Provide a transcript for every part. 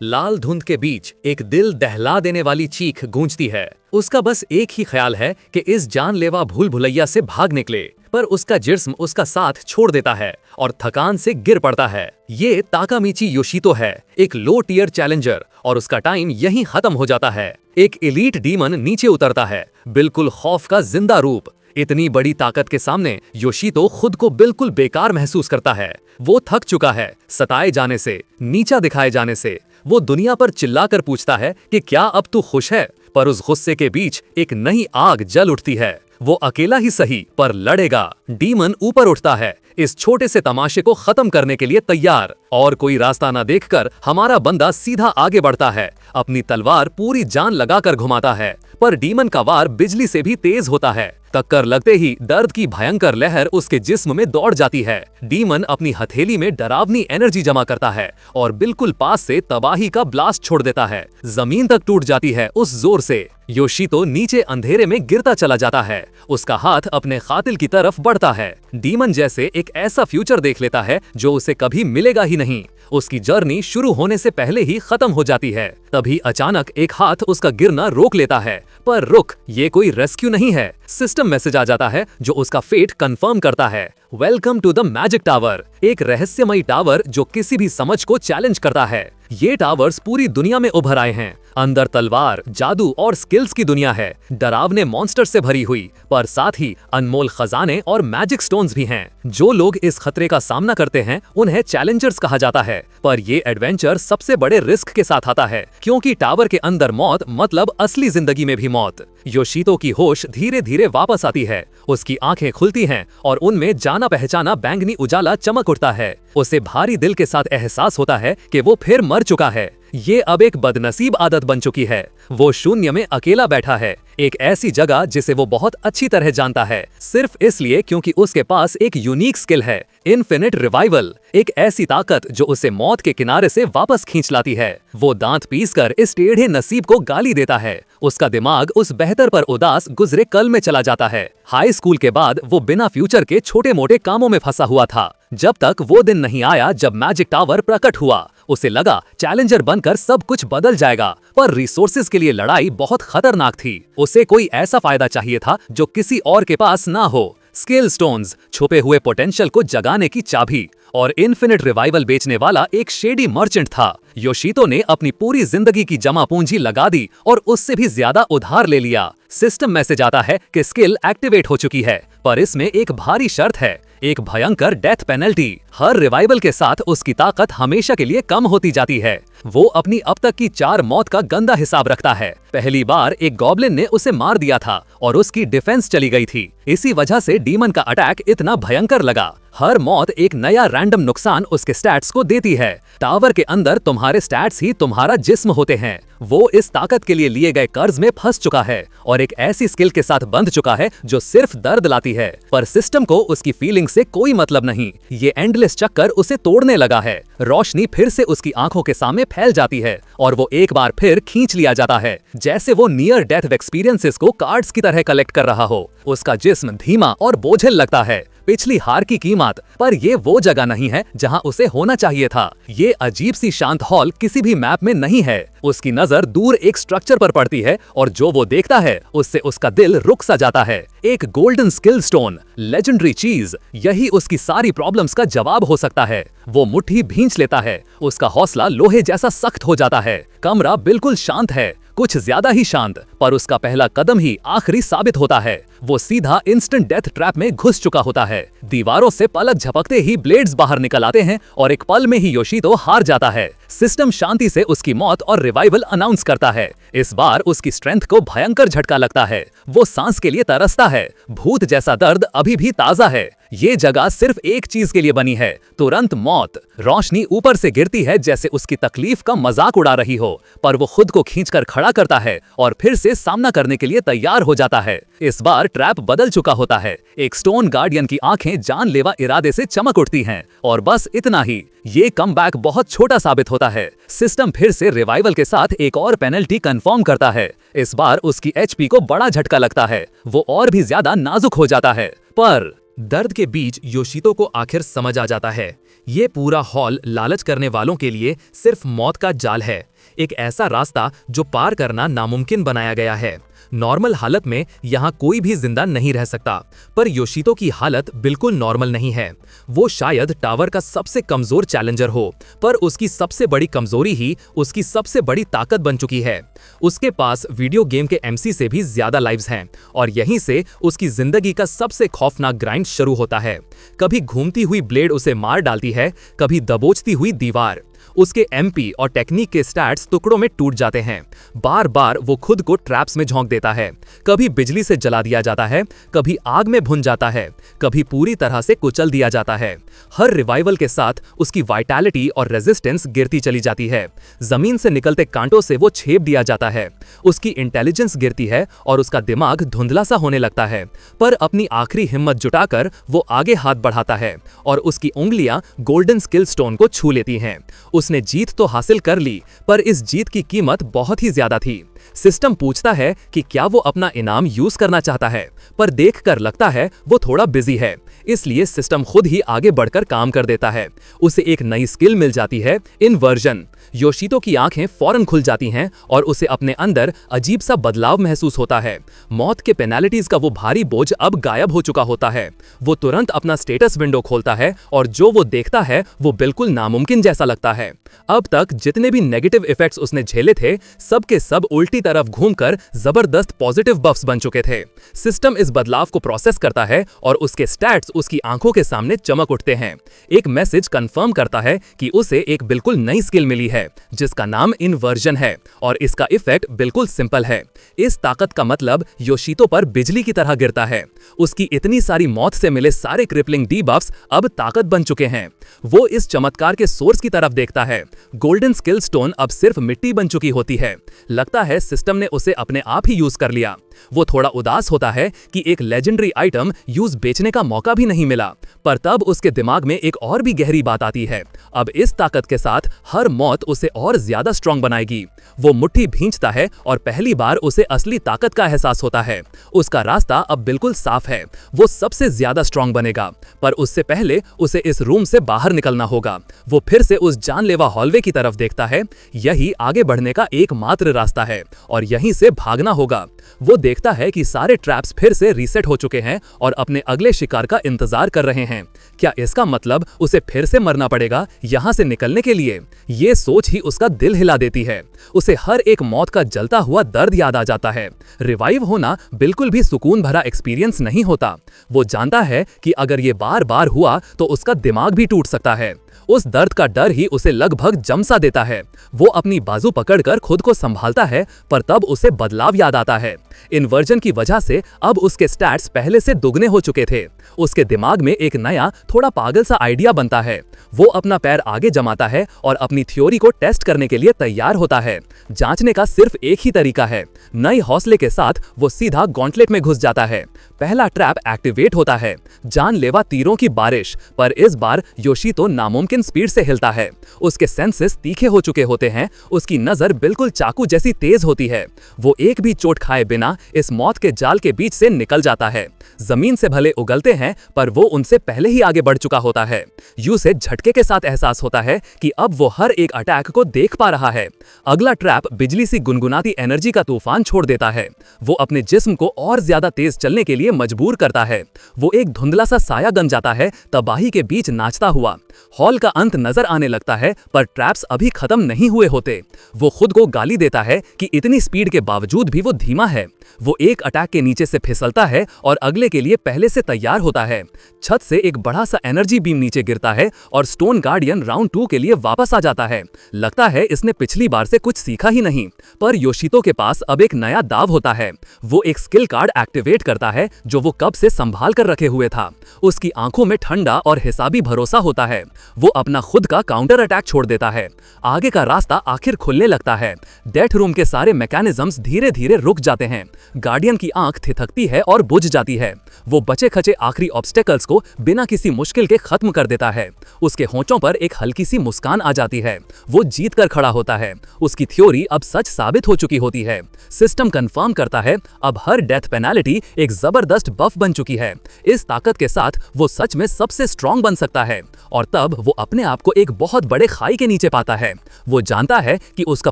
लाल धुंध के बीच एक दिल दहला देने वाली चीख गूंजती है। उसका बस एक ही ख्याल है कि इस जानलेवा भूल भुलैया से भाग निकले, पर उसका जिस्म उसका साथ छोड़ देता है और थकान से गिर पड़ता है। ये ताकामिची योशितो है, एक लो टियर चैलेंजर, और उसका टाइम यहीं खत्म हो जाता है। एक एलीट डीमन नीचे उतरता है, बिल्कुल खौफ का जिंदा रूप। इतनी बड़ी ताकत के सामने योशितो खुद को बिल्कुल बेकार महसूस करता है। वो थक चुका है, सताए जाने से, नीचा दिखाए जाने से। वो दुनिया पर चिल्लाकर पूछता है कि क्या अब तू खुश है, पर उस गुस्से के बीच एक नई आग जल उठती है। वो अकेला ही सही पर लड़ेगा। डीमन ऊपर उठता है, इस छोटे से तमाशे को खत्म करने के लिए तैयार। और कोई रास्ता न देखकर हमारा बंदा सीधा आगे बढ़ता है, अपनी तलवार पूरी जान लगाकर घुमाता है। पर डीमन का वार बिजली से भी तेज होता है। टक्कर लगते ही दर्द की भयंकर लहर उसके जिस्म में दौड़ जाती है। डीमन अपनी हथेली में डरावनी एनर्जी जमा करता है और बिल्कुल पास से तबाही का ब्लास्ट छोड़ देता है। जमीन तक टूट जाती है उस जोर से। योशितो नीचे अंधेरे में गिरता चला जाता है। उसका हाथ अपने कातिल की तरफ बढ़ता है। डीमन जैसे एक ऐसा फ्यूचर देख लेता है जो उसे कभी मिलेगा ही नहीं। उसकी जर्नी शुरू होने से पहले ही खत्म हो जाती है। तभी अचानक एक हाथ उसका गिरना रोक लेता है। पर रुक, ये कोई रेस्क्यू नहीं है। सिस्टम मैसेज आ जाता है जो उसका फेट कंफर्म करता है। Welcome to the magic tower, एक रहस्यमयी टावर जो किसी भी समझ को चैलेंज करता है। ये टावर्स पूरी दुनिया में उभर आए हैं। अंदर तलवार, जादू और स्किल्स की दुनिया है, डरावने मॉन्स्टर से भरी हुई, पर साथ ही अनमोल खजाने और मैजिक स्टोन्स भी हैं। जो लोग इस खतरे का सामना करते हैं उन्हें चैलेंजर्स कहा जाता है। पर ये एडवेंचर सबसे बड़े रिस्क के साथ आता है, क्योंकि टावर के अंदर मौत मतलब असली जिंदगी में भी मौत। योशितो की होश धीरे धीरे वापस आती है। उसकी आंखें खुलती हैं और उनमें जाना पहचाना बैंगनी उजाला चमक उठता है। उसे भारी दिल के साथ एहसास होता है कि वो फिर मर चुका है। ये अब एक बदनसीब आदत बन चुकी है। वो शून्य में अकेला बैठा है, एक ऐसी जगह जिसे वो बहुत अच्छी तरह जानता है, सिर्फ इसलिए क्योंकि उसके पास एक यूनिक स्किल है, इन्फिनिट रिवाइवल। एक ऐसी ताकत जो उसे मौत के किनारे से वापस खींच लाती है। वो दांत पीसकर इस टेढ़े नसीब को गाली देता है। उसका दिमाग उस बेहतर पर उदास गुजरे कल में चला जाता है। हाई स्कूल के बाद वो बिना फ्यूचर के छोटे मोटे कामों में फंसा हुआ था, जब तक वो दिन नहीं आया जब मैजिक टावर प्रकट हुआ। उसे लगा चैलेंजर बनकर सब कुछ बदल जाएगा, पर रिसोर्सेज के लिए लड़ाई बहुत खतरनाक थी। उसे कोई ऐसा फायदा चाहिए था जो किसी और के पास ना हो। स्किल स्टोन्स, छुपे हुए पोटेंशियल को जगाने की चाबी, और इन्फिनिट रिवाइवल बेचने वाला एक शेडी मर्चेंट था। योशितो ने अपनी पूरी जिंदगी की जमा पूंजी लगा दी और उससे भी ज्यादा उधार ले लिया। सिस्टम मैसेज आता है कि स्किल एक्टिवेट हो चुकी है, पर इसमें एक भारी शर्त है, एक भयंकर डेथ पेनल्टी। हर रिवाइवल के साथ उसकी ताकत हमेशा के लिए कम होती जाती है। वो अपनी अब तक की 4 मौत का गंदा हिसाब रखता है। पहली बार एक गॉब्लिन ने उसे मार दिया था और उसकी डिफेंस चली गई थी। इसी वजह से डीमन का अटैक इतना भयंकर लगा। हर मौत एक नया रैंडम नुकसान उसके स्टैट्स को देती है। टावर के अंदर तुम्हारे स्टैट्स ही तुम्हारा जिस्म होते हैं। वो इस ताकत के लिए गए कर्ज में फंस चुका है और एक ऐसी स्किल के साथ बंध चुका है जो सिर्फ दर्द लाती है, पर सिस्टम को उसकी फीलिंग से कोई मतलब नहीं। ये एंडलेस चक्कर उसे तोड़ने लगा है। रोशनी फिर से उसकी आंखों के सामने फैल जाती है और वो एक बार फिर खींच लिया जाता है, जैसे वो नियर डेथ एक्सपीरियंसेस को कार्ड्स की तरह कलेक्ट कर रहा हो। उसका जिस्म धीमा और बोझिल लगता है, पिछली हार की कीमत। पर ये वो जगह नहीं है जहां उसे होना चाहिए था। ये अजीब सी शांत हॉल किसी भी मैप में नहीं है। उसकी नजर दूर एक स्ट्रक्चर पर पड़ती है और जो वो देखता है उससे उसका दिल रुक सा जाता है। एक गोल्डन स्किल स्टोन, लेजेंडरी चीज, यही उसकी सारी प्रॉब्लम्स का जवाब हो सकता है। वो मुट्ठी भींच लेता है, उसका हौसला लोहे जैसा सख्त हो जाता है। कमरा बिल्कुल शांत है, कुछ ज्यादा ही शांत, पर उसका पहला कदम ही आखिरी साबित होता है। वो सीधा इंस्टेंट डेथ ट्रैप में घुस चुका होता है। दीवारों से पलक झपकते ही ब्लेड्स बाहर निकल आते हैं और एक पल में ही योशितो हार जाता है। सिस्टम शांति से उसकी मौत और रिवाइवल अनाउंस करता है। इस बार उसकी स्ट्रेंथ को भयंकर झटका लगता है। वो सांस के लिए तरसता है। भूत जैसा दर्द अभी भी ताजा है। ये जगह सिर्फ एक चीज के लिए बनी है, तुरंत मौत। रोशनी ऊपर से गिरती है जैसे उसकी तकलीफ का मजाक उड़ा रही हो, पर वो खुद को खींचकर खड़ा करता है और फिर से सामना करने के लिए तैयार हो जाता है। इस बार ट्रैप बदल चुका होता है। एक स्टोन गार्डियन की आंखें जानलेवा इरादे से चमक उठती हैं, और बस इतना ही। ये कमबैक बहुत छोटा साबित होता है। सिस्टम फिर से रिवाइवल के साथ एक और पेनल्टी कंफर्म करता है। इस बार उसकी एचपी को बड़ा झटका लगता है। वो और भी ज्यादा नाजुक हो जाता है। पर दर्द के बीच योशितो को आखिर समझ आ जाता है ये पूरा हॉल लालच करने वालों के लिए सिर्फ मौत का जाल है, एक ऐसा रास्ता जो पार करना नामुमकिन बनाया गया है। नॉर्मल हालत में यहाँ कोई भी जिंदा नहीं रह सकता, पर योशितो की हालत बिल्कुल नॉर्मल नहीं है। वो शायद टावर का सबसे कमजोर चैलेंजर हो, पर उसकी सबसे बड़ी कमजोरी ही उसकी सबसे बड़ी ताकत बन चुकी है। उसके पास वीडियो गेम के एमसी से भी ज्यादा लाइव्स हैं, और यहीं से उसकी जिंदगी का सबसे खौफनाक ग्राइंड शुरू होता है। कभी घूमती हुई ब्लेड उसे मार डालती है, कभी दबोचती हुई दीवार। उसके एमपी और टेक्निक के स्टैट्स टुकड़ों में टूट जाते हैं। बार बार वो खुद को ट्रैप्स में झोंक देता है। कभी बिजली से जला दिया जाता है, कभी आग में भुन जाता है, कभी पूरी तरह से कुचल दिया जाता है। हर रिवाइवल के साथ उसकी वाइटैलिटी और रेजिस्टेंस गिरती चली जाती है। जमीन से निकलते कांटों से वो छेप दिया जाता है। उसकी इंटेलिजेंस गिरती है और उसका दिमाग धुंधला सा होने लगता है, पर अपनी आखिरी हिम्मत जुटाकर वो आगे हाथ बढ़ाता है और उसकी उंगलियां गोल्डन स्किल स्टोन को छू लेती हैं। उसने जीत तो हासिल कर ली, पर इस जीत की कीमत बहुत ही ज्यादा थी। सिस्टम पूछता है कि क्या वो अपना इनाम यूज करना चाहता है, पर देखकर लगता है वो थोड़ा बिजी है, इसलिए सिस्टम खुद ही आगे बढ़कर काम कर देता है। उसे एक नई स्किल मिल जाती है, इन्वर्जन। योशितो की आंखें फौरन खुल जाती हैं और उसे अपने अंदर अजीब सा बदलाव महसूस होता है। मौत के पेनाल्टीज का वो भारी बोझ अब गायब हो चुका होता है। वो तुरंत अपना स्टेटस विंडो खोलता है और जो वो देखता है वो बिल्कुल नामुमकिन जैसा लगता है। अब तक जितने भी नेगेटिव इफेक्ट्स उसने झेले थे, सब के सब उल्टी तरफ घूमकर जबरदस्त पॉजिटिव बफ्स बन चुके थे। सिस्टम इस बदलाव को प्रोसेस करता है और उसके स्टैट्स उसकी आंखों के सामने चमक उठते हैं। एक मैसेज कंफर्म करता है कि उसे एक बिल्कुल नई स्किल मिली है, जिसका नाम इन्वर्जन है, और इसका इफेक्ट बिल्कुल सिंपल है। इस ताकत का मतलब योशितो पर बिजली की तरह गिरता है। उसकी इतनी सारी मौत से मिले सारे क्रिपलिंग डीबफ्स अब ताकत बन चुके हैं। वो इस चमत्कार के सोर्स की तरफ देखता है। गोल्डन स्किल स्टोन अब सिर्फ मिट्टी बन चुकी होती है। लगता है सिस्टम ने उसे अपने आप ही यूज कर लिया। वो थोड़ा उदास होता है कि एक लेजेंडरी आइटम यूज बेचने का मौका भी नहीं मिला, पर तब उसके दिमाग में एक और भी गहरी बात आती है। अब इस ताकत के साथ हर मौत उसे और ज्यादा स्ट्रांग बनाएगी। वो मुट्ठी भींचता है और पहली बार उसे असली ताकत का एहसास होता है। उसका रास्ता अब बिल्कुल साफ है। वो सबसे ज्यादा स्ट्रांग बनेगा, पर उससे पहले उसे इस रूम से बाहर निकलना होगा। वो फिर से उस जानलेवा हॉलवे की तरफ देखता है। यही आगे बढ़ने का एकमात्र रास्ता है और यहीं से भागना होगा। वो देखता है कि सारे ट्रैप्स फिर से रीसेट हो चुके हैं और अपने अगले शिकार का इंतजार कर रहे हैं। क्या इसका मतलब उसे फिर से मरना पड़ेगा यहां से निकलने के लिए? ये सोच ही उसका दिल हिला देती है। उसे हर एक मौत का जलता हुआ दर्द याद आ जाता है। रिवाइव होना बिल्कुल भी सुकून भरा एक्सपीरियंस नहीं होता। वो जानता है कि अगर ये बार बार हुआ तो उसका दिमाग भी टूट सकता है। उस दर्द का डर ही उसे लगभग जमसा देता है। वो अपनी बाजू पकड़कर खुद को संभालता है, पर तब उसे बदलाव याद आता है। इन्वर्जन की वजह से अब उसके स्टैट्स पहले से दुगने हो चुके थे। उसके दिमाग में एक नया थोड़ा पागल सा आइडिया बनता है। वो अपना पैर आगे जमाता है और अपनी थ्योरी को टेस्ट करने के लिए तैयार होता है। जांचने का सिर्फ एक ही तरीका है। नए हौसले के साथ वो सीधा गॉन्टलेट में घुस जाता है। पहला ट्रैप एक्टिवेट होता है, जानलेवा तीरों की बारिश, पर इस बार योशितो नामुमकिन स्पीड से हिलता है। उसके सेंसेस तीखे हो चुके होते हैं। उसकी नजर बिल्कुल चाकू जैसी तेज होती है। वो एक भी चोट खाए बिना इस मौत के जाल के बीच से निकल जाता है। जमीन से भले उगलते हैं, पर वो उनसे पहले ही आगे बढ़ चुका होता है। यू से झटके के साथ एहसास होता है कि अब वो हर एक अटैक को देख पा रहा है। अगला ट्रैप बिजली सी गुनगुनाती एनर्जी का तूफान छोड़ देता है। वो अपने जिस्म को और ज्यादा तेज चलने के लिए मजबूर करता है। वो एक धुंधला सा साया बन जाता है, तबाही के बीच नाचता हुआ। हॉल का अंत नजर आने लगता है, पर ट्रैप्स अभी खत्म नहीं हुए होते। वो खुद को गाली देता है कि इतनी स्पीड के बावजूद भी वो धीमा है। वो एक अटैक के नीचे से फिसलता है और अगले के लिए पहले से तैयार होता है। छत से एक बड़ा सा एनर्जी बीम नीचे गिरता है और स्टोन गार्डियन राउंड 2 के लिए वापस आ जाता है। लगता है इसने पिछली बार से कुछ सीखा ही नहीं, पर योशितो के पास अब एक नया दाव होता है। वो एक स्किल कार्ड एक्टिवेट करता है जो वो कब से संभाल कर रखे हुए था। उसकी आंखों में ठंडा और हिसाबी भरोसा होता है। वो अपना खुद का काउंटर अटैक छोड़ देता है। आगे का रास्ता आखिर खुलने लगता है। डेथ रूम के सारे मैकेनिज्म्स धीरे धीरे रुक जाते हैं। गार्डियन की आंख थिथकती है और बुझ जाती है। वो बचे खचे आखिरी ऑब्स्टेकल्स को बिना किसी मुश्किल के खत्म कर देता है। उसके होंठों पर एक हल्की सी मुस्कान आ जाती है। वो जीत कर खड़ा होता है। उसकी थ्योरी अब सच साबित हो चुकी होती है। सिस्टम कंफर्म करता है अब हर डेथ पेनाल्टी एक जबरदस्त बफ बन चुकी है। इस ताकत के साथ वो सच में सबसे स्ट्रांग बन सकता है। और तब वो अपने आप को एक बहुत बड़े खाई के नीचे पाता है। वो जानता है कि उसका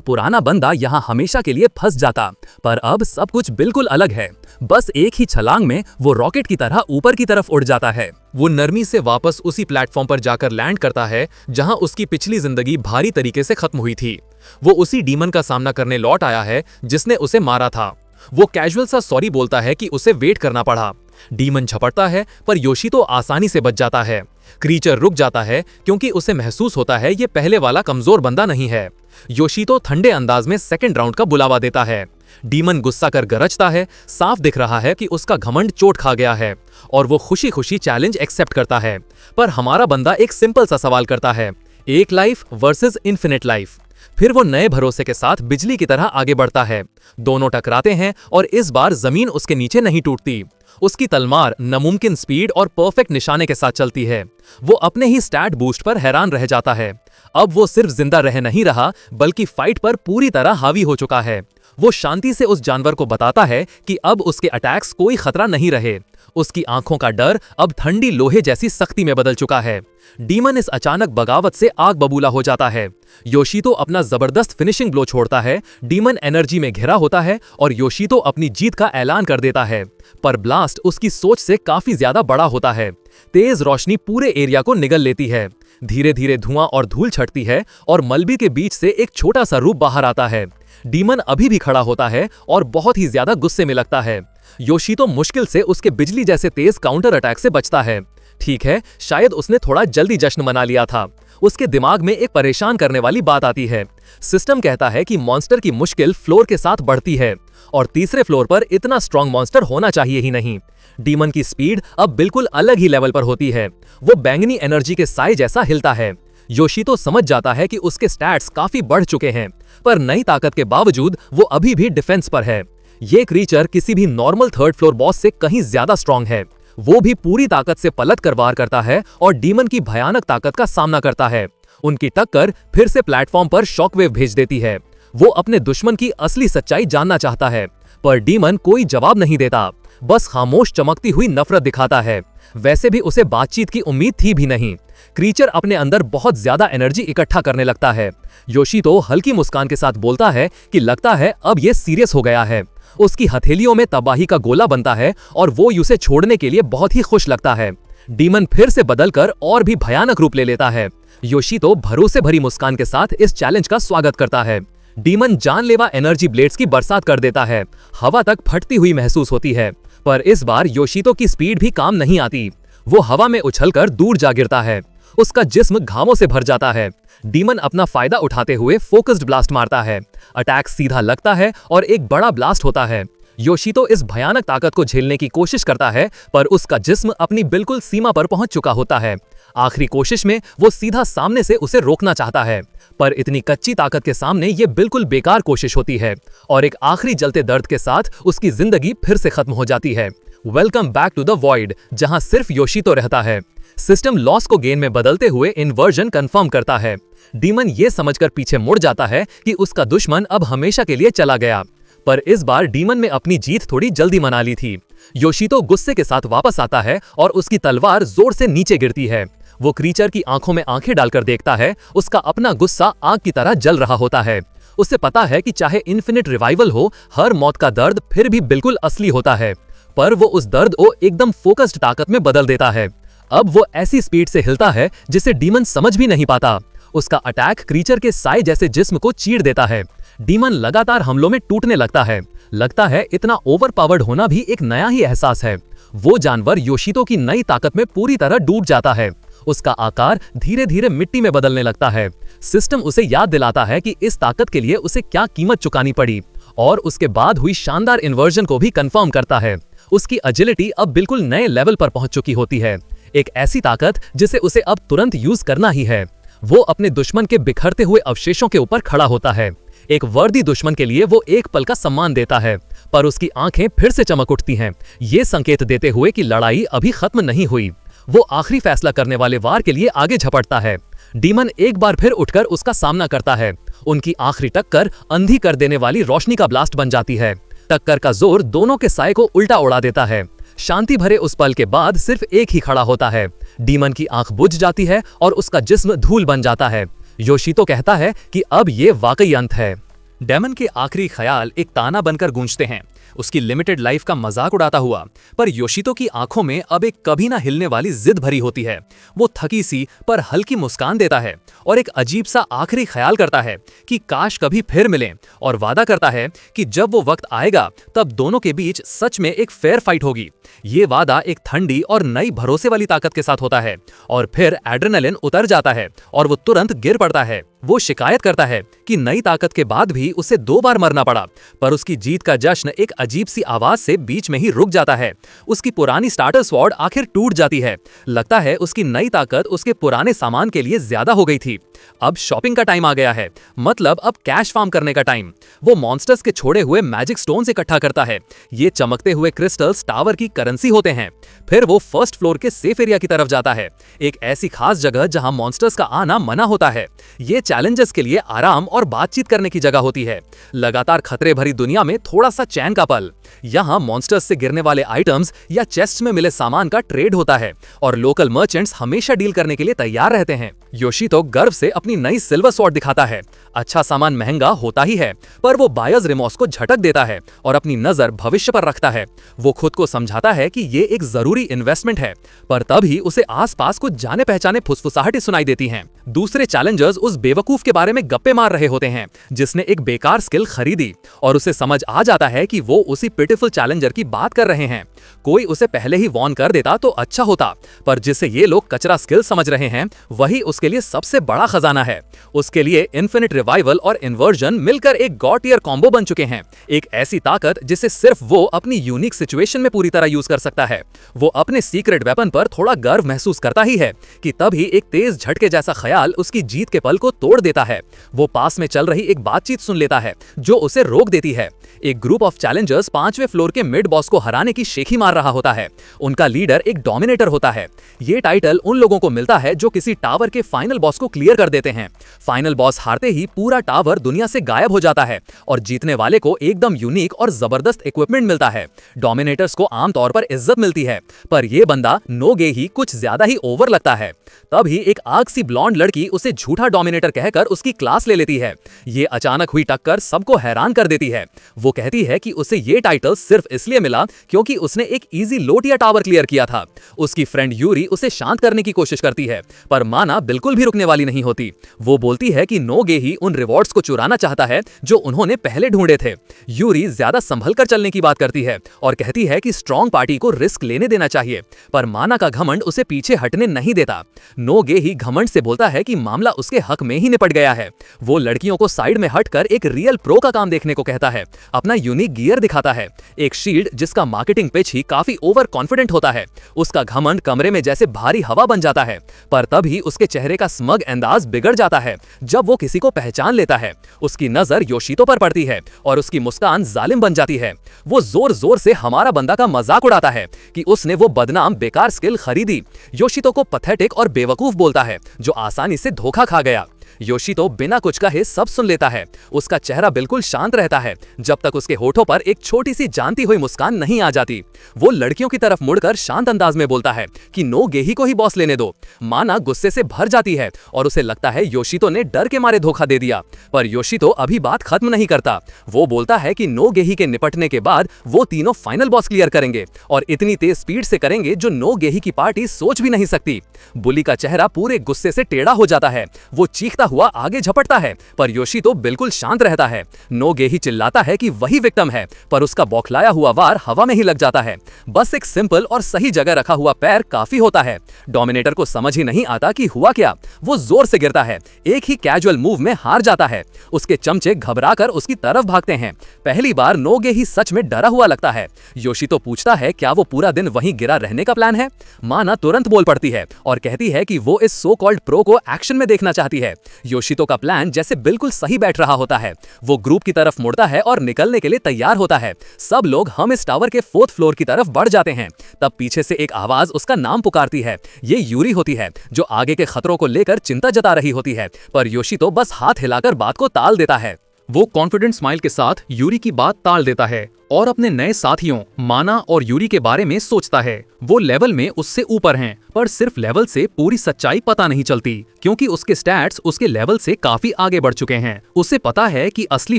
पुराना बंदा यहाँ हमेशा के लिए फंस जाता, पर अब सब कुछ बिल्कुल अलग है। बस एक ही छलांग में वो रॉकेट की तरह ऊपर की तरफ उड़ जाता है। वो नरमी से वापस उसी प्लेटफॉर्म पर जाकर लैंड करता है जहां उसकी पिछली जिंदगी भारी तरीके से खत्म हुई थी। वो उसी डीमन का सामना करने लौट आया है जिसने उसे मारा था। वो कैजुअल सा सॉरी बोलता है कि उसे वेट करना पड़ा। डीमन झपटता है पर योशितो आसानी से बच जाता है। क्रीचर रुक जाता है क्योंकि उसे महसूस होता है ये पहले वाला कमजोर बंदा नहीं है। योशितो ठंडे अंदाज में सेकंड राउंड का बुलावा देता है। डीमन गुस्सा कर गरजता है। साफ दिख रहा है कि उसका घमंड चोट खा गया है और वो खुशी खुशी चैलेंज एक्सेप्ट करता है। पर हमारा बंदा एक सिंपल सा सवाल करता है, एक लाइफ वर्सेस इन्फिनिट लाइफ। फिर वो नए भरोसे के साथ बिजली की तरह आगे बढ़ता है। दोनों टकराते हैं और इस बार जमीन उसके नीचे नहीं टूटती। उसकी तलवार नामुमकिन स्पीड और परफेक्ट निशाने के साथ चलती है। वो अपने ही स्टैट बूस्ट पर हैरान रह जाता है। अब वो सिर्फ जिंदा रह नहीं रहा बल्कि फाइट पर पूरी तरह हावी हो चुका है। वो शांति से उस जानवर को बताता है कि अब उसके अटैक्स कोई खतरा नहीं रहे। उसकी आंखों का डर अब ठंडी लोहे जैसी सख्ती में बदल चुका है। डीमन इस अचानक बगावत से आग बबूला हो जाता है। योशितो अपना जबरदस्त फिनिशिंग ब्लो छोड़ता है। डीमन एनर्जी में घिरा होता है और योशितो अपनी जीत का ऐलान कर देता है। पर ब्लास्ट उसकी सोच से काफी ज्यादा बड़ा होता है। तेज रोशनी पूरे एरिया को निगल लेती है। धीरे धीरे धुआं और धूल छटती है और मलबे के बीच से एक छोटा सा रूप बाहर आता है। डीमन अभी भी खड़ा होता है और बहुत ही ज्यादा गुस्से में लगता है। योशितो मुश्किल से उसके बिजली जैसे तेज काउंटर अटैक से बचता है। ठीक है, शायद उसने थोड़ा जल्दी जश्न मना लिया था। उसके दिमाग में एक परेशान करने वाली बात आती है। सिस्टम कहता है कि मॉन्स्टर की मुश्किल फ्लोर के साथ बढ़ती है और तीसरे फ्लोर पर इतना स्ट्रॉन्ग मॉन्स्टर होना चाहिए ही नहीं। डीमन की स्पीड अब बिल्कुल अलग ही लेवल पर होती है। वो बैंगनी एनर्जी के साए जैसा हिलता है। योशितो समझ जाता है कि उसके स्टैट्स काफी बढ़ चुके हैं, पर नई ताकत के बावजूद वो अभी भी डिफेंस पर है। ये क्रीचर किसी भी नॉर्मल थर्ड फ्लोर बॉस से कहीं ज्यादा स्ट्रॉन्ग है। वो भी पूरी ताकत से पलट कर वार करता है और डीमन की भयानक ताकत का सामना करता है। उनकी टक्कर फिर से प्लेटफॉर्म पर शॉकवेव भेज देती है। वो अपने दुश्मन की असली सच्चाई जानना चाहता है, पर डीमन कोई जवाब नहीं देता, बस खामोश चमकती हुई नफरत दिखाता है। वैसे भी उसे बातचीत की उम्मीद थी भी नहीं। क्रीचर अपने अंदर बहुत ज्यादा एनर्जी इकट्ठा करने लगता है। योशितो हल्की मुस्कान के साथ बोलता है कि लगता है अब ये सीरियस हो गया है। उसकी हथेलियों में तबाही का गोला बनता है और वो उसे छोड़ने के लिए बहुत ही खुश लगता है। डीमन फिर से बदलकर और भी भयानक रूप ले लेता है। योशितो भरोसे भरी मुस्कान के साथ इस चैलेंज का स्वागत करता है। डीमन जानलेवा एनर्जी ब्लेड्स की बरसात कर देता है। हवा तक फटती हुई महसूस होती है, पर इस बार योशितो की स्पीड भी काम नहीं आती। वो हवा में उछलकर दूर जा गिरता है। उसका जिस्म घावों से भर जाता है। डीमन अपना फायदा उठाते हुए फोकस्ड ब्लास्ट मारता है। अटैक सीधा लगता है और एक बड़ा ब्लास्ट होता है। योशितो इस भयानक ताकत को झेलने की कोशिश करता है, पर उसका जिस्म अपनी बिल्कुल सीमा पर पहुंच चुका होता है। आखिरी कोशिश में वो सीधा सामने से उसे रोकना चाहता है, पर इतनी कच्ची ताकत के सामने ये बिल्कुल बेकार कोशिश होती है और एक आखिरी जलते दर्द के साथ उसकी जिंदगी फिर से खत्म हो जाती है। Welcome back to the void, जहां सिर्फ योशितो रहता है। सिस्टम लॉस को गेन में बदलते हुए इन्वर्जन कंफर्म करता है। डीमन ये समझकर पीछे मुड़ जाता है कि उसका दुश्मन अब हमेशा के लिए चला गया, पर इस बार डीमन में अपनी जीत थोड़ी जल्दी मना ली थी। योशितो गुस्से के साथ वापस आता है और उसकी तलवार जोर से नीचे गिरती है। वो क्रीचर की आंखों में आंखें डालकर देखता है। उसका अपना गुस्सा आग की तरह जल रहा होता है। उसे पता है कि चाहे इन्फिनिट रिवाइवल हो, हर मौत का दर्द फिर भी बिल्कुल असली होता है, पर वो उस दर्द को एकदम फोकस्ड ताकत में बदल देता है। अब वो ऐसी स्पीड से हिलता है जिसे डीमन समझ भी नहीं पाता। उसका अटैक क्रीचर के साए जैसे जिस्म को चीर देता है। डीमन लगातार हमलों में टूटने लगता है। लगता है इतना ओवरपावर्ड होना भी एक नया ही एहसास है। वो जानवर योशितो की नई ताकत में पूरी तरह डूब जाता है। उसका आकार धीरे धीरे मिट्टी में बदलने लगता है। सिस्टम उसे याद दिलाता है कि इस ताकत के लिए उसे क्या कीमत चुकानी पड़ी, और उसके बाद हुई शानदार इन्वर्जन को भी कंफर्म करता है। उसकी एजिलिटी अब बिल्कुल नए लेवल पर पहुंच चुकी होती है। एक ऐसी ताकत जिसे उसे अब तुरंत यूज करना ही है। वो अपने दुश्मन के बिखरते हुए अवशेषों के ऊपर खड़ा होता है। एक वर्दी दुश्मन के लिए वो एक पल का सम्मान देता है, पर उसकी आंखें फिर से चमक उठती हैं, ये संकेत देते हुए कि लड़ाई अभी खत्म नहीं हुई। वो आखिरी फैसला करने वाले वार के लिए आगे झपटता है। डीमन एक बार फिर उठकर उसका सामना करता है। उनकी आखिरी टक्कर अंधी कर देने वाली रोशनी का ब्लास्ट बन जाती है। टक्कर का जोर दोनों के साए को उल्टा उड़ा देता है। शांति भरे उस पल के बाद सिर्फ एक ही खड़ा होता है। डीमन की आंख बुझ जाती है और उसका जिस्म धूल बन जाता है। योशितो कहता है कि अब ये वाकई अंत है। डेमन के आखिरी ख्याल एक ताना बनकर गूंजते हैं, उसकी लिमिटेड लाइफ का मजाक उड़ाता हुआ। पर योशितो की आंखों में अब एक कभी ना हिलने वाली जिद भरी होती है। वो थकी सी पर हल्की मुस्कान देता है और एक अजीब सा आखिरी ख्याल करता है कि काश कभी फिर मिलें, और वादा करता है कि जब वो वक्त आएगा तब दोनों के बीच सच में एक फेयर फाइट होगी। ये वादा एक ठंडी और नई भरोसे वाली ताकत के साथ होता है और फिर एड्रेनलिन उतर जाता है और वो तुरंत गिर पड़ता है। वो शिकायत करता है कि नई ताकत के बाद भी उसे 2 बार मरना पड़ा, पर उसकी जीत का जश्न एक अजीब सी आवाज से बीच में ही रुक जाता है। उसकी पुरानी स्टार्टर स्वॉर्ड आखिर टूट जाती है। लगता है उसकी नई ताकत उसके पुराने सामान के लिए ज्यादा हो गई थी। अब शॉपिंग का टाइम आ गया है, मतलब अब कैश फार्म करने का टाइम। वो मॉन्स्टर्स के छोड़े हुए मैजिक स्टोन्स इकट्ठा करता है। ये चमकते हुए क्रिस्टल्स टावर की करेंसी होते हैं। फिर वो फर्स्ट फ्लोर के सेफ एरिया की तरफ जाता है, एक ऐसी खास जगह जहां मॉन्स्टर्स का आना मना होता है। ये चैलेंजर्स के लिए आराम और बातचीत करने की जगह होती है। लगातार खतरे भरी दुनिया में थोड़ा सा चैन का पल। यहाँ मॉन्स्टर्स से गिरने वाले आइटम्स या चेस्ट में मिले सामान का ट्रेड होता है और लोकल मर्चेंट्स हमेशा डील करने के लिए तैयार रहते हैं। योशितो गर्व से अपनी नई सिल्वर स्वॉर्ड दिखाता है। अच्छा सामान महंगा होता ही है, पर वो बायर्स रिमोर्स को झटक देता है और अपनी नजर भविष्य पर रखता है। वो खुद को समझाता है कि ये एक जरूरी इन्वेस्टमेंट है, पर तभी उसे आसपास कुछ जाने पहचाने फुसफुसाहटें सुनाई देती हैं। दूसरे चैलेंजर्स उस बेवकूफ के बारे में गप्पे मार रहे होते हैं जिसने एक बेकार स्किल खरीदी, और उसे समझ आ जाता है कि वो उसी पिटिफुल चैलेंजर की बात कर रहे हैं। कोई उसे पहले ही वॉर्न कर देता तो अच्छा होता, पर जिसे ये लोग कचरा स्किल समझ रहे हैं वही उसके लिए सबसे बड़ा खजाना है। उसके लिए इन्फिनिट रिवाइवल और इन्वर्जन मिलकर एक गॉड टियर कॉम्बो बन चुके हैं, एक ऐसी ताकत जिसे सिर्फ वो अपनी यूनिक सिचुएशन में पूरी तरह यूज कर सकता है। वो अपने सीक्रेट वेपन पर थोड़ा गर्व महसूस करता ही है कि तभी एक तेज झटके जैसा ख्याल उसकी जीत के पल को तोड़ देता है। वो पास में चल रही एक बातचीत सुन लेता है जो उसे रोक देती है। एक ग्रुप ऑफ चैलेंजर्स 5वें फ्लोर के मिड बॉस को हराने की शेखी मार रहा होता है। उनका लीडर एक डोमिनेटर होता है। ये टाइटल उन लोगों को मिलता है जो किसी टावर के फाइनल बॉस को क्लियर कर देते हैं। फाइनल बॉस हारते ही पूरा टावर दुनिया से गायब हो जाता है और जीतने वाले को एकदम यूनिक और जबरदस्त इक्विपमेंट मिलता है। डोमिनेटर्स को आमतौर पर इज्जत मिलती है, पर यह बंदा नोगेही कुछ ज्यादा ही ओवर लगता है। तभी एक आग सी ब्लॉन्ड लड़की उसे झूठा डोमिनेटर कहकर उसकी क्लास ले लेती है। ये अचानक हुई टक्कर सबको हैरान कर देती है। वो कहती है कि उसे ये टाइटल सिर्फ इसलिए मिला क्योंकि उसने एक इजी लोटिया टावर क्लियर किया था। उसकी फ्रेंड यूरी उसे शांत करने की कोशिश करती है, पर माना बिल्कुल भी रुकने वाली नहीं होती। वो बोलती है कि नोगेही उन रिवॉर्ड्स को चुराना चाहता है जो उन्होंने पहले ढूंढे थे। यूरी ज्यादा संभल कर चलने की बात करती है और कहती है कि स्ट्रॉन्ग पार्टी को रिस्क लेने देना चाहिए, पर माना का घमंड उसे पीछे हटने नहीं देता। नोगेही घमंड से बोलता है कि मामला उसके हक में ही निपट गया है। वो लड़कियों को साइड में हटकर एक रियल प्रो का काम देखने को कहता है। अपना यूनिक गियर दिखाता है, एक शील्ड जिसका मार्केटिंग पिच ही काफी ओवर कॉन्फिडेंट होता है। उसका घमंड कमरे में जैसे भारी हवा बन जाता है, पर तभी उसके चेहरे का स्मग अंदाज बिगड़ जाता है जब वो किसी को पहचान लेता है। उसकी नजर योशितो पर पड़ती है और उसकी मुस्कान जालिम बन जाती है। वो जोर जोर से हमारा बंदा का मजाक उड़ाता है कि उसने वो बदनाम बेकार स्किल खरीदी। योशितो को पथेटिक और बेवकूफ बोलता है जो आसानी से धोखा खा गया। योशितो बिना कुछ कहे सब सुन लेता है। उसका चेहरा बिल्कुल शांत रहता है जब तक उसके होठों पर एक छोटी सी जानती हुई मुस्कान नहीं आ जाती। वो लड़कियों की तरफ मुड़कर शांत अंदाज में बोलता है कि नोगेही को ही बॉस लेने दो। माना गुस्से से भर जाती है और उसे लगता है योशितो ने डर के मारे धोखा दे दिया, पर योशितो अभी बात खत्म नहीं करता। वो बोलता है कि नोगेही के निपटने के बाद वो तीनों फाइनल बॉस क्लियर करेंगे और इतनी तेज स्पीड से करेंगे जो नोगेही की पार्टी सोच भी नहीं सकती। बुली का चेहरा पूरे गुस्से से टेढ़ा हो जाता है। वो चीखता हुआ आगे झपटता है, पर योशितो बिल्कुल शांत रहता है। नोगेही चिल्लाता है कि वही विक्टिम है, पर उसका बौखलाया हुआ वार हवा में ही लग जाता है। बस एक सिंपल और सही जगह रखा हुआ पैर काफी होता है। डोमिनेटर को समझ ही नहीं आता कि हुआ क्या। वो जोर से गिरता है, एक ही कैजुअल मूव में हार जाता है। उसके चमचे घबराकर उसकी तरफ भागते हैं। पहली बार नोगेही सच में डरा हुआ लगता है। योशितो पूछता है क्या वो पूरा दिन वहीं गिरा रहने का प्लान है। माना तुरंत बोल पड़ती है और कहती है कि वो इस सो कॉल्ड प्रो को एक्शन में देखना चाहती है। योशितो का प्लान जैसे बिल्कुल सही बैठ रहा होता है। वो ग्रुप की तरफ मुड़ता है और निकलने के लिए तैयार होता है। सब लोग हम इस टावर के 4th फ्लोर की तरफ बढ़ जाते हैं। तब पीछे से एक आवाज उसका नाम पुकारती है। ये यूरी होती है जो आगे के खतरों को लेकर चिंता जता रही होती है, पर योशितो बस हाथ हिलाकर बात को टाल देता है। वो कॉन्फिडेंट स्माइल के साथ यूरी की बात टाल देता है और अपने नए साथियों माना और यूरी के बारे में सोचता है। वो लेवल में उससे ऊपर हैं, पर सिर्फ लेवल से पूरी सच्चाई पता नहीं चलती, क्योंकि उसके स्टैट्स उसके लेवल से काफी आगे बढ़ चुके हैं। उसे पता है कि असली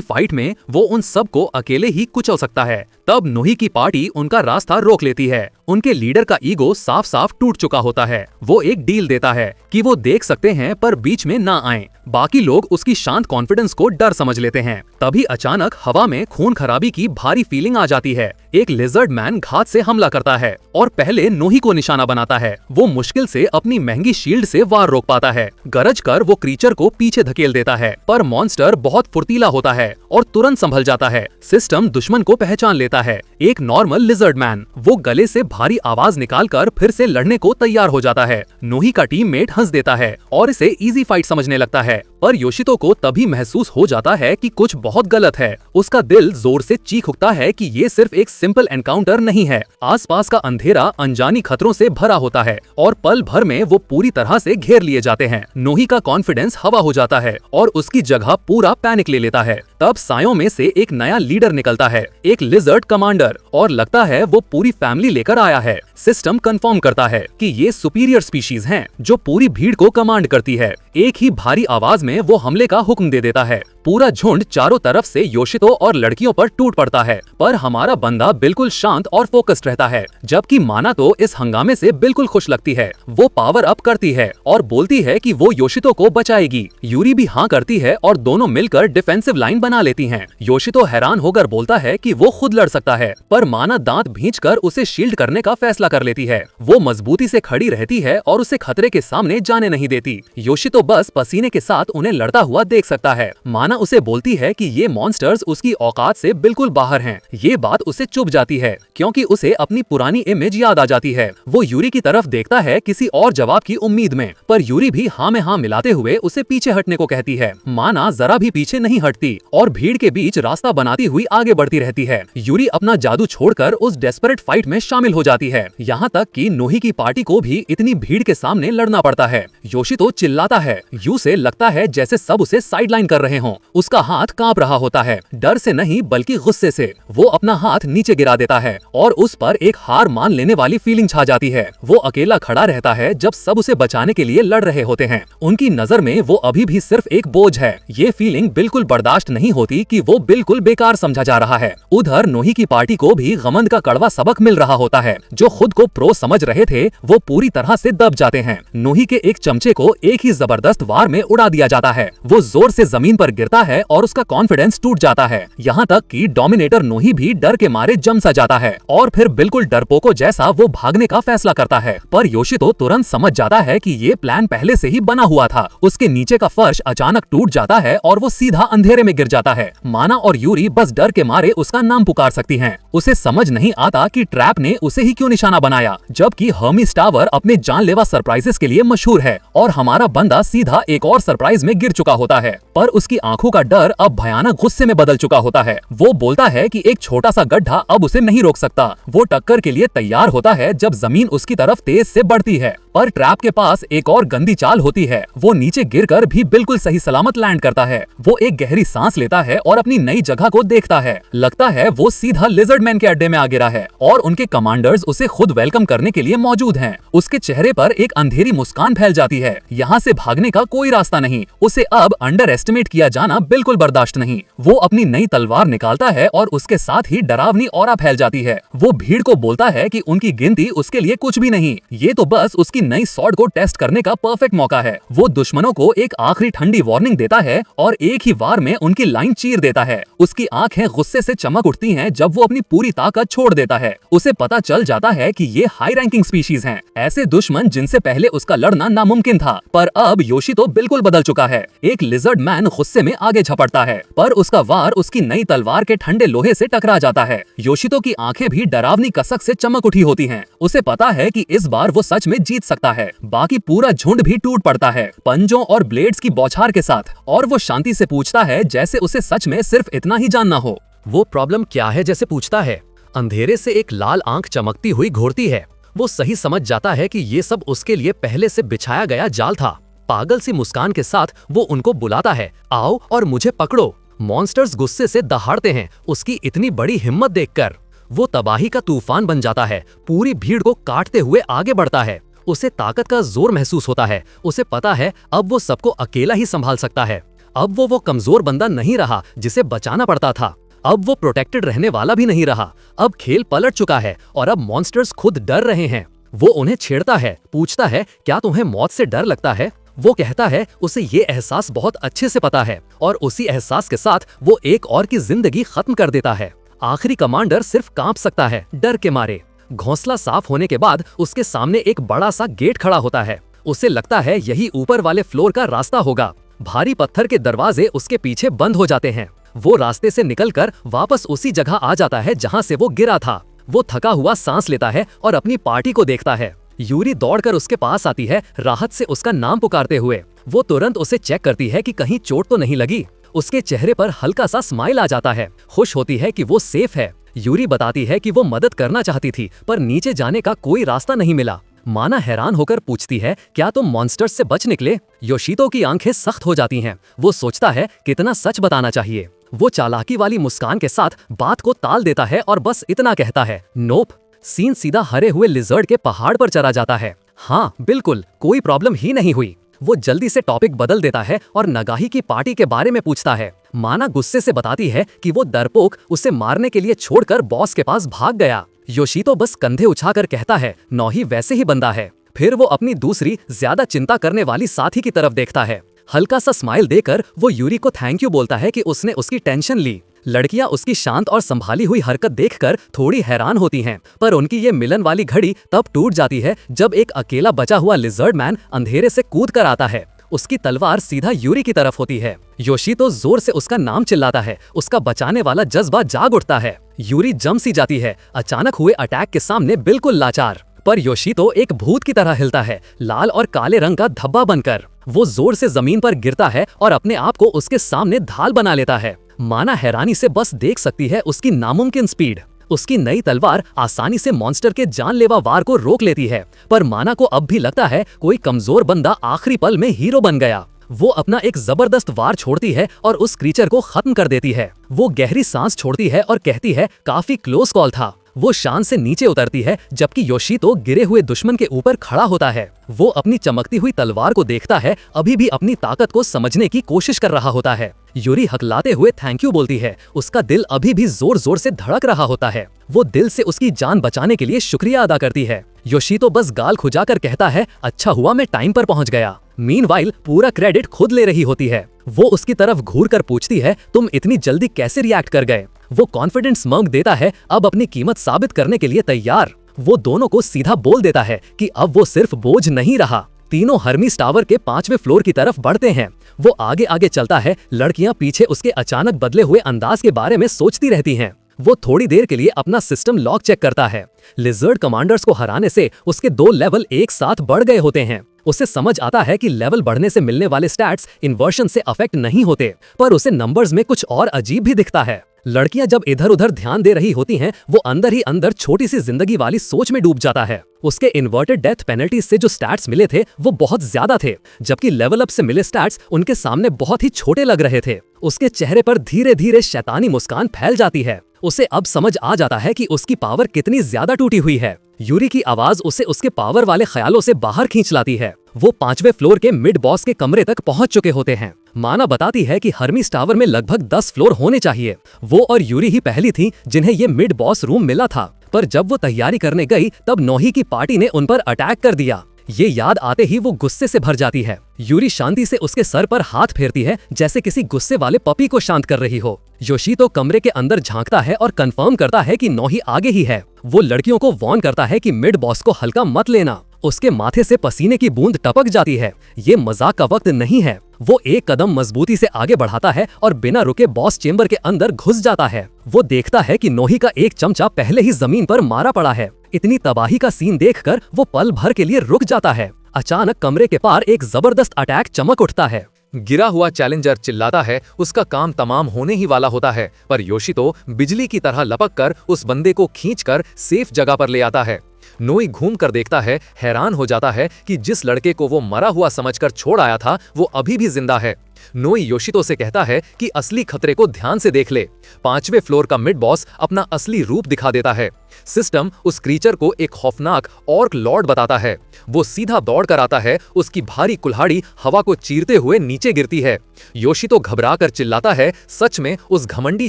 फाइट में वो उन सबको अकेले ही कुचल सकता है। तब नोही की पार्टी उनका रास्ता रोक लेती है। उनके लीडर का ईगो साफ साफ टूट चुका होता है। वो एक डील देता है कि वो देख सकते हैं पर बीच में ना आए। बाकी लोग उसकी शांत कॉन्फिडेंस को डर समझ लेते हैं। तभी अचानक हवा में खून खराबी की भारी फीलिंग आ जाती है। एक लिजर्ड मैन घात से हमला करता है और पहले नोही को निशाना बनाता है। वो मुश्किल से अपनी महंगी शील्ड से वार रोक पाता है। गरज कर वो क्रीचर को पीछे धकेल देता है, पर मॉन्स्टर बहुत फुर्तीला होता है और तुरंत संभल जाता है। सिस्टम दुश्मन को पहचान लेता है, एक नॉर्मल लिजर्ड मैन। वो गले से भारी आवाज निकालकर फिर से लड़ने को तैयार हो जाता है। नोही का टीममेट हंस देता है और इसे इजी फाइट समझने लगता है, पर योशितो को तभी महसूस हो जाता है कि कुछ बहुत गलत है। उसका दिल जोर से चीख उठता है कि ये सिर्फ एक सिंपल एनकाउंटर नहीं है। आसपास का अंधेरा अनजानी खतरों से भरा होता है और पल भर में वो पूरी तरह से घेर लिए जाते हैं। नोही का कॉन्फिडेंस हवा हो जाता है और उसकी जगह पूरा पैनिक ले लेता है। तब सायों में से एक नया लीडर निकलता है, एक लिजर्ड कमांडर, और लगता है वो पूरी फैमिली लेकर आया है। सिस्टम कंफर्म करता है कि ये सुपीरियर स्पीशीज हैं जो पूरी भीड़ को कमांड करती है। एक ही भारी आवाज में वो हमले का हुक्म दे देता है। पूरा झुंड चारों तरफ से योशितो और लड़कियों पर टूट पड़ता है, पर हमारा बंदा बिल्कुल शांत और फोकस्ड रहता है। जबकि माना तो इस हंगामे से बिल्कुल खुश लगती है। वो पावर अप करती है और बोलती है कि वो योशितो को बचाएगी। यूरी भी हाँ करती है और दोनों मिलकर डिफेंसिव लाइन बना लेती हैं। योशितो हैरान होकर बोलता है कि वो खुद लड़ सकता है, पर माना दांत भींचकर उसे शील्ड करने का फैसला कर लेती है। वो मजबूती से खड़ी रहती है और उसे खतरे के सामने जाने नहीं देती। योशितो बस पसीने के साथ उन्हें लड़ता हुआ देख सकता है। माना उसे बोलती है कि ये मॉन्स्टर्स उसकी औकात से बिल्कुल बाहर हैं। ये बात उसे चुभ जाती है, क्योंकि उसे अपनी पुरानी इमेज याद आ जाती है। वो यूरी की तरफ देखता है किसी और जवाब की उम्मीद में, पर यूरी भी हाँ में हाँ मिलाते हुए उसे पीछे हटने को कहती है। माना जरा भी पीछे नहीं हटती और भीड़ के बीच रास्ता बनाती हुई आगे बढ़ती रहती है। यूरी अपना जादू छोड़कर उस डेस्परेट फाइट में शामिल हो जाती है, यहाँ तक कि नोही की पार्टी को भी इतनी भीड़ के सामने लड़ना पड़ता है। योशितो चिल्लाता है, यू से लगता है जैसे सब उसे साइडलाइन कर रहे हों। उसका हाथ कांप रहा होता है, डर से नहीं बल्कि गुस्से से। वो अपना हाथ नीचे गिरा देता है और उस पर एक हार मान लेने वाली फीलिंग छा जाती है। वो अकेला खड़ा रहता है जब सब उसे बचाने के लिए लड़ रहे होते हैं। उनकी नजर में वो अभी भी सिर्फ एक बोझ है। ये फीलिंग बिल्कुल बर्दाश्त नहीं होती कि वो बिल्कुल बेकार समझा जा रहा है। उधर नोही की पार्टी को भी गमंड का कड़वा सबक मिल रहा होता है। जो खुद को प्रो समझ रहे थे वो पूरी तरह से दब जाते हैं। नोही के एक चमचे को एक ही जबरदस्त वार में उड़ा दिया जाता है। वो जोर से जमीन पर गिरता है और उसका कॉन्फिडेंस टूट जाता है, यहाँ तक कि डोमिनेटर नोही भी डर के मारे जम सा जाता है और फिर बिल्कुल डरपोको जैसा वो भागने का फैसला करता है। पर योशितो तुरंत समझ जाता है कि ये प्लान पहले से ही बना हुआ था। उसके नीचे का फर्श अचानक टूट जाता है और वो सीधा अंधेरे में गिर जाता है। माना और यूरी बस डर के मारे उसका नाम पुकार सकती हैं। उसे समझ नहीं आता कि ट्रैप ने उसे ही क्यों निशाना बनाया, जबकि हर्मीस टावर अपने जानलेवा सरप्राइजेस के लिए मशहूर है और हमारा बंदा सीधा एक और सरप्राइज में गिर चुका होता है। पर उसकी आंखों का डर अब भयानक गुस्से में बदल चुका होता है। वो बोलता है कि एक छोटा सा गड्ढा अब उसे नहीं रोक सकता। वो टक्कर के लिए तैयार होता है जब जमीन उसकी तरफ तेज से बढ़ती है, पर ट्रैप के पास एक और गंदी चाल होती है। वो नीचे गिरकर भी बिल्कुल सही सलामत लैंड करता है। वो एक गहरी सांस लेता है और अपनी नई जगह को देखता है। लगता है वो सीधा लिजर्ड मैन के अड्डे में आ गिरा है और उनके कमांडर्स उसे खुद वेलकम करने के लिए मौजूद हैं। उसके चेहरे पर एक अंधेरी मुस्कान फैल जाती है। यहाँ से भागने का कोई रास्ता नहीं। उसे अब अंडर एस्टिमेट किया जाना बिल्कुल बर्दाश्त नहीं। वो अपनी नई तलवार निकालता है और उसके साथ ही डरावनी ऑरा फैल जाती है। वो भीड़ को बोलता है कि उनकी गिनती उसके लिए कुछ भी नहीं, ये तो बस उसकी नई स्वॉर्ड को टेस्ट करने का परफेक्ट मौका है। वो दुश्मनों को एक आखिरी ठंडी वार्निंग देता है और एक ही वार में उनकी लाइन चीर देता है। उसकी आंखें गुस्से से चमक उठती हैं जब वो अपनी पूरी ताकत छोड़ देता है। उसे पता चल जाता है कि ये हाई रैंकिंग स्पीशीज हैं, ऐसे दुश्मन जिनसे पहले उसका लड़ना नामुमकिन था। पर अब योशितो बिल्कुल बदल चुका है। एक लिजर्ड मैन गुस्से में आगे झपटता है, पर उसका वार उसकी नई तलवार के ठंडे लोहे से टकरा जाता है। योशितो की आंखें भी डरावनी कसक से चमक उठी होती हैं। उसे पता है कि इस बार वो सच में जीत सकता है। बाकी पूरा झुंड भी टूट पड़ता है, पंजों और ब्लेड्स की बौछार के साथ, और वो शांति से पूछता है जैसे उसे सच में सिर्फ इतना ही जानना हो। वो प्रॉब्लम क्या है जैसे पूछता है। अंधेरे से एक लाल आंख चमकती हुई घूरती है। वो सही समझ जाता है कि ये सब उसके लिए पहले से बिछाया गया जाल था। पागल सी मुस्कान के साथ वो उनको बुलाता है, आओ और मुझे पकड़ो। मॉन्स्टर्स गुस्से से दहाड़ते हैं उसकी इतनी बड़ी हिम्मत देखकर। वो तबाही का तूफान बन जाता है, पूरी भीड़ को काटते हुए आगे बढ़ता है। उसे ताकत का जोर महसूस होता है। उसे पता है अब वो सबको अकेला ही संभाल सकता है। अब वो कमजोर बंदा नहीं रहा जिसे बचाना पड़ता था। अब वो प्रोटेक्टेड रहने वाला भी नहीं रहा। अब खेल पलट चुका है और अब मॉन्स्टर्स खुद डर रहे हैं। वो उन्हें छेड़ता है, पूछता है क्या तुम्हें मौत से डर लगता है। वो कहता है उसे ये एहसास बहुत अच्छे से पता है और उसी एहसास के साथ वो एक और की जिंदगी खत्म कर देता है। आखिरी कमांडर सिर्फ कांप सकता है डर के मारे। घोंसला साफ होने के बाद उसके सामने एक बड़ा सा गेट खड़ा होता है। उसे लगता है यही ऊपर वाले फ्लोर का रास्ता होगा। भारी पत्थर के दरवाजे उसके पीछे बंद हो जाते हैं। वो रास्ते से निकलकर वापस उसी जगह आ जाता है जहां से वो गिरा था। वो थका हुआ सांस लेता है और अपनी पार्टी को देखता है। यूरी दौड़कर उसके पास आती है, राहत से उसका नाम पुकारते हुए। वो तुरंत उसे चेक करती है कि कहीं चोट तो नहीं लगी। उसके चेहरे पर हल्का सा स्माइल आ जाता है, खुश होती है कि वो सेफ है। यूरी बताती है कि वो मदद करना चाहती थी पर नीचे जाने का कोई रास्ता नहीं मिला। माना हैरान होकर पूछती है क्या तुम मॉन्स्टर्स से बच निकले। योशितो की आंखें सख्त हो जाती हैं। वो सोचता है कितना सच बताना चाहिए। वो चालाकी वाली मुस्कान के साथ बात को टाल देता है और बस इतना कहता है नोप। सीन सीधा हरे हुए लिजर्ड के पहाड़ पर चला जाता है। हाँ बिल्कुल, कोई प्रॉब्लम ही नहीं हुई। वो जल्दी से टॉपिक बदल देता है और नगाही की पार्टी के बारे में पूछता है। माना गुस्से से बताती है कि वो डरपोक उसे मारने के लिए छोड़कर बॉस के पास भाग गया। योशितो बस कंधे उछाकर कहता है नौही वैसे ही बंदा है। फिर वो अपनी दूसरी ज्यादा चिंता करने वाली साथी की तरफ देखता है। हल्का सा स्माइल देकर वो यूरी को थैंक यू बोलता है कि उसने उसकी टेंशन ली। लड़कियां उसकी शांत और संभाली हुई हरकत देखकर थोड़ी हैरान होती हैं, पर उनकी ये मिलन वाली घड़ी तब टूट जाती है जब एक अकेला बचा हुआ लिजर्ड मैन अंधेरे से कूद कर आता है। उसकी तलवार सीधा यूरी की तरफ होती है। योशितो जोर से उसका नाम चिल्लाता है। उसका बचाने वाला जज्बा जाग उठता है। यूरी जम सी जाती है, अचानक हुए अटैक के सामने बिल्कुल लाचार। पर योशितो एक भूत की तरह हिलता है, लाल और काले रंग का धब्बा बनकर। वो जोर से जमीन पर गिरता है और अपने आप को उसके सामने ढाल बना लेता है। माना हैरानी से बस देख सकती है उसकी नामुमकिन स्पीड। उसकी नई तलवार आसानी से मॉन्स्टर के जानलेवा वार को रोक लेती है, पर माना को अब भी लगता है कोई कमजोर बंदा आखिरी पल में हीरो बन गया। वो अपना एक जबरदस्त वार छोड़ती है और उस क्रीचर को खत्म कर देती है। वो गहरी सांस छोड़ती है और कहती है काफी क्लोज कॉल था। वो शान से नीचे उतरती है जबकि योशितो गिरे हुए दुश्मन के ऊपर खड़ा होता है। वो अपनी चमकती हुई तलवार को देखता है, अभी भी अपनी ताकत को समझने की कोशिश कर रहा होता है। यूरी हकलाते हुए थैंक यू बोलती है। उसका दिल अभी भी जोर जोर से धड़क रहा होता है। वो दिल से उसकी जान बचाने के लिए शुक्रिया अदा करती है। योशितो बस गाल खुजाकर कहता है अच्छा हुआ मैं टाइम पर पहुंच गया। मीनवाइल पूरा क्रेडिट खुद ले रही होती है। वो उसकी तरफ घूरकर पूछती है तुम इतनी जल्दी कैसे रिएक्ट कर गए। वो कॉन्फिडेंट स्मर्क देता है, अब अपनी कीमत साबित करने के लिए तैयार। वो दोनों को सीधा बोल देता है कि अब वो सिर्फ बोझ नहीं रहा। तीनों हर्मीस टावर के 5वें फ्लोर की तरफ बढ़ते हैं। वो आगे आगे चलता है, लड़कियां पीछे उसके अचानक बदले हुए अंदाज के बारे में सोचती रहती हैं। वो थोड़ी देर के लिए अपना सिस्टम लॉक चेक करता है। लिजर्ड कमांडर्स को हराने से उसके 2 लेवल एक साथ बढ़ गए होते हैं। उसे समझ आता है कि लेवल बढ़ने से मिलने वाले स्टैट्स इन्वर्शन से अफेक्ट नहीं होते, पर उसे नंबर्स में कुछ और अजीब भी दिखता है। लड़कियां जब इधर उधर ध्यान दे रही होती हैं, वो अंदर ही अंदर छोटी सी जिंदगी वाली सोच में डूब जाता है। उसके इन्वर्टेड डेथ पेनल्टी से जो स्टैट्स मिले थे वो बहुत ज्यादा थे, जबकि लेवल अप से मिले स्टैट्स उनके सामने बहुत ही छोटे लग रहे थे। उसके चेहरे पर धीरे धीरे शैतानी मुस्कान फैल जाती है। उसे अब समझ आ जाता है कि उसकी पावर कितनी ज्यादा टूटी हुई है। यूरी की आवाज उसे उसके पावर वाले ख्यालों से बाहर खींच लाती है। वो 5वें फ्लोर के मिड बॉस के कमरे तक पहुंच चुके होते हैं। माना बताती है कि हर्मीस टावर में लगभग 10 फ्लोर होने चाहिए। वो और यूरी ही पहली थी जिन्हें ये मिड बॉस रूम मिला था, पर जब वो तैयारी करने गई तब नौही की पार्टी ने उन पर अटैक कर दिया। ये याद आते ही वो गुस्से से भर जाती है। यूरी शांति से उसके सर पर हाथ फेरती है जैसे किसी गुस्से वाले पपी को शांत कर रही हो। योशितो कमरे के अंदर झांकता है और कंफर्म करता है कि नौही आगे ही है। वो लड़कियों को वार्न करता है कि मिड बॉस को हल्का मत लेना। उसके माथे से पसीने की बूंद टपक जाती है। ये मजाक का वक्त नहीं है। वो एक कदम मजबूती से आगे बढ़ाता है और बिना रुके बॉस चेंबर के अंदर घुस जाता है। वो देखता है कि नौही का एक चमचा पहले ही जमीन पर मारा पड़ा है। इतनी तबाही का सीन देखकर वो पल भर के लिए रुक जाता है। अचानक कमरे के पार एक जबरदस्त अटैक चमक उठता है। गिरा हुआ चैलेंजर चिल्लाता है, उसका काम तमाम होने ही वाला होता है, पर योशितो बिजली की तरह लपक कर उस बंदे को खींचकर सेफ जगह पर ले आता है। नोई घूम कर देखता है, हैरान हो जाता है कि जिस लड़के को वो मरा हुआ समझकर छोड़ आया था वो अभी भी जिंदा है। नोई योशितो से कहता है कि असली खतरे को ध्यान से देख ले। 5वें फ्लोर का मिड बॉस अपना असली रूप दिखा देता है। सिस्टम उस क्रीचर को एक खौफनाक ऑर्क लॉर्ड बताता है। वो सीधा दौड़ कर आता है, उसकी भारी कुल्हाड़ी हवा को चीरते हुए नीचे गिरती है। योशितो घबराकर चिल्लाता है, सच में उस घमंडी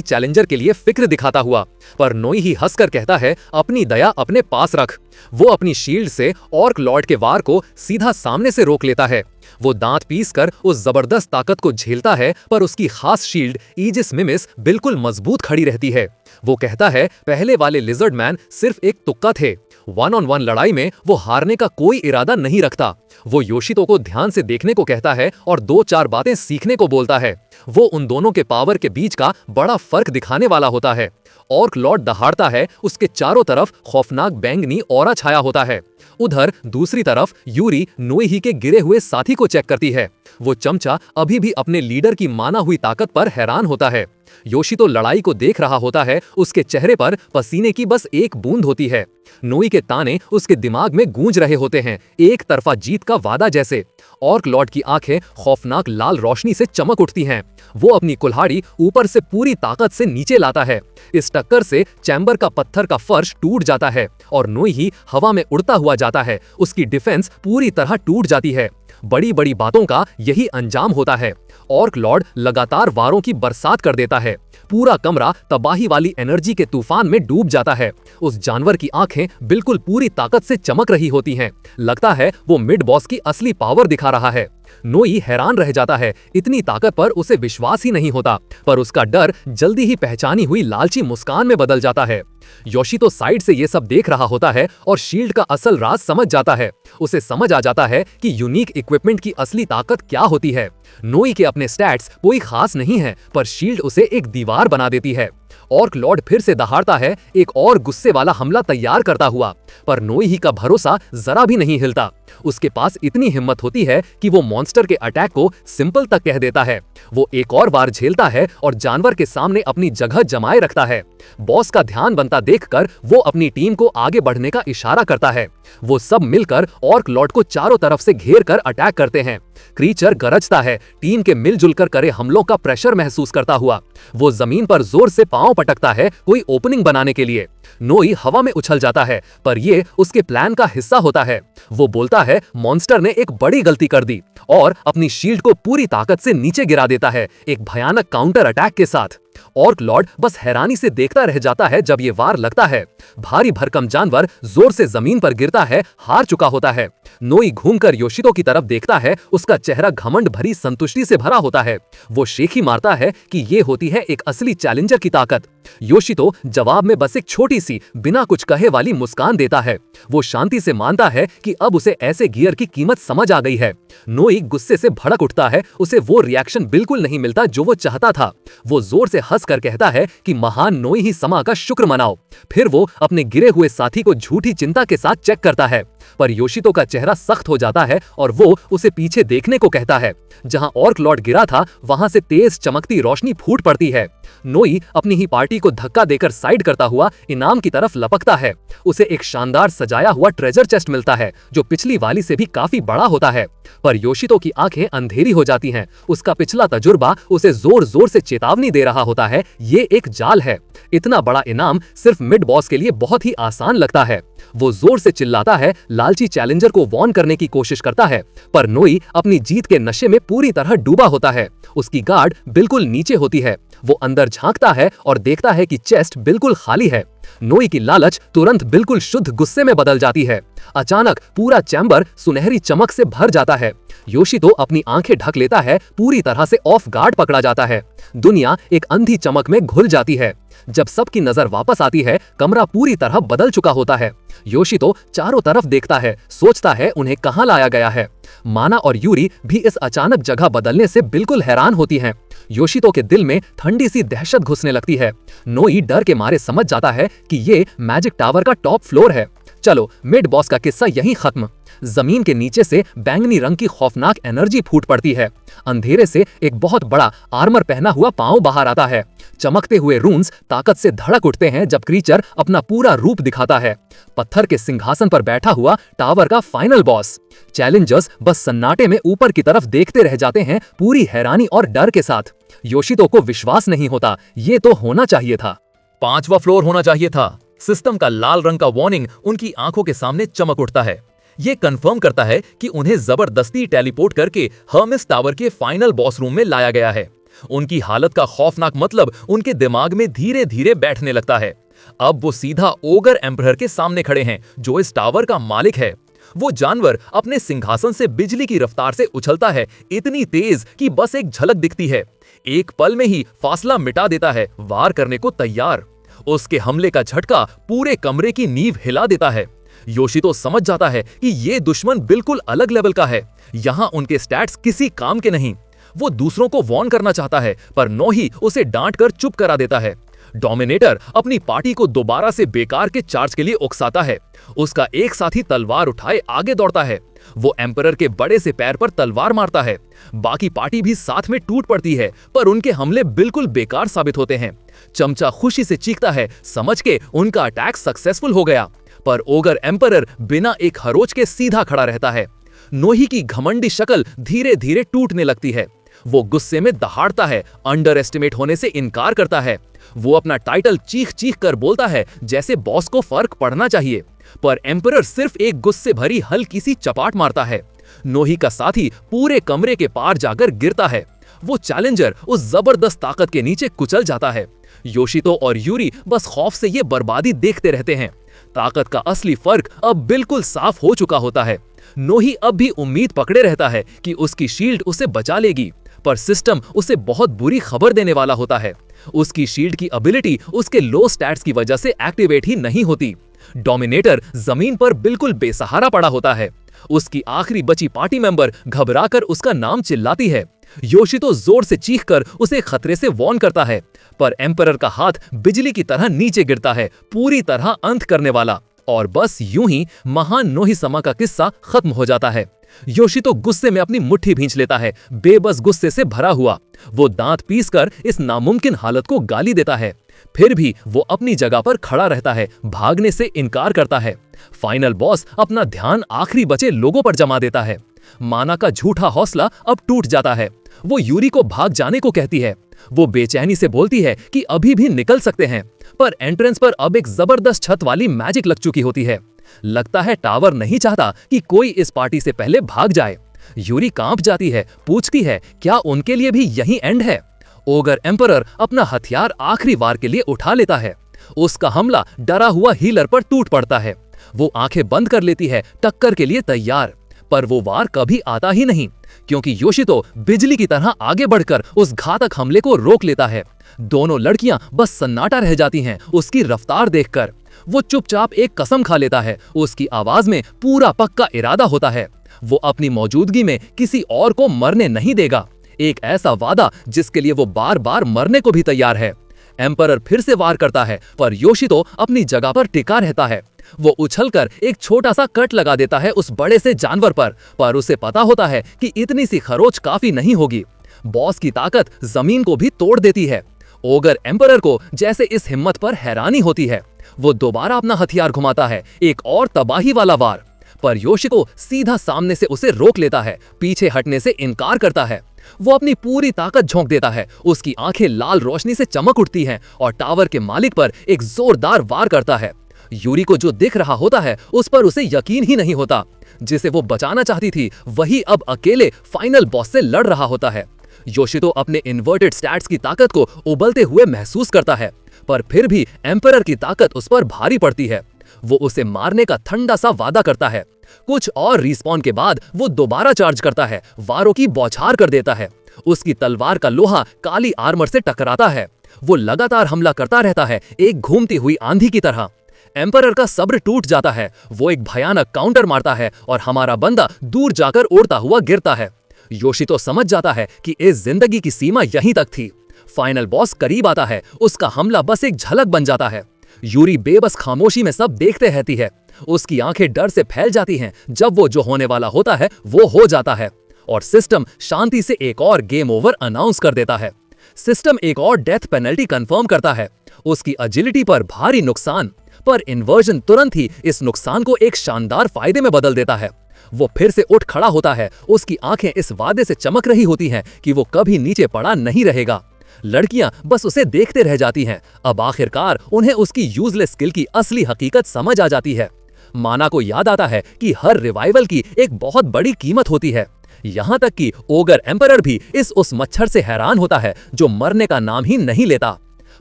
चैलेंजर के लिए फिक्र दिखाता हुआ। पर नोई ही हंसकर कहता है, अपनी दया अपने पास रख। वो अपनी शील्ड से ऑर्क लॉर्ड के वार को सीधा सामने से रोक लेता है। वो दांत पीसकर उस जबरदस्त ताकत को झेलता है, पर उसकी खास शील्ड ईजिस मिमिस बिल्कुल मजबूत खड़ी रहती है। वो कहता है, पहले वाले लिजर्ड मैन सिर्फ एक तुक्का थे। 1-on-1 लड़ाई में वो हारने का कोई इरादा नहीं रखता। वो योशितो को ध्यान से देखने को कहता है और 2-4 बातें सीखने को बोलता है। वो उन दोनों के पावर के बीच का बड़ा फर्क दिखाने वाला होता है। ऑर्क लॉर्ड दहाड़ता है, उसके चारों तरफ खौफनाक बैंगनी ऑरा छाया होता है। उधर दूसरी तरफ यूरी नोई के गिरे हुए साथी को चेक करती है। वो चमचा अभी भी अपने लीडर की माना हुई ताकत पर हैरान होता है। योशितो लड़ाई को देख रहा होता है, उसके चेहरे पर पसीने की बस एक बूंद होती है। नोई के ताने उसके दिमाग में गूंज रहे होते हैं, एक तरफा जीत का वादा जैसे। ऑर्क लॉर्ड की आंखें खौफनाक लाल रोशनी से चमक उठती हैं। वो अपनी कुल्हाड़ी ऊपर से पूरी ताकत से नीचे लाता है। इस टक्कर से चैम्बर का पत्थर का फर्श टूट जाता है और नोई ही हवा में उड़ता हुआ जाता है। उसकी डिफेंस पूरी तरह टूट जाती है। बड़ी बड़ी बातों का यही अंजाम होता है। ऑर्क लॉर्ड लगातार वारों की बरसात कर देता है। पूरा कमरा तबाही वाली एनर्जी के तूफान में डूब जाता है। उस जानवर की आंखें बिल्कुल पूरी ताकत से चमक रही होती हैं। लगता है वो मिड बॉस की असली पावर दिखा रहा है। नोई हैरान रह जाता है, इतनी ताकत पर उसे विश्वास ही नहीं होता। पर उसका डर जल्दी ही पहचानी हुई लालची मुस्कान में बदल जाता है। योशितो साइड से ये सब देख रहा होता है और शील्ड का असल राज समझ जाता है। उसे समझ आ जाता है कि यूनिक इक्विपमेंट की असली ताकत क्या होती है। नोई के अपने स्टैट्स कोई खास नहीं है, पर शील्ड उसे एक दीवार बना देती है। ऑर्क लॉर्ड फिर से दहाड़ता है, एक और गुस्से वाला हमला तैयार करता हुआ। पर नोई ही का भरोसा जरा भी नहीं हिलता। उसके पास इतनी हिम्मत होती है कि वो मॉन्स्टर के अटैक को सिंपल तक कह देता है। वो एक और बार झेलता है और जानवर के सामने अपनी जगह जमाए रखता है। बॉस का ध्यान बनता देखकर वो अपनी टीम को आगे बढ़ने का इशारा करता है। वो सब मिलकर ऑर्क लॉर्ड को चारों तरफ से घेर कर अटैक करते हैं। क्रीचर गरजता है, टीम के मिलजुल कर करे हमलों का प्रेशर महसूस करता हुआ। वो जमीन पर जोर से पांव पटकता है, कोई ओपनिंग बनाने के लिए। नोई हवा में उछल जाता है, पर ये उसके प्लान का हिस्सा होता है। वो बोलता है, मॉन्स्टर ने एक बड़ी गलती कर दी और अपनी शील्ड को पूरी ताकत से नीचे गिरा देता है, एक भयानक काउंटर अटैक के साथ। ऑर्क लॉर्ड बस हैरानी से देखता रह जाता है जब ये वार लगता है। भारी भरकम जानवर जोर से जमीन पर गिरता है, हार चुका होता है। नोई घूमकर योशितो की तरफ देखता है, उसका चेहरा घमंड भरी संतुष्टि से भरा होता है। वो शेखी मारता है कि ये होती है एक असली चैलेंजर की ताकत। योशितो जवाब में बस एक छोटी सी बिना कुछ कहे वाली मुस्कान देता है। वो शांति से मानता है कि अब उसे ऐसे गियर की कीमत समझ आ गई है। नोई गुस्से से भड़क उठता है, उसे वो रिएक्शन बिल्कुल नहीं मिलता जो वो चाहता था। वो जोर से हंसकर कहता है कि महान नोई ही समा का शुक्र मनाओ। फिर वो अपने गिरे हुए साथी को झूठी चिंता के साथ चेक करता है, पर योशितो का चेहरा सख्त हो जाता है और वो उसे पीछे देखने को कहता है। जहां ऑर्क लॉर्ड गिरा था, वहां से तेज चमकती रोशनी फूट पड़ती है। नोई अपनी ही पार्टी को धक्का देकर साइड करता हुआ इनाम की तरफ लपकता है। उसे एक शानदार सजाया हुआ ट्रेजर चेस्ट मिलता है, जो पिछली वाली से भी काफी बड़ा होता है। पर योशितो की आंखें अंधेरी हो जाती हैं। उसका पिछला तजुर्बा उसे जोर जोर से चेतावनी दे रहा होता है, ये एक जाल है। इतना बड़ा इनाम सिर्फ मिड बॉस के लिए बहुत ही आसान लगता है। वो जोर से चिल्लाता है, लालची चैलेंजर को वॉर्न करने की कोशिश करता है, पर नोई अपनी जीत के नशे में पूरी तरह डूबा होता है। उसकी गार्ड बिल्कुल नीचे होती है। वो अंदर झांकता है और देखता है कि चेस्ट बिल्कुल खाली है। नोई की लालच तुरंत बिल्कुल शुद्ध गुस्से में बदल जाती है। अचानक पूरा चैम्बर सुनहरी चमक से भर जाता है। योशितो अपनी आंखें ढक लेता है, पूरी तरह से ऑफ गार्ड पकड़ा जाता है। दुनिया एक अंधी चमक में घुल जाती है। जब सबकी नजर वापस आती है, कमरा पूरी तरह बदल चुका होता है। योशितो चारों तरफ देखता है, सोचता है उन्हें कहां लाया गया है। माना और यूरी भी इस अचानक जगह बदलने से बिल्कुल हैरान होती हैं। योशितो के दिल में ठंडी सी दहशत घुसने लगती है। नोई डर के मारे समझ जाता है कि ये मैजिक टावर का टॉप फ्लोर है। चलो मिड बॉस का किस्सा यहीं खत्म। जमीन के नीचे से बैंगनी रंग की खौफनाक एनर्जी फूट पड़ती है। अंधेरे से एक बहुत बड़ा आर्मर पहना हुआ पांव बाहर आता है। चमकते हुए रून्स ताकत से धड़क उठते हैं जब क्रीचर अपना पूरा रूप दिखाता है। पत्थर के सिंहासन पर बैठा हुआ टावर का फाइनल बॉस। चैलेंजर्स बस सन्नाटे में ऊपर की तरफ देखते रह जाते हैं, पूरी हैरानी और डर के साथ। योशितो को विश्वास नहीं होता, ये तो होना चाहिए था। 5वां फ्लोर होना चाहिए था। सिस्टम का लाल रंग का वार्निंग उनकी आंखों के सामने चमक उठता है। ये कंफर्म करता है कि उन्हें जबरदस्ती टेलीपोर्ट करके हर्मिस टावर के फाइनल बॉस रूम में लाया गया है। उनकी हालत का खौफनाक मतलब उनके दिमाग में धीरे धीरे बैठने लगता है। अब वो सीधा ओगर एम्परर के सामने खड़े हैं, जो इस टावर का मालिक है। वो जानवर अपने सिंहासन से बिजली की रफ्तार से उछलता है, इतनी तेज कि बस एक झलक दिखती है। एक पल में ही फासला मिटा देता है, वार करने को तैयार। उसके हमले का झटका पूरे कमरे की नींव हिला देता है। योशितो समझ जाता है कि ये दुश्मन बिल्कुल अलग लेवल का है। यहाँ उनके स्टैट्स किसी काम के नहीं। वो दूसरों को वॉर्न करना चाहता है, पर नोही उसे डांट कर चुप करा देता है। डोमिनेटर अपनी पार्टी को दोबारा से बेकार के चार्ज के लिए उकसाता है। उसका एक साथी तलवार उठाए आगे दौड़ता है। वो एम्परर के बड़े से पैर पर तलवार मारता है। बाकी पार्टी भी साथ में टूट पड़ती है, पर उनके हमले बिल्कुल बेकार साबित होते हैं। चमचा खुशी से चीखता है, समझ के उनका अटैक सक्सेसफुल हो गया। पर ओगर एम्परर बिना एक खरोच के सीधा खड़ा रहता है। नोही की घमंडी शक्ल धीरे धीरे टूटने लगती है। वो गुस्से में दहाड़ता है, अंडर एस्टिमेट होने से इनकार करता है। वो अपना टाइटल चीख चीख कर बोलता है, जैसे बॉस को फर्क पड़ना चाहिए। पर एम्परर सिर्फ एक गुस्से भरी हल्की सी चपाट मारता है। नोही का साथी पूरे कमरे के पार जाकर गिरता है। वो चैलेंजर उस जबरदस्त ताकत के नीचे कुचल जाता है। योशितो और यूरी बस खौफ से ये बर्बादी देखते रहते हैं। ताकत का असली फर्क अब बिल्कुल साफ हो चुका होता है। नोही अब भी उम्मीद पकड़े रहता है कि उसकी शील्ड उसे बचा लेगी, पर सिस्टम उसे बहुत बुरी खबर देने वाला होता है। उसकी शील्ड की एबिलिटी उसके लो स्टैट्स की वजह से एक्टिवेट ही नहीं होती। डोमिनेटर जमीन पर बिल्कुल बेसहारा पड़ा होता है। उसकी आखिरी बची पार्टी मेंबर घबराकर उसका नाम चिल्लाती है। योशितो जोर से चीखकर उसे खतरे से वॉर्न करता है, पर एम्परर का हाथ बिजली की तरह नीचे गिरता है, पूरी तरह अंत करने वाला। और बस यूं ही महान नोही समा का किस्सा खत्म हो जाता है। योशितो गुस्से में अपनी मुट्ठी भींच लेता है, बेबस गुस्से से भरा हुआ। वो दांत पीसकर इस नामुमकिन हालत को गाली देता है। फिर भी वो अपनी जगह पर खड़ा रहता है, भागने से इनकार करता है। फाइनल बॉस अपना ध्यान आखिरी बचे लोगों पर जमा देता है। माना का झूठा हौसला अब टूट जाता है। वो यूरी को भाग जाने को कहती है। वो बेचैनी से बोलती है कि अभी भी निकल सकते हैं, पर एंट्रेंस पर अब एक जबरदस्त छत वाली मैजिक लग चुकी होती है। लगता है टावर नहीं चाहता कि कोई इस पार्टी से पहले भाग जाए। यूरी कांप जाती है, पूछती है क्या उनके लिए भी यही एंड है। ओगर एम्परर अपना हथियार आखिरी वार के लिए उठा लेता है। उसका हमला डरा हुआ हीलर पर टूट पड़ता है। वो आंखें बंद कर लेती है, टक्कर के लिए तैयार। पर वो वार कभी आता ही नहीं, क्योंकि योशितो बिजली की तरह आगे बढ़कर उस घातक हमले को रोक लेता है। दोनों लड़कियां बस सन्नाटा रह जाती हैं उसकी रफ्तार देखकर। वो चुपचाप एक कसम खा लेता है। उसकी आवाज में पूरा पक्का इरादा होता है। वो अपनी मौजूदगी में किसी और को मरने नहीं देगा। एक ऐसा वादा जिसके लिए वो बार बार मरने को भी तैयार है। एम्परर फिर से वार करता है, पर योशितो अपनी जगह पर टिका रहता है। वो उछलकर एक छोटा सा कट लगा देता है उस बड़े से जानवर पर उसे पता होता है कि इतनी सी खरोच काफी नहीं होगी। बॉस की ताकत जमीन को भी तोड़ देती है। ओगर एम्परर को जैसे इस हिम्मत पर हैरानी होती है। वो दोबारा अपना हथियार घुमाता है, एक और तबाही वाला वार। पर योशितो सीधा सामने से उसे रोक लेता है, पीछे हटने से इनकार करता है। वो अपनी पूरी ताकत झोंक देता है। उसकी आंखें लाल रोशनी से चमक उठती हैं और टावर के मालिक पर एक जोरदार वार करता है। यूरी को जो दिख रहा होता है उस पर उसे यकीन ही नहीं होता। जिसे वो बचाना चाहती थी वही अब अकेले फाइनल बॉस से लड़ रहा होता है। योशितो अपने इन्वर्टेड स्टैट्स की ताकत को उबलते हुए महसूस करता है, पर फिर भी एम्परर की ताकत उस पर भारी पड़ती है। वो उसे मारने का ठंडा सा वादा करता है। कुछ और रिस्पॉन के बाद वो दोबारा चार्ज करता है, वारों की बौछार कर देता है। उसकी तलवार का लोहा काली आर्मर से टकराता है। वो लगातार हमला करता रहता है, एक घूमती हुई आंधी की तरह। एम्परर का सब्र टूट जाता है। वो एक भयानक काउंटर मारता है और हमारा बंदा दूर जाकर उड़ता हुआ गिरता है। योशितो समझ जाता है कि इस जिंदगी की सीमा यहीं तक थी। फाइनल बॉस करीब आता है। उसका हमला बस एक झलक बन जाता है। यूरी बेबस खामोशी में सब देखते रहती है। उसकी आंखें डर से फैल जाती हैं जब वो जो होने वाला होता है वो हो जाता है और सिस्टम शांति से एक और गेम ओवर अनाउंस कर देता है। सिस्टम एक और डेथ पेनल्टी कंफर्म करता है। उसकी एजिलिटी पर भारी नुकसान, पर इन्वर्जन तुरंत ही इस नुकसान को एक शानदार फायदे में बदल देता है। वो फिर से उठ खड़ा होता है। उसकी आंखें इस वादे से चमक रही होती हैं कि वो कभी नीचे पड़ा नहीं रहेगा। लड़कियां बस उसे देखते रह जाती हैं। अब आखिरकार उन्हें उसकी यूजलेस स्किल की असली हकीकत समझ आ जाती है। माना को याद आता है कि हर रिवाइवल की एक बहुत बड़ी कीमत होती है। यहाँ तक कि ओगर एम्परर भी उस मच्छर से हैरान होता है जो मरने का नाम ही नहीं लेता।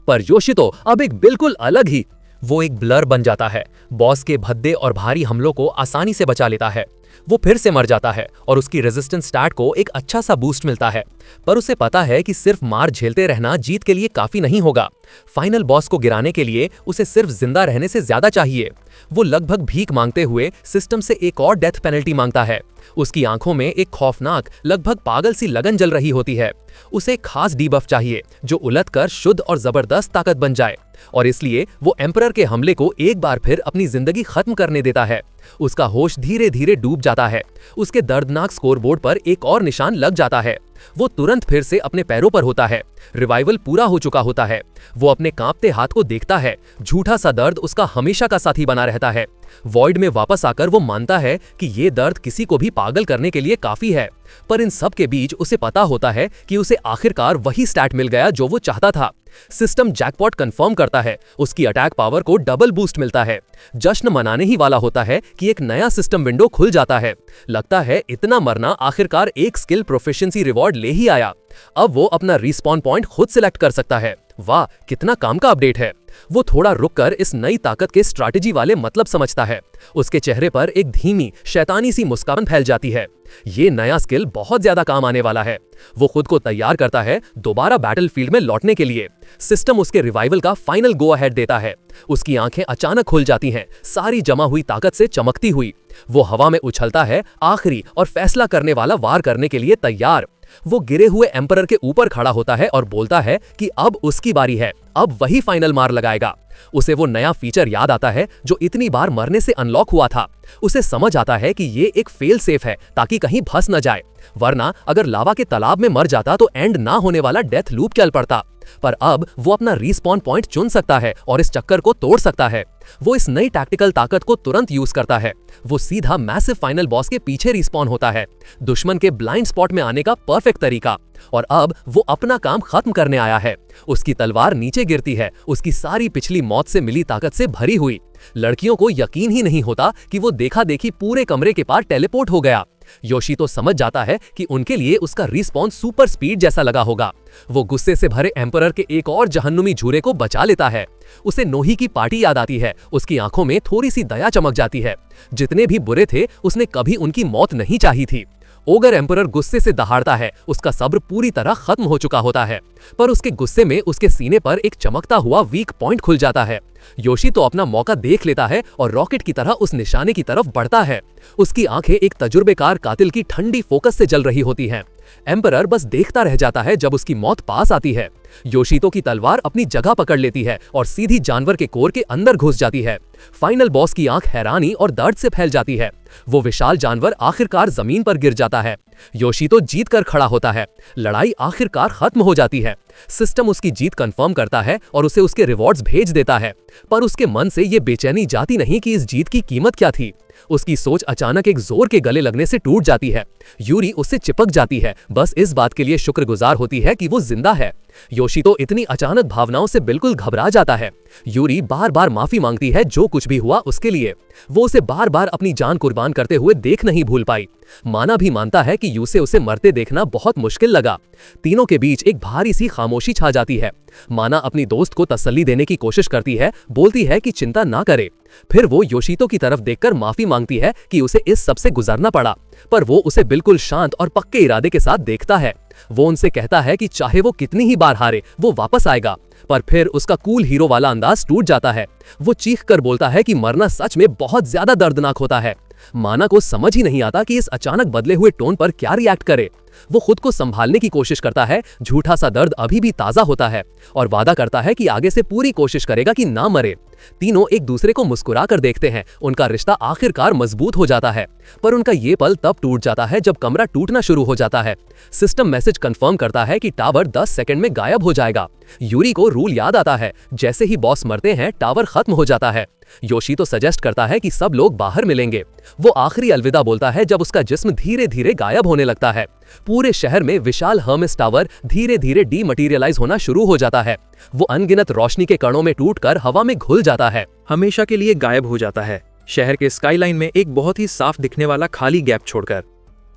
पर योशितो अब एक बिल्कुल अलग ही। वो एक ब्लर बन जाता है। बॉस के भद्दे और भारी हमलों को आसानी से बचा लेता है। वो फिर से मर जाता है और उसकी रेजिस्टेंस स्टैट को एक अच्छा सा बूस्ट मिलता है। पर उसे पता है कि सिर्फ मार झेलते रहना जीत के लिए काफी नहीं होगा। फाइनल बॉस को गिराने के लिए उसे सिर्फ जिंदा रहने से ज्यादा चाहिए। वो लगभग भीख मांगते हुए सिस्टम से एक और डेथ पेनल्टी मांगता है। उसकी आंखों में एक खौफनाक, लगभग पागल सी लगन जल रही होती है। उसे एक खास डीबफ चाहिए जो उलटकर शुद्ध और जबरदस्त ताकत बन जाए, और इसलिए वो एम्परर के हमले को एक बार फिर अपनी जिंदगी खत्म करने देता है। उसका होश धीरे धीरे डूब जाता है। उसके दर्दनाक स्कोरबोर्ड पर एक और निशान लग जाता है। वो तुरंत फिर से अपने पैरों पर होता है। रिवाइवल पूरा हो चुका होता है। वो अपने कांपते हाथ को देखता है। झूठा सा दर्द उसका हमेशा का साथी बना रहता है। वॉइड में वापस आकर वो मानता है कि ये दर्द किसी को भी पागल करने के लिए काफी है। पर इन सब के बीच उसे पता होता है कि उसे आखिरकार वही स्टैट मिल गया जो वो चाहता था। सिस्टम जैकपॉट कंफर्म करता है। उसकी अटैक पावर को डबल बूस्ट मिलता है। जश्न मनाने ही वाला होता है कि एक नया सिस्टम विंडो खुल जाता है। लगता है इतना मरना आखिरकार एक स्किल प्रोफिशिएंसी रिवॉर्ड ले ही आया। अब वो अपना रिस्पॉन पॉइंट खुद सिलेक्ट कर सकता है। वाह, कितना काम का अपडेट है। वो थोड़ा रुककर इस नई ताकत के स्ट्रैटेजी वाले मतलब समझता है। उसके चेहरे पर एक धीमी शैतानी सी मुस्कान फैल जाती है। ये नया स्किल बहुत ज्यादा काम आने वाला है। वो खुद को तैयार करता है दोबारा बैटलफील्ड में लौटने के लिए। सिस्टम उसके रिवाइवल का फाइनल गो अहेड देता है। उसकी आंखें अचानक खुल जाती हैं, सारी जमा हुई ताकत से चमकती हुई। वो हवा में उछलता है, आखिरी और फैसला करने वाला वार करने के लिए तैयार। वो गिरे हुए एम्परर के ऊपर खड़ा होता है और बोलता है कि अब उसकी बारी है। अब वही फाइनल मार लगाएगा। उसे वो नया फीचर याद आता है जो इतनी बार मरने से अनलॉक हुआ था। उसे समझ आता है कि ये एक फेल सेफ है ताकि कहीं फंस न जाए, वरना अगर लावा के तालाब में मर जाता तो एंड ना होने वाला डेथ लूप चल पड़ता। पर अब वो अपना रिस्पॉन पॉइंट चुन सकता है और इस चक्कर को तोड़ सकता है। वो इस नई टैक्टिकल ताकत को तुरंत यूज करता है। वो सीधा मैसिव फाइनल बॉस के पीछे रिस्पॉन होता है। दुश्मन के ब्लाइंड स्पॉट में आने का परफेक्ट तरीका। और अब वो अपना काम खत्म करने आया है। उसकी तलवार नीचे गिरती है, उसकी सारी पिछली मौत से मिली ताकत से भरी हुई। लड़कियों को यकीन ही नहीं होता कि वो देखा देखी पूरे कमरे के पार टेलीपोर्ट हो गया। योशितो समझ जाता है कि उनके लिए उसका रिस्पॉन्स सुपर स्पीड जैसा लगा होगा। वो गुस्से से भरे एम्परर के एक और जहन्नुमी झूरे को बचा लेता है। उसे नोही की पार्टी याद आती है। उसकी आंखों में थोड़ी सी दया चमक जाती है। जितने भी बुरे थे उसने कभी उनकी मौत नहीं चाही थी। ओगर एम्परर गुस्से से दहाड़ता है। उसका सब्र पूरी तरह खत्म हो चुका होता है, पर उसके गुस्से में उसके सीने पर एक चमकता हुआ वीक पॉइंट खुल जाता है। योशितो अपना मौका देख लेता है और रॉकेट की तरह उस निशाने की तरफ बढ़ता है। उसकी आंखें एक तजुर्बेकार कातिल की ठंडी फोकस से जल रही होती हैं। एम्परर बस देखता रह जाता है जब उसकी मौत पास आती है। योशितो की तलवार अपनी जगह पकड़ लेती है और सीधी जानवर के कोर के अंदर घुस जाती है। फाइनल बॉस की आंख हैरानी और दर्द से फैल जाती है। वो विशाल जानवर आखिरकार जमीन पर गिर जाता है। योशितो जीत कर खड़ा होता है। लड़ाई आखिरकार खत्म हो जाती है। सिस्टम उसकी जीत कंफर्म करता है और उसे उसके रिवॉर्ड्स भेज देता है। पर उसके मन से ये बेचैनी जाती नहीं कि इस जीत की कीमत क्या थी। उसकी सोच अचानक एक जोर के गले लगने से टूट जाती है। यूरी उससे चिपक जाती है, बस इस बात के लिए शुक्रगुजार होती है कि वो जिंदा है। योशितो इतनी अचानक भावनाओं से बिल्कुल घबरा जाता है। यूरी बार बार माफी मांगती है जो कुछ भी हुआ उसके लिए। वो उसे बार बार अपनी जान कुर्बान करते हुए देख नहीं भूल पाई। माना भी मानता है कि यूसे उसे मरते देखना बहुत मुश्किल लगा। तीनों के बीच एक भारी सी खामोशी छा जाती है। माना अपनी दोस्त को तसल्ली देने की कोशिश करती है, बोलती है कि चिंता ना करे। फिर वो योशितो की तरफ देखकर माफी मांगती है कि उसे इस सब से गुजरना पड़ा, पर वो उसे बिल्कुल शांत और पक्के इरादे के साथ देखता है। वो उनसे कहता है कि चाहे वो कितनी ही बार हारे, वो वापस आएगा। पर फिर उसका कूल हीरो वाला अंदाज टूट जाता है। वो चीख कर बोलता है कि मरना सच में बहुत ज्यादा दर्दनाक होता है। माना को समझ ही नहीं आता कि इस अचानक बदले हुए टोन पर क्या रिएक्ट करे। वो खुद को संभालने की कोशिश करता है, झूठा सा दर्द अभी भी ताजा होता है, और वादा करता है कि आगे से पूरी कोशिश करेगा कि ना मरे। तीनों एक दूसरे को मुस्कुरा कर देखते हैं, उनका रिश्ता आखिरकार मजबूत हो जाता है। पर उनका ये पल तब टूट जाता है जब कमरा टूटना शुरू हो जाता है। सिस्टम मैसेज कंफर्म करता है कि टावर 10 सेकंड में गायब हो जाएगा। यूरी को रूल याद आता है, जैसे ही बॉस मरते हैं टावर खत्म हो जाता है। योशी तो सजेस्ट करता है कि सब लोग बाहर मिलेंगे। वो आखिरी अलविदा बोलता है जब उसका जिस्म धीरे धीरे गायब होने लगता है। पूरे शहर में विशाल हर्मेस टावर धीरे धीरे डीमटीरियलाइज होना शुरू हो जाता है। वो अनगिनत रोशनी के कणों में टूटकर हवा में घुल जाता है, हमेशा के लिए गायब हो जाता है, शहर के स्काईलाइन में एक बहुत ही साफ दिखने वाला खाली गैप छोड़कर।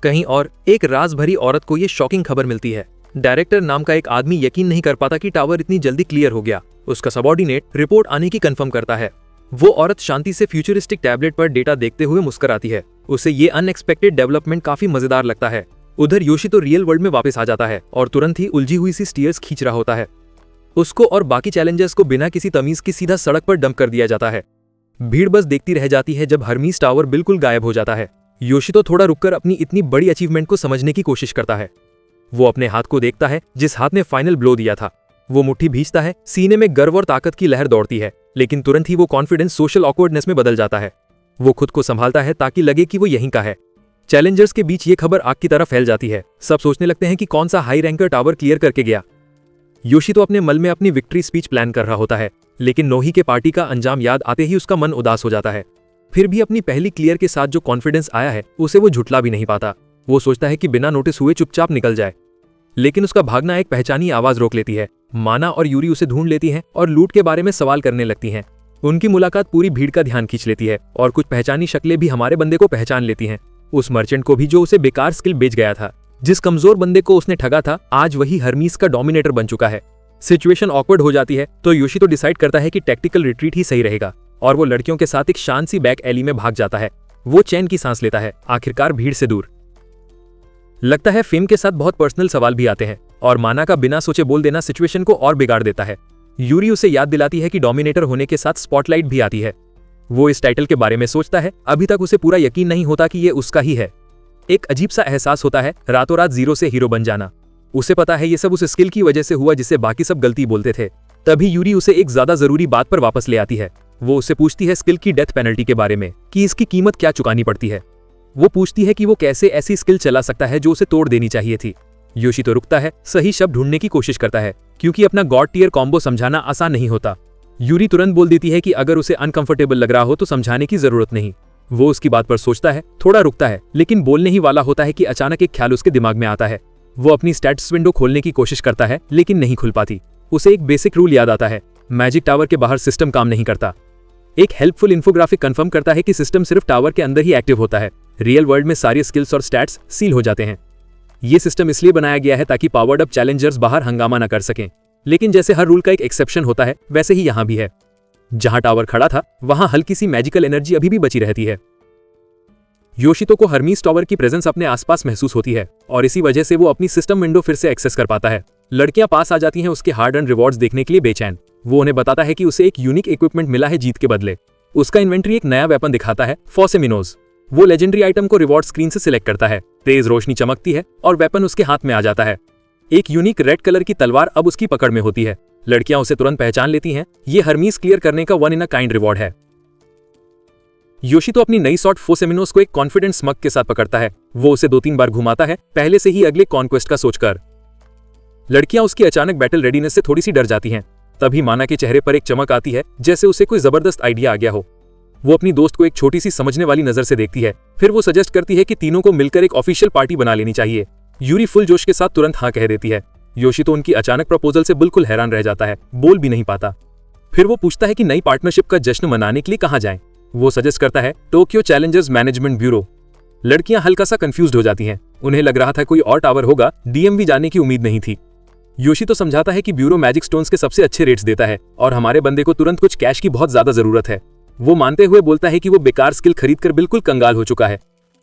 कहीं और एक राज भरी औरत को ये शॉकिंग खबर मिलती है। डायरेक्टर नाम का एक आदमी यकीन नहीं कर पाता कि टावर इतनी जल्दी क्लियर हो गया। उसका सबॉर्डिनेट रिपोर्ट आने की कंफर्म करता है। वो औरत शांति से फ्यूचरिस्टिक टैबलेट पर डेटा देखते हुए मुस्कुराती है। उसे ये अनएक्सपेक्टेड डेवलपमेंट काफी मजेदार लगता है। उधर योशी तो रियल वर्ल्ड में वापस आ जाता है और तुरंत ही उलझी हुई सी स्टीयर्स खींच रहा होता है। उसको और बाकी चैलेंजर्स को बिना किसी तमीज के सीधा सड़क पर डंप कर दिया जाता है। भीड़ बस देखती रह जाती है जब हर्मीस टावर बिल्कुल गायब हो जाता है। योशी तो थोड़ा रुककर अपनी इतनी बड़ी अचीवमेंट को समझने की कोशिश करता है। वो अपने हाथ को देखता है जिस हाथ ने फाइनल ब्लो दिया था। वो मुट्ठी भींचता है, सीने में गर्व और ताकत की लहर दौड़ती है, लेकिन तुरंत ही वो कॉन्फिडेंस सोशल ऑकवर्डनेस में बदल जाता है। वो खुद को संभालता है ताकि लगे कि वो यहीं का है। चैलेंजर्स के बीच ये खबर आग की तरह फैल जाती है। सब सोचने लगते हैं कि कौन सा हाई रैंकर टावर क्लियर करके गया। योशी तो अपने मन में अपनी विक्ट्री स्पीच प्लान कर रहा होता है, लेकिन नोही के पार्टी का अंजाम याद आते ही उसका मन उदास हो जाता है। फिर भी अपनी पहली क्लियर के साथ जो कॉन्फिडेंस आया है उसे वो झुठला भी नहीं पाता। वो सोचता है कि बिना नोटिस हुए चुपचाप निकल जाए, लेकिन उसका भागना एक पहचानी आवाज रोक लेती है। माना और यूरी उसे ढूंढ लेती हैं और लूट के बारे में सवाल करने लगती हैं। उनकी मुलाकात पूरी भीड़ का ध्यान खींच लेती है और कुछ पहचानी शक्लें भी हमारे बंदे को पहचान लेती हैं। उस मर्चेंट को भी जो उसे बेकार स्किल बेच गया था। जिस कमजोर बंदे को उसने ठगा था, आज वही हर्मीस का डोमिनेटर बन चुका है। सिचुएशन ऑकवर्ड हो जाती है तो योशी तो डिसाइड करता है कि टैक्टिकल रिट्रीट ही सही रहेगा और वो लड़कियों के साथ एक शांत सी बैक एली में भाग जाता है। वो चैन की सांस लेता है, आखिरकार भीड़ से दूर। लगता है फेम के साथ बहुत पर्सनल सवाल भी आते हैं और माना का बिना सोचे बोल देना सिचुएशन को और बिगाड़ देता है। यूरी उसे याद दिलाती है कि डोमिनेटर होने के साथ स्पॉटलाइट भी आती है। वो इस टाइटल के बारे में सोचता है। अभी तक उसे पूरा यकीन नहीं होता कि ये उसका ही है। एक अजीब सा एहसास होता है, रातों रात जीरो से हीरो बन जाना। उसे पता है ये सब उस स्किल की वजह से हुआ जिससे बाकी सब गलती बोलते थे। तभी यूरी उसे एक ज्यादा जरूरी बात पर वापस ले आती है। वो उससे पूछती है स्किल की डेथ पेनल्टी के बारे में, कि इसकी कीमत क्या चुकानी पड़ती है। वो पूछती है कि वो कैसे ऐसी स्किल चला सकता है जो उसे तोड़ देनी चाहिए थी। योशी तो रुकता है, सही शब्द ढूंढने की कोशिश करता है, क्योंकि अपना गॉड टियर कॉम्बो समझाना आसान नहीं होता। यूरी तुरंत बोल देती है कि अगर उसे अनकंफर्टेबल लग रहा हो तो समझाने की जरूरत नहीं। वो उसकी बात पर सोचता है, थोड़ा रुकता है, लेकिन बोलने ही वाला होता है कि अचानक एक ख्याल उसके दिमाग में आता है। वो अपनी स्टैट्स विंडो खोलने की कोशिश करता है, लेकिन नहीं खुल पाती। उसे एक बेसिक रूल याद आता है, मैजिक टावर के बाहर सिस्टम काम नहीं करता। एक हेल्पफुल इन्फोग्राफिक कंफर्म करता है कि सिस्टम सिर्फ टावर के अंदर ही एक्टिव होता है। रियल वर्ल्ड में सारी स्किल्स और स्टैट्स सील हो जाते हैं। ये सिस्टम इसलिए बनाया गया है ताकि पावर्ड अप चैलेंजर्स बाहर हंगामा न कर सकें। लेकिन जैसे हर रूल का एक एक्सेप्शन होता है, वैसे ही यहाँ भी है। जहां टावर खड़ा था वहां हल्की सी मैजिकल एनर्जी अभी भी बची रहती है। योशितो को हर्मीस टावर की प्रेजेंस अपने आसपास महसूस होती है और इसी वजह से वो अपनी सिस्टम विंडो फिर से एक्सेस कर पाता है। लड़कियां पास आ जाती हैं उसके हार्ड अर्न रिवॉर्ड्स देखने के लिए बेचैन। वो उन्हें बताता है कि उसे एक यूनिक इक्विपमेंट मिला है जीत के बदले। उसका इन्वेंट्री एक नया वेपन दिखाता है, फोसेमिनोज। वो लेजेंडरी आइटम को रिवॉर्ड स्क्रीन से सिलेक्ट करता है। तेज रोशनी चमकती है और वेपन उसके हाथ में आ जाता है। एक यूनिक रेड कलर की तलवार अब उसकी पकड़ में होती है। लड़कियां उसे तुरंत पहचान लेती हैं। ये हर्मीस क्लियर करने का one in a kind reward है। योशितो अपनी नई सॉर्ट फोसेमिनोस को एक कॉन्फिडेंट स्मग के साथ पकड़ता है। वो उसे 2-3 बार घुमाता है, पहले से ही अगले कॉन्क्वेस्ट का सोचकर। लड़कियां उसकी अचानक बैटल रेडीनेस से थोड़ी सी डर जाती हैं। तभी माना के चेहरे पर एक चमक आती है, जैसे उसे कोई जबरदस्त आइडिया आ गया हो। वो अपनी दोस्त को एक छोटी सी समझने वाली नजर से देखती है। फिर वो सजेस्ट करती है कि तीनों को मिलकर एक ऑफिशियल पार्टी बना लेनी चाहिए। यूरी फुल जोश के साथ तुरंत हाँ कह देती है। योशितो उनकी अचानक प्रपोजल से बिल्कुल हैरान रह जाता है, बोल भी नहीं पाता। फिर वो पूछता है कि नई पार्टनरशिप का जश्न मनाने के लिए कहाँ जाएं। वो सजेस्ट करता है टोक्यो चैलेंजर्स मैनेजमेंट ब्यूरो। लड़कियां हल्का सा कंफ्यूज्ड हो जाती हैं। उन्हें लग रहा था कोई और टावर होगा, डीएमवी जाने की उम्मीद नहीं थी। योशितो समझाता है कि ब्यूरो मैजिक स्टोन्स के सबसे अच्छे रेट्स देता है और हमारे बंदे को तुरंत कुछ कैश की बहुत ज्यादा जरूरत है। वो मानते हुए बोलता है कि वो बेकार स्किल खरीदकर बिल्कुल कंगाल हो चुका है।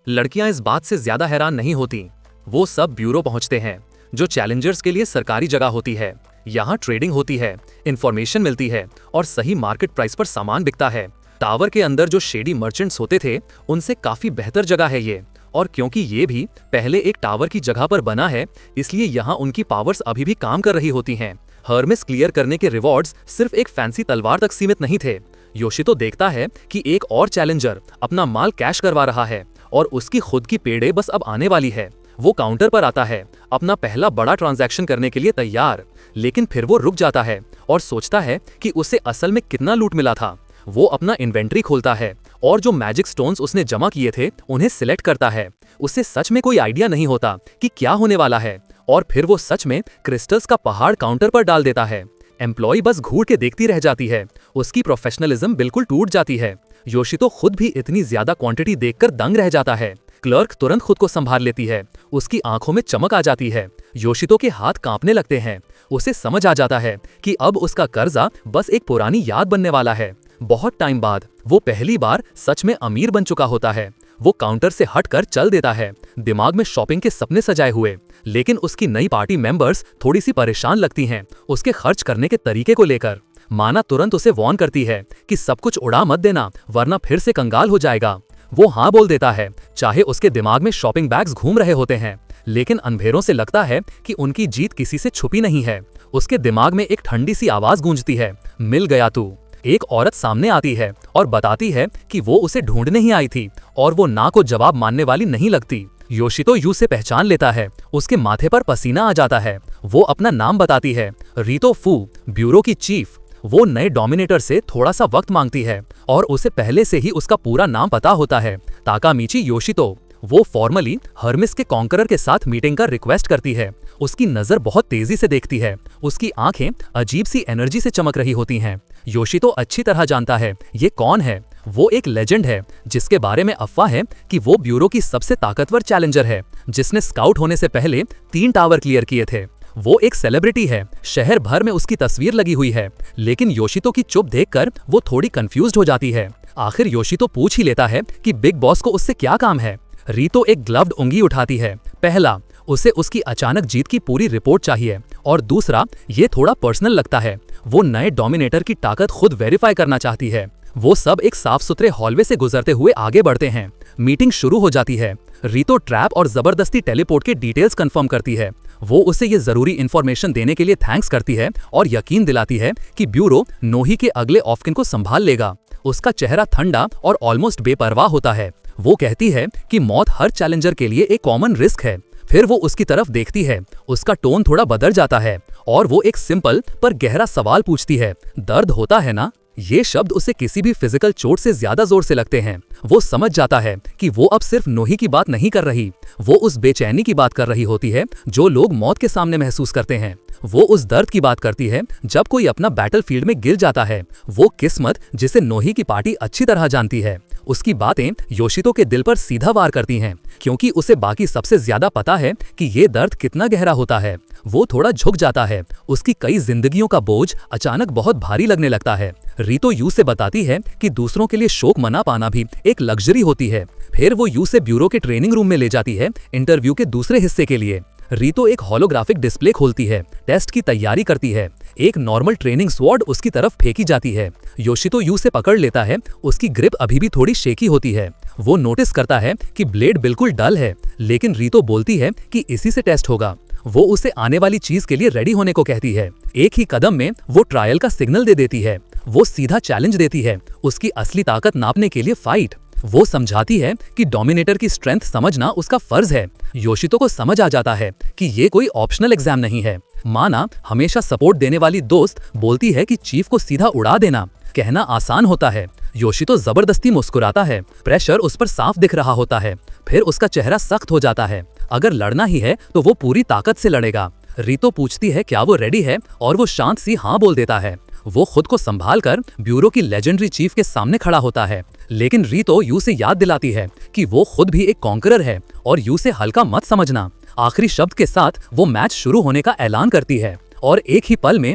लड़कियां इस बात से ज्यादा हैरान नहीं होती। वो सब ब्यूरो पहुंचते हैं, जो चैलेंजर्स के लिए सरकारी जगह होती है। यहाँ ट्रेडिंग होती है, इंफॉर्मेशन मिलती है और सही मार्केट प्राइस पर सामान बिकता है। टावर के अंदर जो शेडी मर्चेंट्स होते थे, उनसे काफी बेहतर जगह है ये। और क्योंकि ये भी पहले एक टावर की जगह पर बना है, इसलिए यहाँ उनकी पावर्स अभी भी काम कर रही होती हैं। हर्मेस क्लियर करने के रिवॉर्ड्स सिर्फ एक फैंसी तलवार तक सीमित नहीं थे। योशितो देखता है कि एक और चैलेंजर अपना माल कैश करवा रहा है और उसकी खुद की पेड़े बस अब आने वाली है। वो काउंटर पर आता है, अपना पहला बड़ा ट्रांजैक्शन करने के लिए तैयार, लेकिन फिर वो रुक जाता है और सोचता है कि उसे असल में कितना लूट मिला था। वो अपना इन्वेंट्री खोलता है और जो मैजिक स्टोन्स उसने जमा किए थे उन्हें सिलेक्ट करता है। उसे सच में कोई आइडिया नहीं होता कि क्या होने वाला है, और फिर वो सच में क्रिस्टल्स का पहाड़ काउंटर पर डाल देता है। एम्प्लॉय बस घूर के देखती रह जाती है, उसकी प्रोफेशनलिज्म बिल्कुल टूट जाती है। योशितो खुद भी इतनी ज्यादा क्वांटिटी देखकर दंग रह जाता है। क्लर्क तुरंत खुद को संभाल लेती है, उसकी आंखों में चमक आ जाती है। योशितो के हाथ कांपने लगते हैं। उसे समझ आ जाता है कि अब उसका कर्जा बस एक पुरानी याद बनने वाला है। बहुत टाइम बाद वो पहली बार सच में अमीर बन चुका होता है। वो काउंटर से हटकर चल देता है, दिमाग में शॉपिंग के सपने सजाए हुए। लेकिन उसकी नई पार्टी मेंबर्स थोड़ी सी परेशान लगती हैं उसके खर्च करने के तरीके को लेकर। माना तुरंत उसे वॉर्न करती है कि सब कुछ उड़ा मत देना, वरना फिर से कंगाल हो जाएगा। वो हाँ बोल देता है, चाहे उसके दिमाग में शॉपिंग बैग्स घूम रहे होते हैं। लेकिन अंधेरों से लगता है कि उनकी जीत किसी से छुपी नहीं है। उसके दिमाग में एक ठंडी सी आवाज गूंजती है, मिल गया तू। एक औरत सामने आती है और बताती है कि वो उसे ढूंढने ही आई थी, और वो ना को जवाब मानने वाली नहीं लगती। योशितो यू से पहचान लेता है, उसके माथे पर पसीना आ जाता है। वो अपना नाम बताती है, रीतो फू, ब्यूरो की चीफ। वो नए डोमिनेटर से थोड़ा सा वक्त मांगती है और उसे पहले से ही उसका पूरा नाम पता होता है, ताकामिची योशितो। वो फॉर्मली हर्मिस के कॉन्करर के साथ मीटिंग का रिक्वेस्ट करती है। उसकी नजर बहुत तेजी से देखती है, उसकी आंखें अजीब सी एनर्जी से चमक रही होती हैं। योशितो अच्छी तरह जानता है ये कौन है। वो एक लेजेंड है जिसके बारे में अफवाह है कि वो ब्यूरो की सबसे ताकतवर चैलेंजर है, जिसने स्काउट होने से पहले 3 टावर क्लियर किए थे। वो एक सेलिब्रिटी है, शहर भर में उसकी तस्वीर लगी हुई है। लेकिन योशितो की चुप देखकर वो थोड़ी कंफ्यूज्ड हो जाती है। आखिर योशितो पूछ ही लेता है कि बिग बॉस को उससे क्या काम है। रीतो एक ग्लव्ड उंगली उठाती है। पहला, उसे उसकी अचानक जीत की पूरी रिपोर्ट चाहिए, और दूसरा, ये थोड़ा पर्सनल लगता है। वो नए डोमिनेटर की ताकत खुद वेरीफाई करना चाहती है। वो सब एक साफ सुथरे हॉलवे से गुजरते हुए आगे बढ़ते हैं। मीटिंग शुरू हो जाती है। रीतो ट्रैप और जबरदस्ती टेलीपोर्ट के डिटेल्स कंफर्म करती है। वो उसे ये जरूरी इंफॉर्मेशन देने के लिए थैंक्स करती है और यकीन दिलाती है कि ब्यूरो नोही के अगले ऑफकिन को संभाल लेगा। उसका चेहरा ठंडा और ऑलमोस्ट बेपरवाह होता है। वो कहती है कि मौत हर चैलेंजर के लिए एक कॉमन रिस्क है। फिर वो उसकी तरफ देखती है, उसका टोन थोड़ा बदल जाता है और वो एक सिंपल पर गहरा सवाल पूछती है, दर्द होता है ना? ये शब्द उसे किसी भी फिजिकल चोट से ज्यादा जोर से लगते हैं। वो समझ जाता है कि वो अब सिर्फ नोही की बात नहीं कर रही, वो उस बेचैनी की बात कर रही होती है जो लोग मौत के सामने महसूस करते हैं। वो उस दर्द की बात करती है जब कोई अपना बैटलफील्ड में गिर जाता है। वो किस्मत जिसे नोही की पार्टी अच्छी तरह जानती है। उसकी बातें योशितो के दिल पर सीधा वार करती हैं, क्योंकि उसे बाकी सबसे ज्यादा पता है कि ये दर्द कितना गहरा होता है। वो थोड़ा झुक जाता है। उसकी कई जिंदगियों का बोझ अचानक बहुत भारी लगने लगता है। रीतो यू से बताती है कि दूसरों के लिए शोक मना पाना भी एक लग्जरी होती है। फिर वो यू से ब्यूरो के ट्रेनिंग रूम में ले जाती है इंटरव्यू के दूसरे हिस्से के लिए। रीतो एक होलोग्राफिक डिस्प्ले खोलती है, टेस्ट की तैयारी करती है। एक नॉर्मल ट्रेनिंग स्वॉर्ड उसकी तरफ फेंकी जाती है। योशितो यू से पकड़ लेता है, उसकी ग्रिप अभी भी थोड़ी शेकी होती है। वो नोटिस करता है कि ब्लेड बिल्कुल डल है, लेकिन रीतो बोलती है कि इसी से टेस्ट होगा। वो उसे आने वाली चीज के लिए रेडी होने को कहती है। एक ही कदम में वो ट्रायल का सिग्नल दे देती है। वो सीधा चैलेंज देती है, उसकी असली ताकत नापने के लिए फाइट। वो समझाती है कि डोमिनेटर की स्ट्रेंथ समझना उसका फर्ज है। योशितो को समझ आ जाता है कि ये कोई ऑप्शनल एग्जाम नहीं है। माना हमेशा सपोर्ट देने वाली दोस्त बोलती है कि चीफ को सीधा उड़ा देना कहना आसान होता है। योशितो जबरदस्ती मुस्कुराता है, प्रेशर उस पर साफ दिख रहा होता है। फिर उसका चेहरा सख्त हो जाता है। अगर लड़ना ही है तो वो पूरी ताकत से लड़ेगा। रीतो पूछती है क्या वो रेडी है, और वो शांत सी हाँ बोल देता है। वो खुद को संभाल कर ब्यूरो की लेजेंडरी चीफ के सामने खड़ा होता है। लेकिन रीतो यू से याद दिलाती है कि वो खुद भी एक कॉन्करर है और यू से हल्का मत समझना। आखिरी शब्द के साथ वो मैच शुरू होने का ऐलान करती है, और एक ही पल में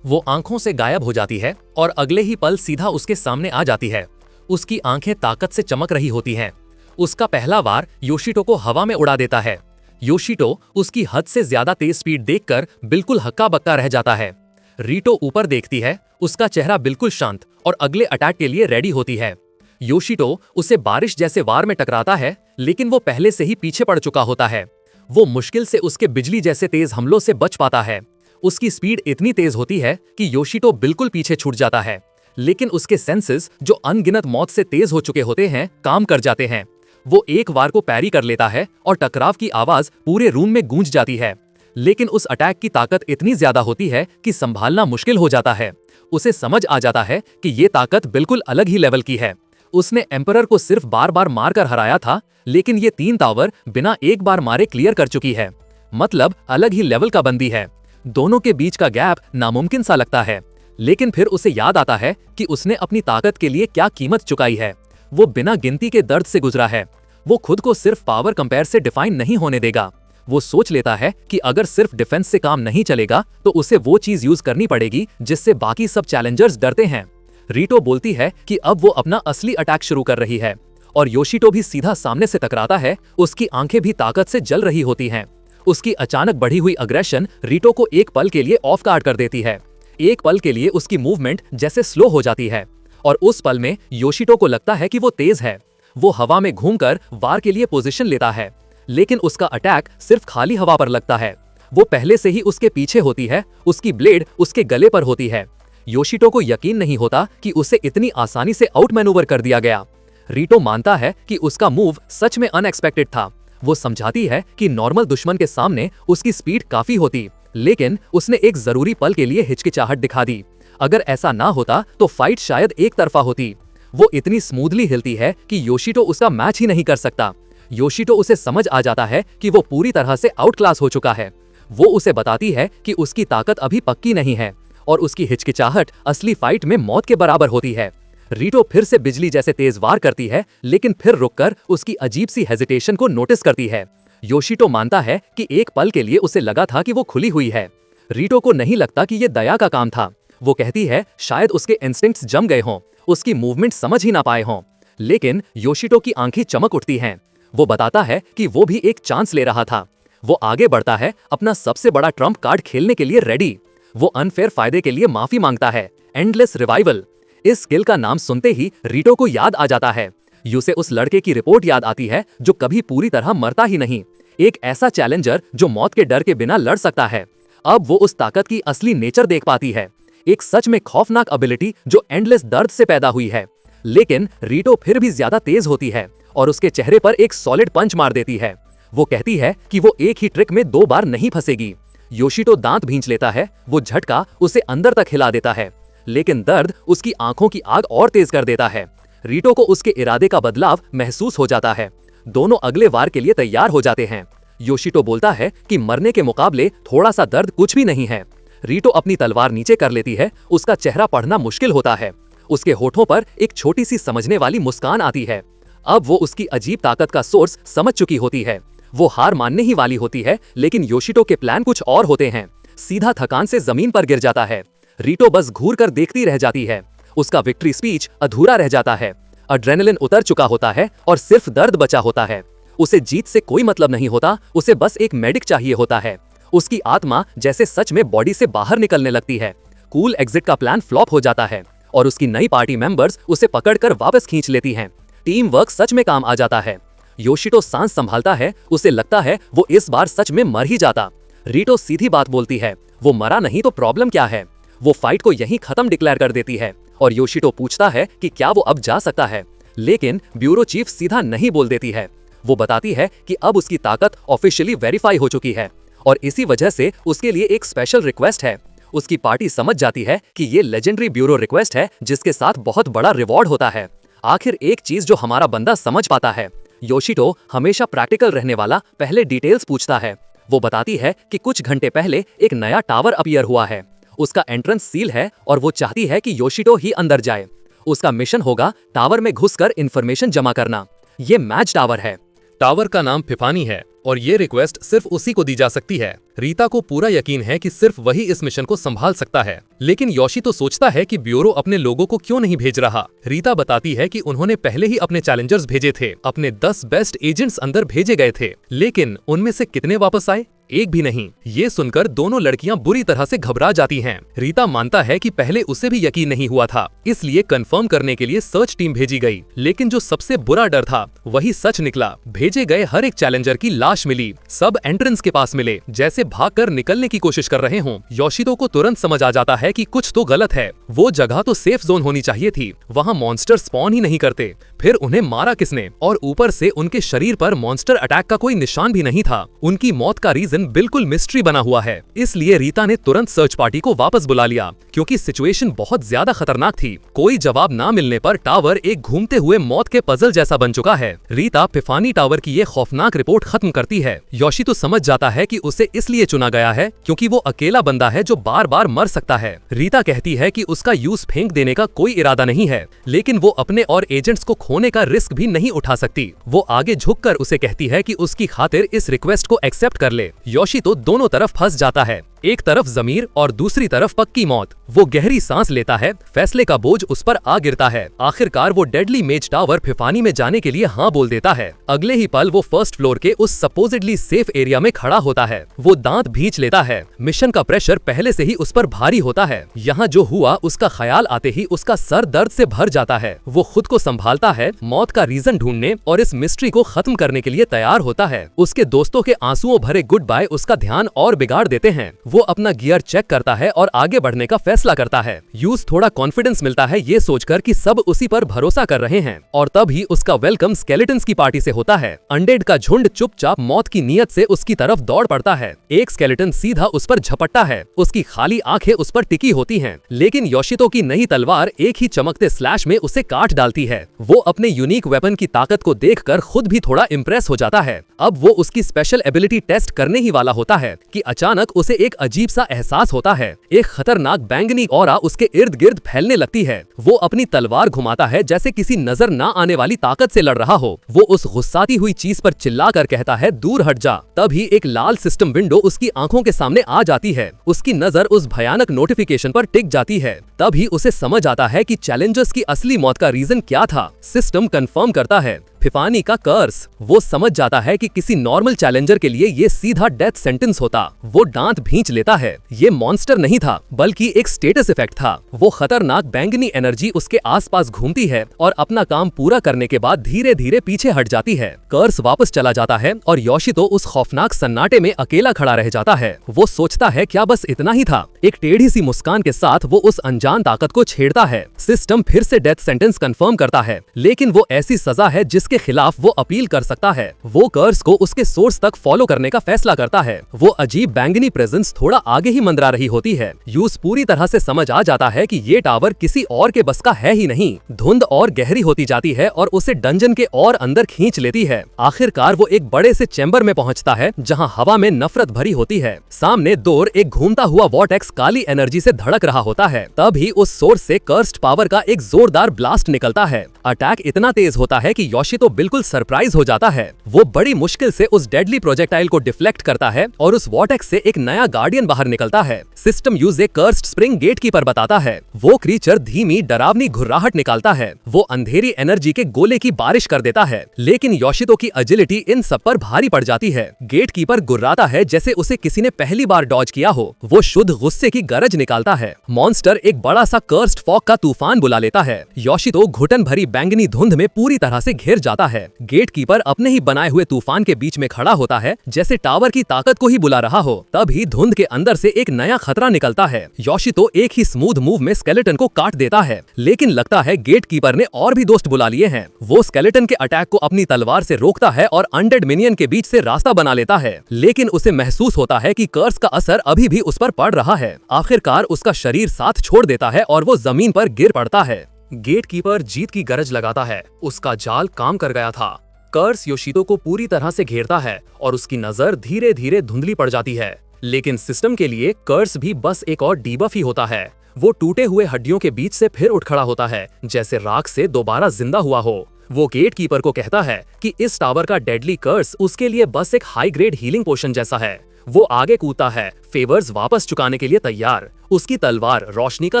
वो आंखों से गायब हो जाती है और अगले ही पल सीधा उसके सामने आ जाती है। उसकी आंखें ताकत से चमक रही होती हैं। उसका पहला वार योशितो को हवा में उड़ा देता है। योशितो उसकी हद से ज्यादा तेज स्पीड देखकर बिल्कुल हक्का बक्का रह जाता है। रीतो ऊपर देखती है, उसका चेहरा बिल्कुल शांत, और अगले अटैक के लिए रेडी होती है। योशितो उसे बारिश जैसे वार में टकराता है, लेकिन वो पहले से ही पीछे पड़ चुका होता है। वो मुश्किल से उसके बिजली जैसे तेज हमलों से बच पाता है। उसकी स्पीड इतनी तेज होती है कि योशितो बिल्कुल पीछे छूट जाता है, लेकिन उसके सेंसेस जो अनगिनत मौत से तेज हो चुके होते हैं काम कर जाते हैं। वो एक वार को पैरी कर लेता है और टकराव की आवाज पूरे रूम में गूंज जाती है। लेकिन उस अटैक की ताकत इतनी ज्यादा होती है कि संभालना मुश्किल हो जाता है। उसे समझ आ जाता है कि ये ताकत बिल्कुल अलग ही लेवल की है। उसने एम्परर को सिर्फ बार बार मारकर हराया था, लेकिन ये 3 टावर बिना एक बार मारे क्लियर कर चुकी है। मतलब अलग ही लेवल का बंदी है। दोनों के बीच का गैप नामुमकिन सा लगता है, लेकिन फिर उसे याद आता है कि उसने अपनी ताकत के लिए क्या कीमत चुकाई है। वो बिना गिनती के दर्द से गुजरा है। वो खुद को सिर्फ पावर कंपेयर से डिफाइन नहीं होने देगा। वो सोच लेता है कि अगर सिर्फ डिफेंस से काम नहीं चलेगा तो उसे वो चीज यूज करनी पड़ेगी जिससे बाकी सब चैलेंजर्स डरते हैं। रीटो बोलती है कि अब वो अपना असली अटैक शुरू कर रही है और योशितो भी सीधा सामने से टकराता है। उसकी आंखें भी ताकत से जल रही होती हैं। उसकी अचानक बढ़ी हुई अग्रेशन रीटो को एक पल के लिए ऑफ गार्ड कर देती है। एक पल के लिए उसकी मूवमेंट जैसे स्लो हो जाती है और उस पल में योशितो को लगता है कि वो तेज है। वो हवा में घूमकर वार के लिए पोजीशन लेता है, लेकिन उसका अटैक सिर्फ खाली हवा पर लगता है। वो पहले से ही उसके पीछे होती है। उसकी ब्लेड उसके गले पर होती है। योशितो को यकीन नहीं होता कि उसे इतनी आसानी से आउट मैनूवर कर दिया गया। रीटो मानता है कि उसका मूव सच में अनएक्सपेक्टेड था। वो समझाती है कि नॉर्मल दुश्मन के सामने उसकी स्पीड काफी होती, लेकिन उसने एक जरूरी पल के लिए हिचकिचाहट दिखा दी। अगर ऐसा ना होता तो फाइट शायद एक तरफा होती। वो इतनी स्मूथली हिलती है कि योशितो उसका मैच ही नहीं कर सकता। योशितो उसे समझ आ जाता है कि वो पूरी तरह से आउट क्लास हो चुका है। वो उसे बताती है कि उसकी ताकत अभी पक्की नहीं है और उसकी हिचकिचाहट असली फाइट में मौत के बराबर होती है। रीटो फिर से बिजली जैसे तेज वार करती है, लेकिन फिर रुककर उसकी अजीब सी हेजिटेशन को नोटिस करती है। योशितो मानता है कि एक पल के लिए उसे लगा था कि वो खुली हुई है। रीटो को नहीं लगता कि ये दया का काम था। वो कहती है शायद उसके इंस्टिंक्ट्स जम गए हों, उसकी मूवमेंट समझ ही ना पाए हों। लेकिन योशितो की आंखें चमक उठती हैं। वो बताता है कि वो भी एक चांस ले रहा था। वो आगे बढ़ता है, अपना सबसे बड़ा ट्रम्प कार्ड खेलने के लिए रेडी। वो अनफेयर फायदे के लिए माफी मांगता है, एंडलेस रिवाइवल। इस स्किल का नाम सुनते ही रीटो को याद आ जाता है। उसे उस लड़के की रिपोर्ट याद आती है जो कभी पूरी तरह मरता ही नहीं। एक ऐसा चैलेंजर जो मौत के डर के बिना लड़ सकता है। अब वो उस ताकत की असली नेचर देख पाती है। एक सच में खौफनाक एबिलिटी जो एंडलेस दर्द से पैदा हुई है। लेकिन रीटो फिर भी ज्यादा तेज होती है और उसके चेहरे पर एक सॉलिड पंच मार देती है। वो कहती है कि वो एक ही ट्रिक में 2 बार नहीं फंसेगी। योशितो दांत भींच लेता है। वो झटका उसे अंदर तक हिला देता है, लेकिन दर्द उसकी आंखों की आग और तेज कर देता है। रीटो को उसके इरादे का बदलाव महसूस हो जाता है। दोनों अगले वार के लिए तैयार हो जाते हैं। योशितो बोलता है कि मरने के मुकाबले थोड़ा सा दर्द कुछ भी नहीं है। रीटो अपनी तलवार नीचे कर लेती है। उसका चेहरा पढ़ना मुश्किल होता है। उसके होठों पर एक छोटी सी समझने वाली मुस्कान आती है। अब वो उसकी अजीब ताकत का सोर्स समझ चुकी होती है। वो हार मानने ही वाली होती है, लेकिन योशितो के प्लान कुछ और होते हैं। सीधा थकान से जमीन पर गिर जाता है। रीटो बस घूर कर देखती रह जाती है। उसका विक्ट्री स्पीच अधूरा रह जाता है। एड्रेनलिन उतर चुका होता है और सिर्फ दर्द बचा होता है। उसे जीत से कोई मतलब नहीं होता, उसे बस एक मेडिक चाहिए होता है। उसकी आत्मा जैसे सच में बॉडी से बाहर निकलने लगती है। कूल एग्जिट का प्लान फ्लॉप हो जाता है और उसकी नई पार्टी मेंबर्स उसे पकड़कर वापस खींच लेती हैं। टीम वर्क सच में काम आ जाता है। योशितो सांस संभालता है। उसे लगता है वो इस बार सच में मर ही जाता। रीटो सीधी बात बोलती है, वो मरा नहीं तो प्रॉब्लम क्या है। वो फाइट को यहीं खत्म डिक्लेयर कर देती है और योशितो पूछता है कि क्या वो अब जा सकता है, लेकिन ब्यूरो चीफ सीधा नहीं बोल देती है। वो बताती है कि अब उसकी ताकत ऑफिशियली वेरीफाई हो चुकी है और इसी वजह से उसके लिए एक स्पेशल रिक्वेस्ट है। उसकी पार्टी समझ जाती है कि ये लेजेंडरी ब्यूरो रिक्वेस्ट है जिसके साथ बहुत बड़ा रिवॉर्ड होता है। आखिर एक चीज जो हमारा बंदा समझ पाता है। योशितो हमेशा प्रैक्टिकल रहने वाला पहले डिटेल्स पूछता है। वो बताती है कि कुछ घंटे पहले एक नया टावर अपीयर हुआ है। उसका एंट्रेंस सील है और वो चाहती है कि योशितो ही अंदर जाए। उसका मिशन होगा टावर में घुसकर इंफॉर्मेशन जमा करना। ये मैच टावर है। टावर का नाम फिफानी है और ये रिक्वेस्ट सिर्फ उसी को दी जा सकती है। रीता को पूरा यकीन है कि सिर्फ वही इस मिशन को संभाल सकता है, लेकिन योशितो सोचता है कि ब्यूरो अपने लोगों को क्यों नहीं भेज रहा। रीता बताती है कि उन्होंने पहले ही अपने चैलेंजर्स भेजे थे। अपने 10 बेस्ट एजेंट्स अंदर भेजे गए थे, लेकिन उनमें से कितने वापस आए एक भी नहीं। ये सुनकर दोनों लड़कियां बुरी तरह से घबरा जाती हैं। रीता मानता है कि पहले उसे भी यकीन नहीं हुआ था, इसलिए कंफर्म करने के लिए सर्च टीम भेजी गई। लेकिन जो सबसे बुरा डर था वही सच निकला। भेजे गए हर एक चैलेंजर की लाश मिली, सब एंट्रेंस के पास मिले, जैसे भागकर निकलने की कोशिश कर रहे हों। योशितो को तुरंत समझ आ जाता है कि कुछ तो गलत है। वो जगह तो सेफ जोन होनी चाहिए थी, वहाँ मॉन्स्टर स्पॉन ही नहीं करते। फिर उन्हें मारा किसने? और ऊपर से उनके शरीर पर मॉन्स्टर अटैक का कोई निशान भी नहीं था। उनकी मौत का रीजन बिल्कुल मिस्ट्री बना हुआ है। इसलिए रीता ने तुरंत सर्च पार्टी को वापस बुला लिया, क्योंकि सिचुएशन बहुत ज्यादा खतरनाक थी। कोई जवाब ना मिलने पर टावर एक घूमते हुए मौत के पजल जैसा बन चुका है। रीता फिफानी टावर की ये खौफनाक रिपोर्ट खत्म करती है। योशितो समझ जाता है कि उसे इसलिए चुना गया है क्योंकि वो अकेला बंदा है जो बार बार मर सकता है। रीता कहती है कि उसका यूज फेंक देने का कोई इरादा नहीं है, लेकिन वो अपने और एजेंट्स को खोने का रिस्क भी नहीं उठा सकती। वो आगे झुककर उसे कहती है कि उसकी खातिर इस रिक्वेस्ट को एक्सेप्ट कर ले। योशितो दोनों तरफ फंस जाता है, एक तरफ जमीर और दूसरी तरफ पक्की मौत। वो गहरी सांस लेता है, फैसले का बोझ उस पर आ गिरता है। आखिरकार वो डेडली मेज टावर फिफानी में जाने के लिए हाँ बोल देता है। अगले ही पल वो फर्स्ट फ्लोर के उस सपोजिडली सेफ एरिया में खड़ा होता है। वो दांत भींच लेता है। मिशन का प्रेशर पहले से ही उस पर भारी होता है। यहाँ जो हुआ उसका ख्याल आते ही उसका सर दर्द से भर जाता है। वो खुद को संभालता है, मौत का रीजन ढूंढने और इस मिस्ट्री को खत्म करने के लिए तैयार होता है। उसके दोस्तों के आंसुओं भरे गुड बाय उसका ध्यान और बिगाड़ देते हैं। वो अपना गियर चेक करता है और आगे बढ़ने का फैसला करता है। यूज थोड़ा कॉन्फिडेंस मिलता है ये सोचकर कि सब उसी पर भरोसा कर रहे हैं। और तभी उसका वेलकम स्केलेटन्स की पार्टी से होता है। अनडेड का झुंड चुपचाप मौत की नीयत से उसकी तरफ दौड़ पड़ता है। एक स्केलेटन सीधा उस पर झपटता है। उसकी खाली आंखें उस पर टिकी होती हैं, लेकिन योशितो की नई तलवार एक ही चमकते स्लैश में उसे काट डालती है। वो अपने यूनिक वेपन की ताकत को देखकर खुद भी थोड़ा इम्प्रेस हो जाता है। अब वो उसकी स्पेशल एबिलिटी टेस्ट करने ही वाला होता है कि अचानक उसे एक अजीब सा एहसास होता है। एक खतरनाक बैंगनी ऑरा उसके इर्द गिर्द फैलने लगती है। वो अपनी तलवार घुमाता है जैसे किसी नजर ना आने वाली ताकत से लड़ रहा हो। वो उस गुस्साती हुई चीज पर चिल्लाकर कहता है, दूर हट जा। तभी एक लाल सिस्टम विंडो उसकी आंखों के सामने आ जाती है। उसकी नजर उस भयानक नोटिफिकेशन पर टिक जाती है। तभी उसे समझ आता है कि चैलेंजर्स की असली मौत का रीजन क्या था। सिस्टम कंफर्म करता है, फिफानी का कर्स। वो समझ जाता है कि किसी नॉर्मल चैलेंजर के लिए ये सीधा डेथ सेंटेंस होता। वो दांत भींच लेता है। ये मॉन्स्टर नहीं था, बल्कि एक स्टेटस इफेक्ट था। वो खतरनाक बैंगनी एनर्जी उसके आसपास घूमती है और अपना काम पूरा करने के बाद धीरे धीरे पीछे हट जाती है। कर्स वापस चला जाता है और योशितो उस खौफनाक सन्नाटे में अकेला खड़ा रह जाता है। वो सोचता है क्या बस इतना ही था? एक टेढ़ी सी मुस्कान के साथ वो उस अनजान ताकत को छेड़ता है। सिस्टम फिर से डेथ सेंटेंस कंफर्म करता है, लेकिन वो ऐसी सजा है जिसके खिलाफ वो अपील कर सकता है। वो कर्स को उसके सोर्स तक फॉलो करने का फैसला करता है। वो अजीब बैंगनी प्रेजेंस थोड़ा आगे ही मंडरा रही होती है। यूज पूरी तरह से समझ आ जाता है कि ये टावर किसी और के बस का है ही नहीं। धुंध और गहरी होती जाती है और उसे डंजन के और अंदर खींच लेती है। आखिरकार वो एक बड़े से चैम्बर में पहुंचता है जहां हवा में नफरत भरी होती है। सामने दूर एक घूमता हुआ वॉर्टेक्स काली एनर्जी से धड़क रहा होता है। तभी उस सोर्स से कर्स्ड पावर का एक जोरदार ब्लास्ट निकलता है। अटैक इतना तेज होता है कि योशितो बिल्कुल सरप्राइज हो जाता है। वो बड़ी मुश्किल से उस डेडली प्रोजेक्टाइल को डिफ्लेक्ट करता है और उस वॉर्टेक्स से एक नया गार्डियन बाहर निकलता है। सिस्टम यूज एक कर्स्ड स्प्रिंग गेटकीपर बताता है। वो क्रीचर धीमी डरावनी घुर्राहट निकालता है। वो अंधेरी एनर्जी के गोले की बारिश कर देता है, लेकिन योशितो की एजिलिटी इन सब पर भारी पड़ जाती है। गेटकीपर गुर्राता है जैसे उसे किसी ने पहली बार डॉज किया हो। वो शुद्ध गुस्से की गरज निकालता है। मॉन्स्टर एक बड़ा सा कर्स्ड फॉग का तूफान बुला लेता है। योशितो घुटन भरी बैंगनी धुंध में पूरी तरह से घिर जाता है। गेटकीपर अपने ही बनाए हुए तूफान के बीच में खड़ा होता है, जैसे टावर की ताकत को ही बुला रहा हो। तभी धुंध के अंदर से एक नया खतरा निकलता है। योशितो एक ही स्मूथ मूव में स्केलेटन को काट देता है, लेकिन लगता है गेटकीपर ने और भी दोस्त बुला लिए हैं। वो स्केलेटन के अटैक को अपनी तलवार से रोकता है और अनडेड मिनियन के बीच से रास्ता बना लेता है, लेकिन उसे महसूस होता है कि कर्स का असर अभी भी उस पर पड़ रहा है। आखिरकार उसका शरीर साथ छोड़ देता है और वो जमीन पर गिर पड़ता है। गेटकीपर जीत की गरज लगाता है। उसका जाल काम कर गया था। कर्स योशितो को पूरी तरह से घेरता है और उसकी नजर धीरे धीरे धुंधली पड़ जाती है। लेकिन सिस्टम के लिए कर्स भी बस एक और डीबफ ही होता है। वो टूटे हुए हड्डियों के बीच से फिर उठ खड़ा होता है, जैसे राख से दोबारा जिंदा हुआ हो। वो गेटकीपर को कहता है कि इस टावर का डेडली कर्स उसके लिए बस एक हाई ग्रेड हीलिंग पोशन जैसा है। वो आगे कूदता है, फेवर्स वापस चुकाने के लिए तैयार। उसकी तलवार रोशनी का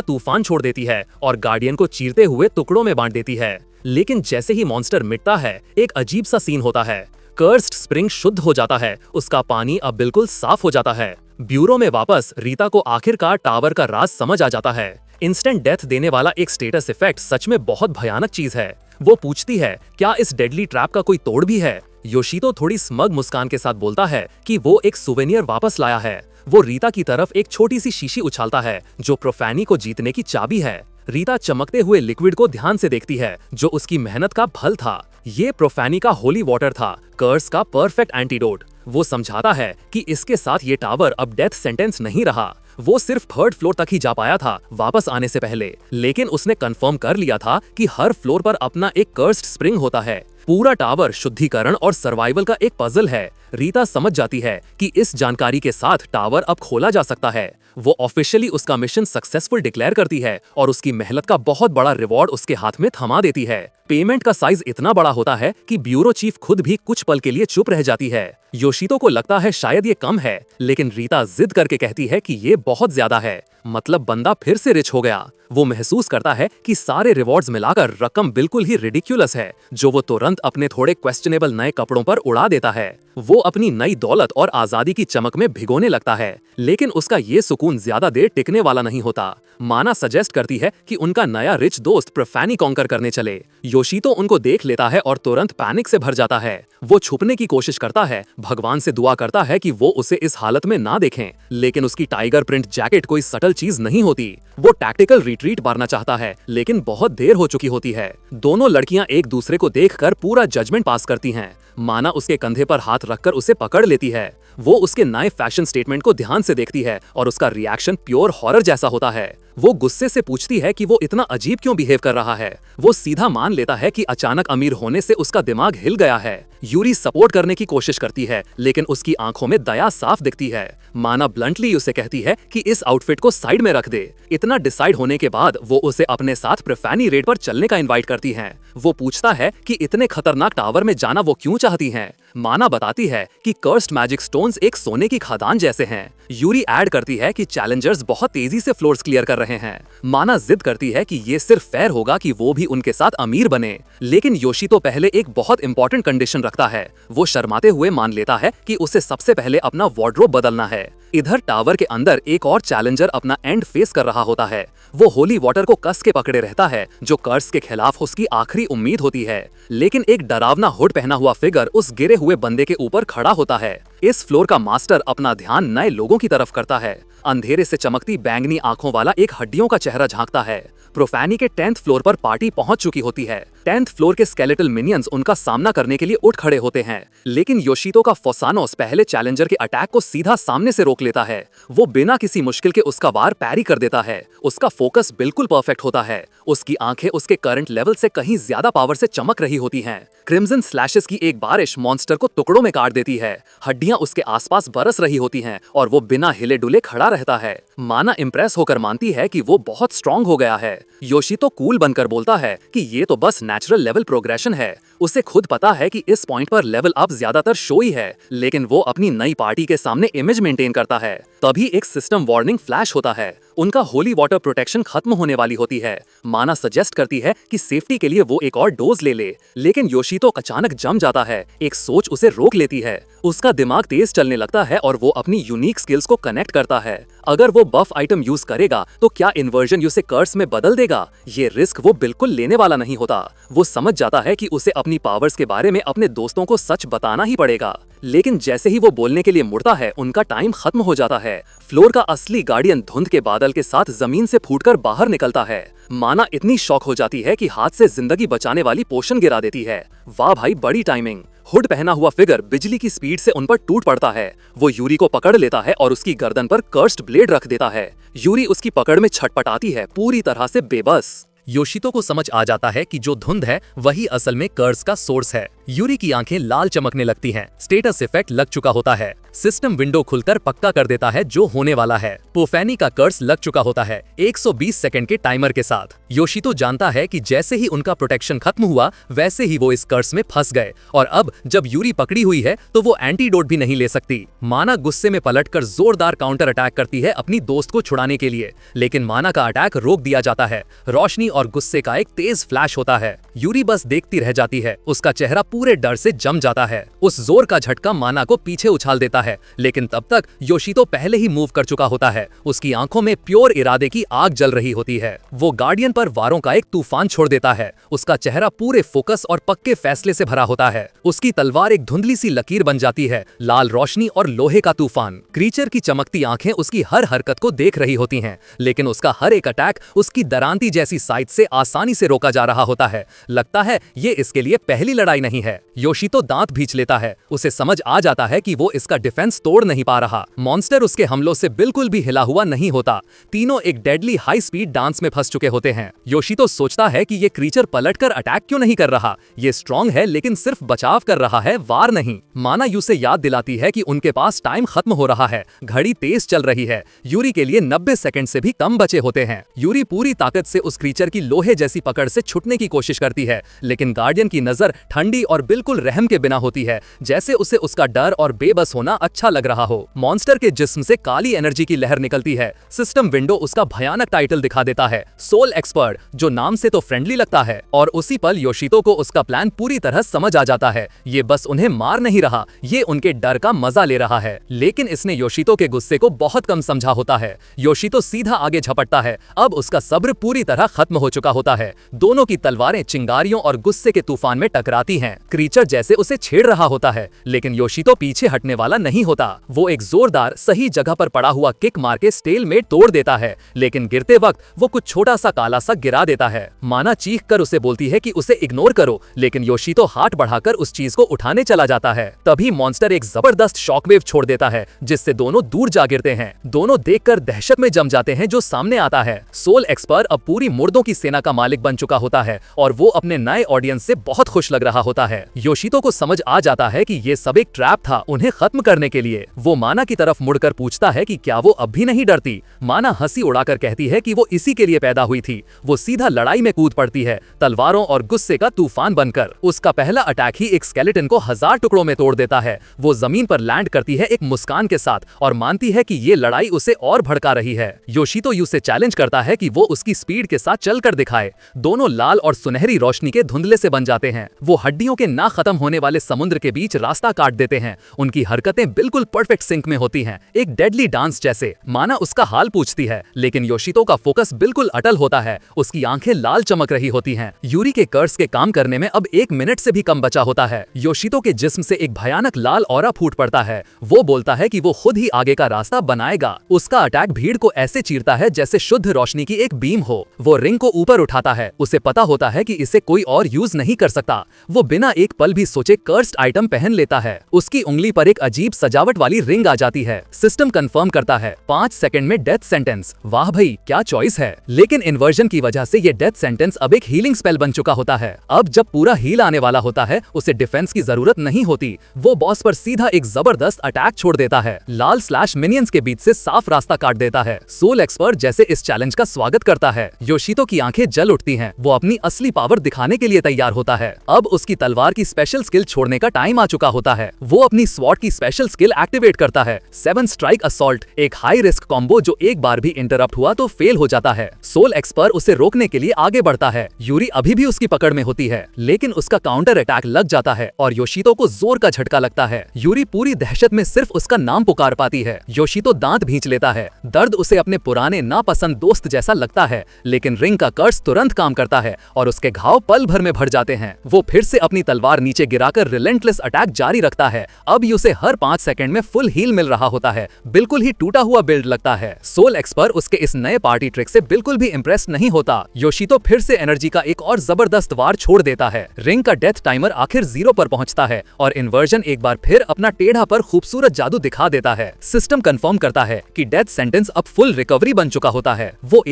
तूफान छोड़ देती है और गार्डियन को चीरते हुए टुकड़ों में बांट देती है। लेकिन जैसे ही मॉन्स्टर मिटता है, एक अजीब सा सीन होता है। कर्स्ड स्प्रिंग शुद्ध हो जाता है, उसका पानी अब बिल्कुल साफ हो जाता है। ब्यूरो में वापस रीता को आखिरकार टावर का राज समझ आ जाता है। इंस्टेंट डेथ देने वाला एक स्टेटस इफेक्ट सच में बहुत भयानक चीज है। वो पूछती है, क्या इस डेडली ट्रैप का कोई तोड़ भी है? योशितो थोड़ी स्मग मुस्कान के साथ बोलता है कि वो एक सुवेनियर वापस लाया है। वो रीता की तरफ एक छोटी सी शीशी उछालता है जो प्रोफैनी को जीतने की चाबी है। रीता चमकते हुए लिक्विड को ध्यान से देखती है जो उसकी मेहनत का फल था। ये प्रोफैनी का होली वाटर था, कर्स का परफेक्ट एंटीडोट। वो समझाता है कि इसके साथ ये टावर अब डेथ सेंटेंस नहीं रहा। वो सिर्फ 3rd फ्लोर तक ही जा पाया था वापस आने से पहले, लेकिन उसने कंफर्म कर लिया था कि हर फ्लोर पर अपना एक कर्स्ड स्प्रिंग होता है। पूरा टावर शुद्धिकरण और सर्वाइवल का एक पजल है। रीता समझ जाती है कि इस जानकारी के साथ टावर अब खोला जा सकता है। वो ऑफिशियली उसका मिशन सक्सेसफुल डिक्लेयर करती है और उसकी मेहनत का बहुत बड़ा रिवॉर्ड उसके हाथ में थमा देती है। पेमेंट का साइज इतना बड़ा होता है कि ब्यूरो चीफ खुद भी कुछ पल के लिए चुप रह जाती है। योशितो को लगता है शायद ये कम है, लेकिन रीता जिद करके कहती है कि ये बहुत ज्यादा है। मतलब बंदा फिर से रिच हो गया। वो महसूस करता है कि सारे रिवॉर्ड्स मिलाकर रकम बिल्कुल ही रिडिक्यूलस है, जो वो तुरंत अपने थोड़े क्वेश्चनेबल नए कपड़ों पर उड़ा देता है। वो अपनी नई दौलत और आजादी की चमक में भिगोने लगता है, लेकिन उसका ये सुकून ज्यादा देर टिकने वाला नहीं होता। माना सजेस्ट करती है कि उनका नया रिच दोस्त प्रोफैनी कॉन्कर करने चले। योशितो उनको देख लेता है और तुरंत पैनिक से भर जाता है। वो छुपने की कोशिश करता है, भगवान से दुआ करता है कि वो उसे इस हालत में ना देखें, लेकिन उसकी टाइगर प्रिंट जैकेट कोई सटल चीज नहीं होती। वो टैक्टिकल रिट्रीट मारना चाहता है, लेकिन बहुत देर हो चुकी होती है। दोनों लड़कियां एक दूसरे को देखकर पूरा जजमेंट पास करती हैं। माना उसके कंधे पर हाथ रखकर उसे पकड़ लेती है। वो उसके नए फैशन स्टेटमेंट को ध्यान से देखती है और उसका रिएक्शन प्योर हॉरर जैसा होता है। वो गुस्से से पूछती है कि वो इतना अजीब क्यों बिहेव कर रहा है। वो सीधा मान लेता है कि अचानक अमीर होने से उसका दिमाग हिल गया है। यूरी सपोर्ट करने की कोशिश करती है, लेकिन उसकी आंखों में दया साफ दिखती है। माना ब्लंटली उसे कहती है कि इस आउटफिट को साइड में रख दे। इतना डिसाइड होने के बाद वो उसे अपने साथ प्रोफैनी रेड पर चलने का इनवाइट करती हैं। वो पूछता है कि इतने खतरनाक टावर में जाना वो क्यों चाहती हैं। माना बताती है कि कर्स्ड मैजिक स्टोन्स एक सोने की खदान जैसे हैं। यूरी ऐड करती है कि चैलेंजर्स बहुत तेजी से फ्लोर्स क्लियर कर रहे हैं। माना जिद करती है कि ये सिर्फ फेयर होगा कि वो भी उनके साथ अमीर बने, लेकिन योशितो पहले एक बहुत इंपॉर्टेंट कंडीशन रखता है। वो शर्माते हुए मान लेता है कि उसे सबसे पहले अपना वार्डरोब बदलना है। इधर टावर के अंदर एक और चैलेंजर अपना एंड फेस कर रहा होता है। वो होली वाटर को कस के पकड़े रहता है, जो कर्स के खिलाफ उसकी आखिरी उम्मीद होती है। लेकिन एक डरावना हुड पहना हुआ फिगर उस गिरे हुए बंदे के ऊपर खड़ा होता है। इस फ्लोर का मास्टर अपना ध्यान नए लोगों की तरफ करता है। अंधेरे से चमकती बैंगनी आंखों वाला एक हड्डियों का चेहरा झांकता है। प्रोफैनी के 10th फ्लोर पर पार्टी पहुंच चुकी होती है। 10th फ्लोर के स्केलेटल मिनियंस उनका सामना करने के लिए उठ खड़े होते हैं, लेकिन योशितो का फोसानोस पहले चैलेंजर के अटैक को सीधा सामने से रोक लेता है। वो बिना किसी मुश्किल के उसका वार पैरी कर देता है। उसका फोकस बिल्कुल परफेक्ट होता है। उसकी आंखें उसके करंट लेवल से कहीं ज्यादा पावर से चमक रही होती हैं। क्रिम्सन स्लैशेस की एक बारिश मॉन्स्टर को टुकड़ों में काट देती है। हड्डियां उसके आसपास बरस रही होती हैं और वो बिना हिले डुले खड़ा रहता है। माना इम्प्रेस होकर मानती है कि वो बहुत स्ट्रांग हो गया है। योशितो कूल बनकर बोलता है कि ये तो बस नेचुरल लेवल प्रोग्रेशन है। उसे खुद पता है कि इस पॉइंट पर लेवल अप ज्यादातर शो ही है, लेकिन वो अपनी नई पार्टी के सामने इमेज मेंटेन करता है। तभी एक सिस्टम वार्निंग फ्लैश होता है। उनका होली वाटर प्रोटेक्शन खत्म होने वाली होती है। माना सजेस्ट करती है कि सेफ्टी के लिए वो एक और डोज ले, लेकिन योशितो अचानक जम जाता है। एक सोच उसे रोक लेती है। उसका दिमाग तेज चलने लगता है और वो अपनी यूनिक स्किल्स को कनेक्ट करता है। अगर वो बफ आइटम यूज करेगा तो क्या इन्वर्जन उसे कर्स में बदल देगा? ये रिस्क वो बिल्कुल लेने वाला नहीं होता। वो समझ जाता है कि उसे अपनी पावर्स के बारे में अपने दोस्तों को सच बताना ही पड़ेगा, लेकिन जैसे ही वो बोलने के लिए मुड़ता है, उनका टाइम खत्म हो जाता है। फ्लोर का असली गार्डियन धुंध के बादल के साथ जमीन से फूटकर बाहर निकलता है। माना इतनी शॉक हो जाती है कि हाथ से जिंदगी बचाने वाली पोशन गिरा देती है। वाह भाई, बड़ी टाइमिंग। हुड पहना हुआ फिगर बिजली की स्पीड से उन पर टूट पड़ता है। वो यूरी को पकड़ लेता है और उसकी गर्दन पर कर्स्ड ब्लेड रख देता है। यूरी उसकी पकड़ में छटपटाती है, पूरी तरह से बेबस। योशितो को समझ आ जाता है कि जो धुंध है वही असल में कर्स का सोर्स है। यूरी की आंखें लाल चमकने लगती हैं। स्टेटस इफेक्ट लग चुका होता है। सिस्टम विंडो खुलकर पक्का कर देता है जो होने वाला है। पोफैनी का कर्स लग चुका होता है 120 सेकंड के टाइमर के साथ। योशितो जानता है कि जैसे ही उनका प्रोटेक्शन खत्म हुआ, वैसे ही वो इस कर्स में फंस गए और अब जब यूरी पकड़ी हुई है तो वो एंटीडोट भी नहीं ले सकती। माना गुस्से में पलटकर जोरदार काउंटर अटैक करती है अपनी दोस्त को छुड़ाने के लिए, लेकिन माना का अटैक रोक दिया जाता है। रोशनी और गुस्से का एक तेज फ्लैश होता है। यूरी बस देखती रह जाती है। उसका चेहरा पूरे डर से जम जाता है। उस जोर का झटका माना को पीछे उछाल देता है, लेकिन तब तक योशितो पहले ही मूव कर चुका होता है। उसकी आंखों में प्योर इरादे की आग जल रही होती है। वो गार्डियन पर वारों का एक तूफान छोड़ देता है। उसका चेहरा पूरे फोकस और पक्के फैसले से भरा होता है। उसकी तलवार एक धुंधली सी लकीर बन जाती है, लाल रोशनी और लोहे का तूफान। क्रीचर की चमकती आंखें उसकी हर हरकत को देख रही होती हैं, लेकिन उसका हर एक अटैक उसकी दरांती जैसी साइड से आसानी से रोका जा रहा होता है। लगता है ये इसके लिए पहली लड़ाई नहीं है। योशितो दांत भींच लेता है। उसे समझ आ जाता है कि वो इसका डिफेंस तोड़ नहीं पा रहा। मॉन्स्टर उसके हमलों से बिल्कुल भी हिला हुआ नहीं होता। तीनों एक डेडली हाई स्पीड डांस में फंस चुके होते हैं। योशितो सोचता है कि ये क्रीचर पलटकर अटैक क्यों नहीं कर रहा। ये स्ट्रांग है लेकिन सिर्फ बचाव कर रहा है, वार नहीं। माना यूसे याद दिलाती है कि उनके पास टाइम खत्म हो रहा है। घड़ी तेज चल रही है। यूरी के लिए 90 सेकंड से भी कम बचे होते हैं। यूरी पूरी ताकत से उस क्रीचर की लोहे जैसी पकड़ से छुटने की कोशिश करती है, लेकिन गार्डियन की नजर ठंडी और बिल्कुल रहम के बिना होती है, जैसे उसे उसका डर और बेबस होना अच्छा लग रहा हो। मॉन्स्टर के जिस्म से काली एनर्जी की लहर निकलती है। सिस्टम विंडो उसका भयानक टाइटल दिखा देता है, सोल एक्सपर्ट, जो नाम से तो फ्रेंडली लगता है। और उसी पल योशितो को उसका प्लान पूरी तरह समझ आ जाता है। ये बस उन्हें मार नहीं रहा, ये उनके डर का मजा ले रहा है। लेकिन इसने योशितो के गुस्से को बहुत कम समझा होता है। योशितो सीधा आगे झपटता है। अब उसका सब्र पूरी तरह खत्म हो चुका होता है। दोनों की तलवारें चिंगारियों और गुस्से के तूफान में टकराती हैं। क्रीचर जैसे उसे छेड़ रहा होता है, लेकिन योशितो पीछे हटने वाला नहीं होता। वो एक जोरदार सही जगह पर पड़ा हुआ किक मार के स्टेलमेट तोड़ देता है, लेकिन गिरते वक्त वो कुछ छोटा सा काला सा गिरा देता है। माना चीख कर उसे बोलती है कि उसे इग्नोर करो, लेकिन योशितो हाथ बढ़ाकर उस चीज को उठाने चला जाता है। तभी मॉन्स्टर एक जबरदस्त शॉकवेव छोड़ देता है, जिससे दोनों दूर जा गिरते हैं। दोनों देखकर दहशत में जम जाते हैं जो सामने आता है। सोल एक्सपर्ट अब पूरी मुर्दों की सेना का मालिक बन चुका होता है और वो अपने नए ऑडियंस से बहुत खुश लग रहा होता है। योशितो को समझ आ जाता है कि ये सब एक ट्रैप था उन्हें खत्म करने के लिए। वो माना की तरफ मुड़कर पूछता है कि क्या वो अब भी नहीं डरती। माना हंसी उड़ाकर कहती है कि वो इसी के लिए पैदा हुई थी। वो सीधा लड़ाई में कूद पड़ती है, तलवारों और गुस्से का तूफान बनकर। उसका पहला अटैक ही एक स्केलेटन को 1000 टुकड़ों में तोड़ देता है। वो जमीन पर लैंड करती है एक मुस्कान के साथ और मानती है कि ये लड़ाई उसे और भड़का रही है। योशितो यू से चैलेंज करता है कि वो उसकी स्पीड के साथ चलकर दिखाए। दोनों लाल और सुनहरी रोशनी के धुंधले से बन जाते हैं। वो हड्डियों के ना खत्म होने वाले समुद्र के बीच रास्ता काट देते हैं। उनकी हरकतें बिल्कुल परफेक्ट सिंक में होती हैं, एक डेडली डांस जैसे। माना उसका हाल पूछती है, लेकिन योशितो का फोकस बिल्कुल अटल होता है। उसकी आंखें लाल चमक रही होती हैं। यूरी के कर्स के काम करने में अब 1 मिनट से भी कम बचा होता है। योशितो के जिस्म से एक भयानक लाल ऑरा फूट पड़ता है। वो बोलता है कि वो खुद ही आगे का रास्ता बनाएगा। उसका अटैक भीड़ को ऐसे चीरता है जैसे शुद्ध रोशनी की एक बीम हो। वो रिंग को ऊपर उठाता है। उसे पता होता है कि इसे कोई और यूज नहीं कर सकता। वो बिना एक पल भी सोचे कर्स्ड आइटम पहन लेता है। उसकी उंगली पर एक अजीब सजावट वाली रिंग आ जाती है। सिस्टम कंफर्म करता है 5 सेकंड में डेथ सेंटेंस। वाह भाई, क्या चॉइस है। लेकिन इन्वर्जन की वजह से ये डेथ सेंटेंस अब एक हीलिंग स्पेल बन चुका होता है। अब जब पूरा हील आने वाला होता है, उसे डिफेंस की जरूरत नहीं होती। वो बॉस पर सीधा एक जबरदस्त अटैक छोड़ देता है। लाल स्लैश मिनियंस के बीच से साफ रास्ता काट देता है। सोल एक्सपर्ट जैसे इस चैलेंज का स्वागत करता है। योशितो की आंखें जल उठती हैं। वो अपनी असली पावर दिखाने के लिए तैयार होता है। अब उसकी तलवार की स्पेशल स्किल छोड़ने का टाइम आ चुका होता है। वो अपनी स्वॉर्ड की स्पेशल स्किल एक्टिवेट करता है, 7 स्ट्राइक असॉल्ट, एक हाई रिस्क कॉम्बो जो एक बार भी इंटरप्ट हुआ तो फेल हो जाता है। सोल एक्सपर्ट उसे रोकने के लिए आगे बढ़ता है। यूरी अभी भी उसकी पकड़ में होती है, लेकिन उसका काउंटर अटैक लग जाता है और योशितो को जोर का झटका लगता है। यूरी पूरी दहशत में सिर्फ उसका नाम पुकार पाती है। योशितो दांत भींच लेता है। दर्द उसे अपने पुराने नापसंद दोस्त जैसा लगता है, लेकिन रिंग का कर्स तुरंत काम करता है और उसके घाव पल भर में भर जाते हैं। वो फिर से अपनी तलवार नीचे गिराकर रिलेंटलेस अटैक जारी रखता है। अब उसे हर 5 सेकंड में फुल हील मिल रहा होता है। बिल्कुल ही टूटा हुआ बिल्ड लगता है। सोल एक्सपर्ट उसके इस नए पार्टी ट्रिक से बिल्कुल भी इंप्रेस नहीं होता। योशितो फिर से एनर्जी का एक और जबरदस्त वार छोड़ देता है। रिंग का डेथ टाइमर आखिर 0 पर पहुंचता है और इन्वर्जन एक बार फिर अपना टेढ़ा पर खूबसूरत जादू दिखा देता है। सिस्टम कंफर्म करता है कि डेथ सेंटेंस अब फुल रिकवरी बन चुका होता है। वो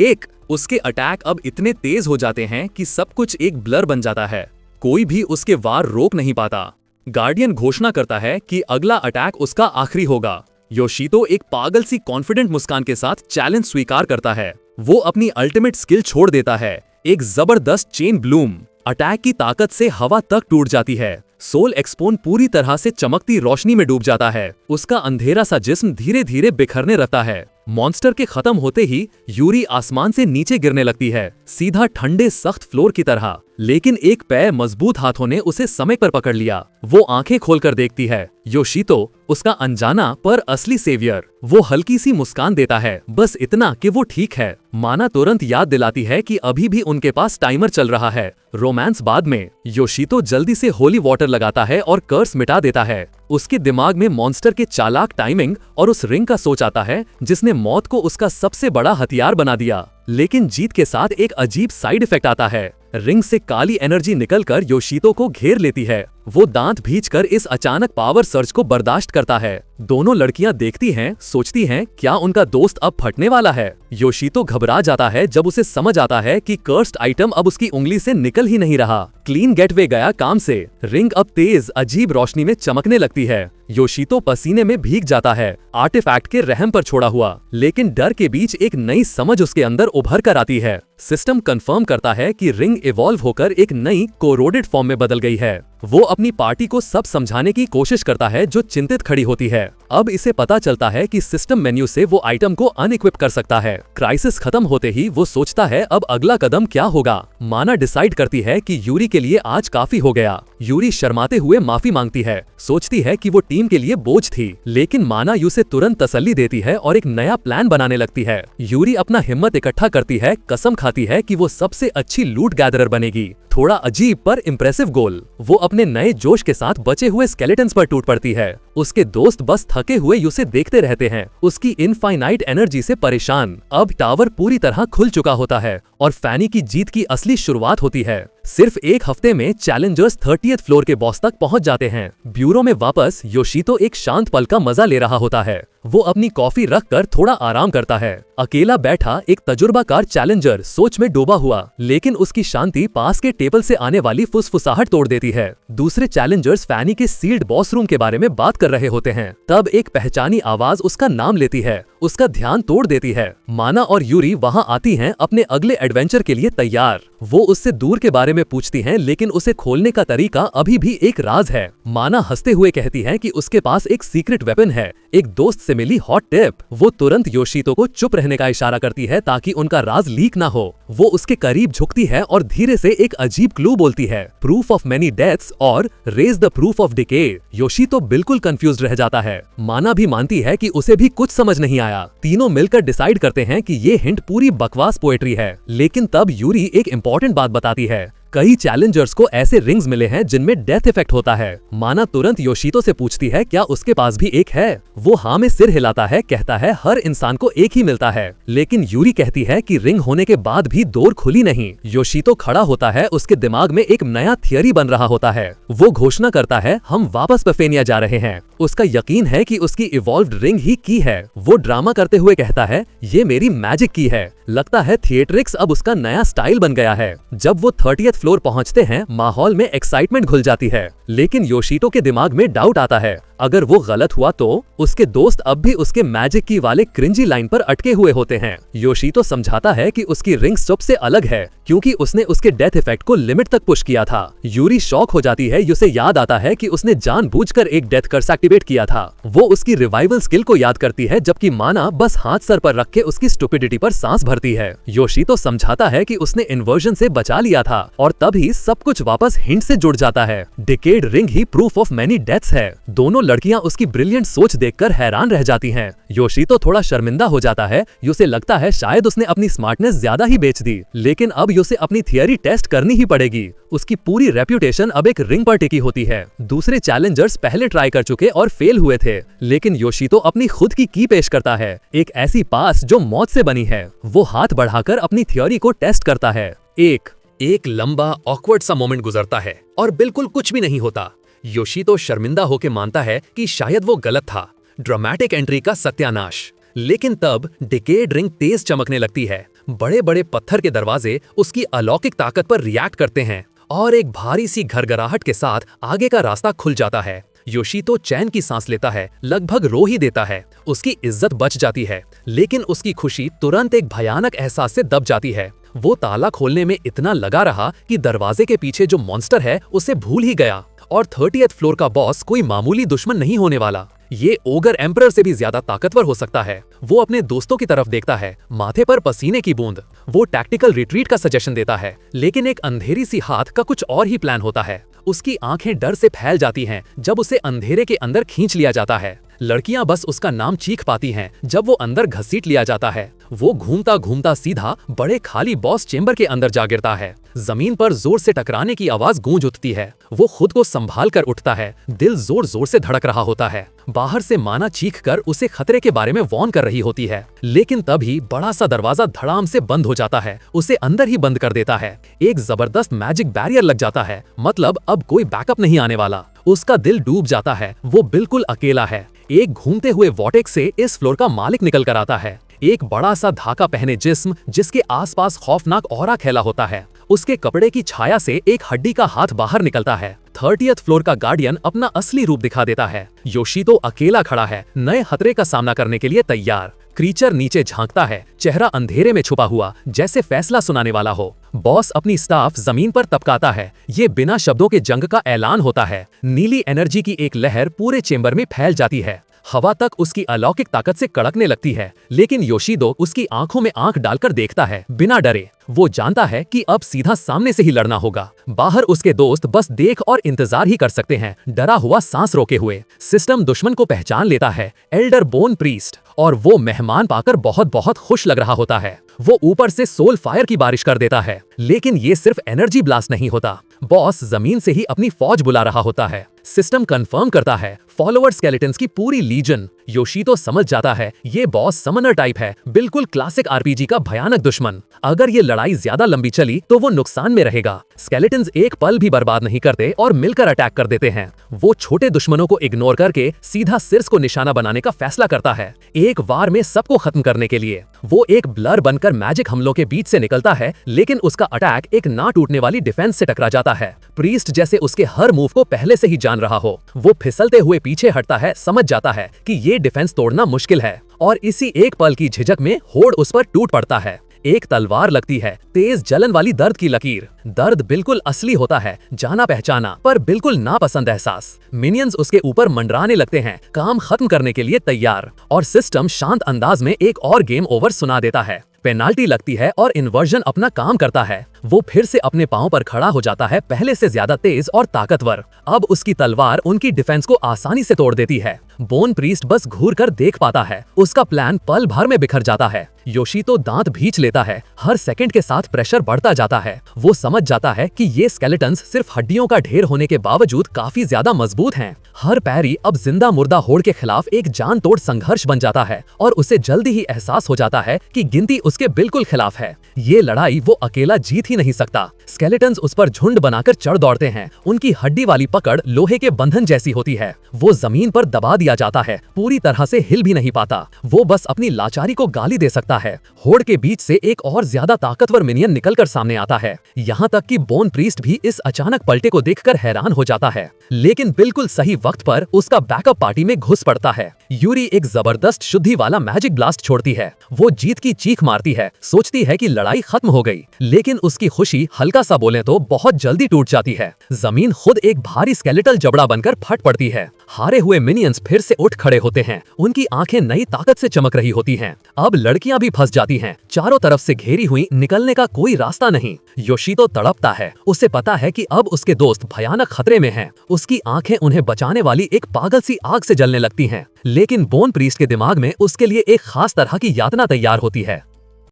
उसके अटैक अब इतने तेज हो जाते हैं कि सब कुछ एक ब्लर बन जाता है। कोई भी उसके वार रोक नहीं पाता। गार्डियन घोषणा करता है कि अगला अटैक उसका आखिरी होगा। योशितो एक पागल सी कॉन्फिडेंट मुस्कान के साथ चैलेंज स्वीकार करता है। वो अपनी अल्टीमेट स्किल छोड़ देता है, एक जबरदस्त चेन ब्लूम। अटैक की ताकत से हवा तक टूट जाती है। सोल एक्सपोन पूरी तरह से चमकती रोशनी में डूब जाता है। उसका अंधेरा सा जिस्म धीरे धीरे बिखरने लगता है। मॉन्स्टर के खत्म होते ही यूरी आसमान से नीचे गिरने लगती है, सीधा ठंडे सख्त फ्लोर की तरह। लेकिन एक पैर मजबूत हाथों ने उसे समय पर पकड़ लिया। वो आंखें खोलकर देखती है, योशितो, उसका अनजाना पर असली सेवियर। वो हल्की सी मुस्कान देता है, बस इतना कि वो ठीक है। माना तुरंत याद दिलाती है कि अभी भी उनके पास टाइमर चल रहा है। रोमांस बाद में। योशितो जल्दी से होली वाटर लगाता है और कर्स मिटा देता है। उसके दिमाग में मॉन्स्टर के चालाक टाइमिंग और उस रिंग का सोच आता है जिसने मौत को उसका सबसे बड़ा हथियार बना दिया। लेकिन जीत के साथ एक अजीब साइड इफेक्ट आता है। रिंग से काली एनर्जी निकलकर योशितो को घेर लेती है। वो दांत भींचकर इस अचानक पावर सर्ज को बर्दाश्त करता है। दोनों लड़कियां देखती हैं, सोचती हैं क्या उनका दोस्त अब फटने वाला है। योशितो घबरा जाता है जब उसे समझ आता है कि कर्स्ड आइटम अब उसकी उंगली से निकल ही नहीं रहा। क्लीन गेटवे गया काम से। रिंग अब तेज अजीब रोशनी में चमकने लगती है। योशितो पसीने में भीग जाता है, आर्टिफैक्ट के रहम पर छोड़ा हुआ। लेकिन डर के बीच एक नई समझ उसके अंदर उभर कर आती है। सिस्टम कंफर्म करता है कि रिंग इवॉल्व होकर एक नई कोरोडेड फॉर्म में बदल गई है। वो अपनी पार्टी को सब समझाने की कोशिश करता है जो चिंतित खड़ी होती है। अब इसे पता चलता है कि सिस्टम मेन्यू से वो आइटम को अनइक्विप कर सकता है। क्राइसिस खत्म होते ही वो सोचता है अब अगला कदम क्या होगा। माना डिसाइड करती है कि यूरी के लिए आज काफी हो गया। यूरी शर्माते हुए माफी मांगती है, सोचती है कि वो टीम के लिए बोझ थी। लेकिन माना उसे तुरंत तसल्ली देती है और एक नया प्लान बनाने लगती है। यूरी अपना हिम्मत इकट्ठा करती है, कसम खाती है कि वो सबसे अच्छी लूट गैदरर बनेगी। थोड़ा अजीब पर इम्प्रेसिव गोल। वो अपने नए जोश के साथ बचे हुए स्केलेटन्स पर टूट पड़ती है। उसके दोस्त बस थके हुए उसे देखते रहते हैं, उसकी इनफाइनाइट एनर्जी से परेशान। अब टावर पूरी तरह खुल चुका होता है और फैनी की जीत की असली शुरुआत होती है। सिर्फ एक हफ्ते में चैलेंजर्स 30th फ्लोर के बॉस तक पहुंच जाते हैं। ब्यूरो में वापस योशितो एक शांत पल का मजा ले रहा होता है। वो अपनी कॉफी रखकर थोड़ा आराम करता है। अकेला बैठा एक तजुर्बाकार चैलेंजर सोच में डूबा हुआ, लेकिन उसकी शांति पास के टेबल से आने वाली फुसफुसाहट तोड़ देती है। दूसरे चैलेंजर्स फैनी के सील्ड बॉस रूम के बारे में बात कर रहे होते हैं। तब एक पहचानी आवाज उसका नाम लेती है, उसका ध्यान तोड़ देती है। माना और यूरी वहां आती हैं अपने अगले एडवेंचर के लिए तैयार। वो उससे दूर के बारे में पूछती हैं, लेकिन उसे खोलने का तरीका अभी भी एक राज है। माना हंसते हुए कहती है कि उसके पास एक सीक्रेट वेपन है, एक दोस्त से मिली हॉट टिप। वो तुरंत योशितो को चुप रहने का इशारा करती है ताकि उनका राज लीक ना हो। वो उसके करीब झुकती है और धीरे से एक अजीब क्लू बोलती है, प्रूफ ऑफ मेनी डेथ्स और raise the proof of decay. Yoshito बिल्कुल कंफ्यूज रह जाता है। माना भी मानती है कि उसे भी कुछ समझ नहीं आया। तीनों मिलकर डिसाइड करते हैं कि ये हिंट पूरी बकवास पोएट्री है। लेकिन तब यूरी एक इंपॉर्टेंट बात बताती है, कई चैलेंजर्स को ऐसे रिंग्स मिले हैं जिनमें डेथ इफेक्ट होता है। माना तुरंत योशितो से पूछती है क्या उसके पास भी एक है। वो हाँ में सिर हिलाता है, कहता है हर इंसान को एक ही मिलता है। लेकिन यूरी कहती है कि रिंग होने के बाद भी डोर खुली नहीं। योशितो खड़ा होता है, उसके दिमाग में एक नया थियरी बन रहा होता है। वो घोषणा करता है हम वापस पेफेनिया जा रहे हैं। उसका यकीन है कि उसकी इवॉल्व्ड रिंग ही की है। वो ड्रामा करते हुए कहता है ये मेरी मैजिक की है। लगता है थिएट्रिक्स अब उसका नया स्टाइल बन गया है। जब वो 30th फ्लोर पहुंचते हैं, माहौल में एक्साइटमेंट घुल जाती है। लेकिन योशितो के दिमाग में डाउट आता है, अगर वो गलत हुआ तो उसके दोस्त अब भी उसके मैजिक की वाले क्रिंजी लाइन पर अटके हुए होते हैं। योशितो समझाता है कि उसकी रिंग सबसे अलग है क्योंकि उसने उसके डेथ इफेक्ट को लिमिट तक पुश किया था। यूरी शॉक हो जाती है, उसे याद आता है कि उसने जानबूझकर एक डेथ कर्स एक्टिवेट किया था। वो उसकी रिवाइवल स्किल को याद करती है, जबकि माना बस हाथ सर पर रख के उसकी स्टुपिडिटी पर सांस भरती है। योशितो समझाता है कि उसने इन्वर्जन से बचा लिया था और तभी सब कुछ वापस हिंट से जुड़ जाता है। Decade ring he proof of many deaths है। दोनों लड़कियां उसकी ब्रिलियंट सोच देखकर हैरान रह जाती हैं। योशितो थोड़ा शर्मिंदा हो जाता है, उसे लगता है शायद उसने अपनी स्मार्टनेस ज्यादा ही बेच दी। लेकिन अब उसे अपनी थियरी टेस्ट करनी ही पड़ेगी। उसकी पूरी रेप्यूटेशन अब एक रिंग पर टिकी होती है। दूसरे चैलेंजर्स पहले ट्राई कर चुके और फेल हुए थे, लेकिन योशितो अपनी खुद की पेश करता है, एक ऐसी पास जो मौत से बनी है। वो हाथ बढ़ाकर अपनी थियरी को टेस्ट करता है। एक लंबा ऑकवर्ड सा मोमेंट गुजरता है और बिल्कुल कुछ भी नहीं होता। योशितो शर्मिंदा होकर मानता है कि शायद वो गलत था। ड्रामेटिक एंट्री का सत्यानाश। लेकिन तब डिकेड रिंग तेज चमकने लगती है। बड़े बड़े पत्थर के दरवाजे उसकी अलौकिक ताकत पर रिएक्ट करते हैं और एक भारी सी घरघराहट के साथ आगे का रास्ता खुल जाता है। योशितो चैन की सांस लेता है, लगभग रो ही देता है। उसकी इज्जत बच जाती है, लेकिन उसकी खुशी तुरंत एक भयानक एहसास से दब जाती है। वो ताला खोलने में इतना लगा रहा कि दरवाजे के पीछे जो मॉन्स्टर है उसे भूल ही गया और 30th फ्लोर का बॉस कोई मामूली दुश्मन नहीं होने वाला। ये ओगर एम्परर से भी ज्यादा ताकतवर हो सकता है। वो अपने दोस्तों की तरफ देखता है, माथे पर पसीने की बूंद। वो टैक्टिकल रिट्रीट का सजेशन देता है, लेकिन एक अंधेरी सी हाथ का कुछ और ही प्लान होता है। उसकी आंखें डर से फैल जाती हैं जब उसे अंधेरे के अंदर खींच लिया जाता है। लड़कियां बस उसका नाम चीख पाती हैं जब वो अंदर घसीट लिया जाता है। वो घूमता घूमता सीधा बड़े खाली बॉस चेंबर के अंदर जा गिरता है। जमीन पर जोर से टकराने की आवाज गूंज उठती है। वो खुद को संभाल कर उठता है, दिल जोर जोर से धड़क रहा होता है। बाहर से माना चीख कर उसे खतरे के बारे में वॉर्न कर रही होती है, लेकिन तभी बड़ा सा दरवाजा धड़ाम से बंद हो जाता है, उसे अंदर ही बंद कर देता है। एक जबरदस्त मैजिक बैरियर लग जाता है, मतलब अब कोई बैकअप नहीं आने वाला। उसका दिल डूब जाता है, वो बिल्कुल अकेला है। एक घूमते हुए वॉटेक्स से इस फ्लोर का मालिक निकल कर आता है। एक बड़ा सा धाका पहने जिस्म जिसके आसपास खौफनाक ऑरा फैला होता है। उसके कपड़े की छाया से एक हड्डी का हाथ बाहर निकलता है। 30th फ्लोर का गार्डियन अपना असली रूप दिखा देता है। योशितो अकेला खड़ा है, नए खतरे का सामना करने के लिए तैयार। क्रीचर नीचे झांकता है, चेहरा अंधेरे में छुपा हुआ, जैसे फैसला सुनाने वाला हो। बॉस अपनी स्टाफ जमीन पर तपकाता है। ये बिना शब्दों के जंग का ऐलान होता है। नीली एनर्जी की एक लहर पूरे चेंबर में फैल जाती है। हवा तक उसकी अलौकिक ताकत से कड़कने लगती है, लेकिन योशितो उसकी आंखों में आंख डालकर देखता है, बिना डरे। वो जानता है कि अब सीधा सामने से ही लड़ना होगा। बाहर उसके दोस्त बस देख और इंतजार ही कर सकते हैं, डरा हुआ सांस रोके हुए। सिस्टम दुश्मन को पहचान लेता है, एल्डर बोन प्रीस्ट, और वो मेहमान पाकर बहुत बहुत खुश लग रहा होता है। वो ऊपर से सोल फायर की बारिश कर देता है, लेकिन ये सिर्फ एनर्जी ब्लास्ट नहीं होता। बॉस जमीन से ही अपनी फौज बुला रहा होता है। सिस्टम कंफर्म करता है, फॉलोअर स्केलेटन्स की पूरी लीजन। योशितो समझ जाता है ये बॉस समनर टाइप है, बिल्कुल क्लासिक आरपीजी का भयानक दुश्मन। अगर ये लड़ाई ज्यादा लंबी चली तो वो नुकसान में रहेगा। स्केलेटन्स एक पल भी बर्बाद नहीं करते और मिलकर अटैक कर देते हैं। वो छोटे दुश्मनों को इग्नोर करके सीधा सिर्स को निशाना बनाने का फैसला करता है, एक वार में सबको खत्म करने के लिए। वो एक ब्लर बनकर मैजिक हमलों के बीच से निकलता है, लेकिन उसका अटैक एक ना टूटने वाली डिफेंस से टकरा जाता है। प्रीस्ट जैसे उसके हर मूव को पहले से ही जान रहा हो। वो फिसलते हुए पीछे हटता है, समझ जाता है कि ये डिफेंस तोड़ना मुश्किल है, और इसी एक पल की झिझक में होड़ उस पर टूट पड़ता है। एक तलवार लगती है, तेज जलन वाली दर्द की लकीर। दर्द बिल्कुल असली होता है, जाना पहचाना पर बिल्कुल नापसंद एहसास। मिनियंस उसके ऊपर मंडराने लगते हैं, काम खत्म करने के लिए तैयार, और सिस्टम शांत अंदाज में एक और गेम ओवर सुना देता है। पेनाल्टी लगती है और इन्वर्जन अपना काम करता है। वो फिर से अपने पांव पर खड़ा हो जाता है, पहले से ज्यादा तेज और ताकतवर। अब उसकी तलवार उनकी डिफेंस को आसानी से तोड़ देती है। बोन प्रीस्ट बस घूर कर देख पाता है, उसका प्लान पल भर में बिखर जाता है। योशितो दांत भींच लेता है, हर सेकंड के साथ प्रेशर बढ़ता जाता है। वो समझ जाता है कि ये स्केलेटन्स सिर्फ हड्डियों का ढेर होने के बावजूद काफी ज्यादा मजबूत हैं। हर पैरी अब जिंदा मुर्दा होड़ के खिलाफ एक जान तोड़ संघर्ष बन जाता है, और उसे जल्दी ही एहसास हो जाता है कि गिनती उसके बिल्कुल खिलाफ है। ये लड़ाई वो अकेला जीत ही नहीं सकता। स्केलेटन्स उस पर झुंड बनाकर चढ़ दौड़ते हैं। उनकी हड्डी वाली पकड़ लोहे के बंधन जैसी होती है। वो जमीन पर दबा दिया जाता है, पूरी तरह से हिल भी नहीं पाता। वो बस अपनी लाचारी को गाली दे सकता है। होड़ के बीच से एक और ज्यादा ताकतवर मिनियन निकलकर सामने आता है। यहाँ तक कि बोन प्रीस्ट भी इस अचानक पलटे को देखकर हैरान हो जाता है, लेकिन बिल्कुल सही वक्त पर उसका बैकअप पार्टी में घुस पड़ता है। यूरी एक जबरदस्त शुद्धि वाला मैजिक ब्लास्ट छोड़ती है। वो जीत की चीख मारती है, सोचती है कि लड़ाई खत्म हो गई, लेकिन उसकी खुशी हल्का सा बोले तो बहुत जल्दी टूट जाती है। जमीन खुद एक भारी स्केलेटल जबड़ा बनकर फट पड़ती है। हारे हुए मिनियंस फिर से उठ खड़े होते हैं, उनकी आंखें नई ताकत से चमक रही होती हैं। अब लड़कियां भी फंस जाती हैं, चारों तरफ से घेरी हुई, निकलने का कोई रास्ता नहीं। योशितो तड़पता है, उसे पता है कि अब उसके दोस्त भयानक खतरे में हैं। उसकी आंखें उन्हें बचाने वाली एक पागल सी आग से जलने लगती हैं, लेकिन बोन प्रीस्ट के दिमाग में उसके लिए एक खास तरह की यातना तैयार होती है।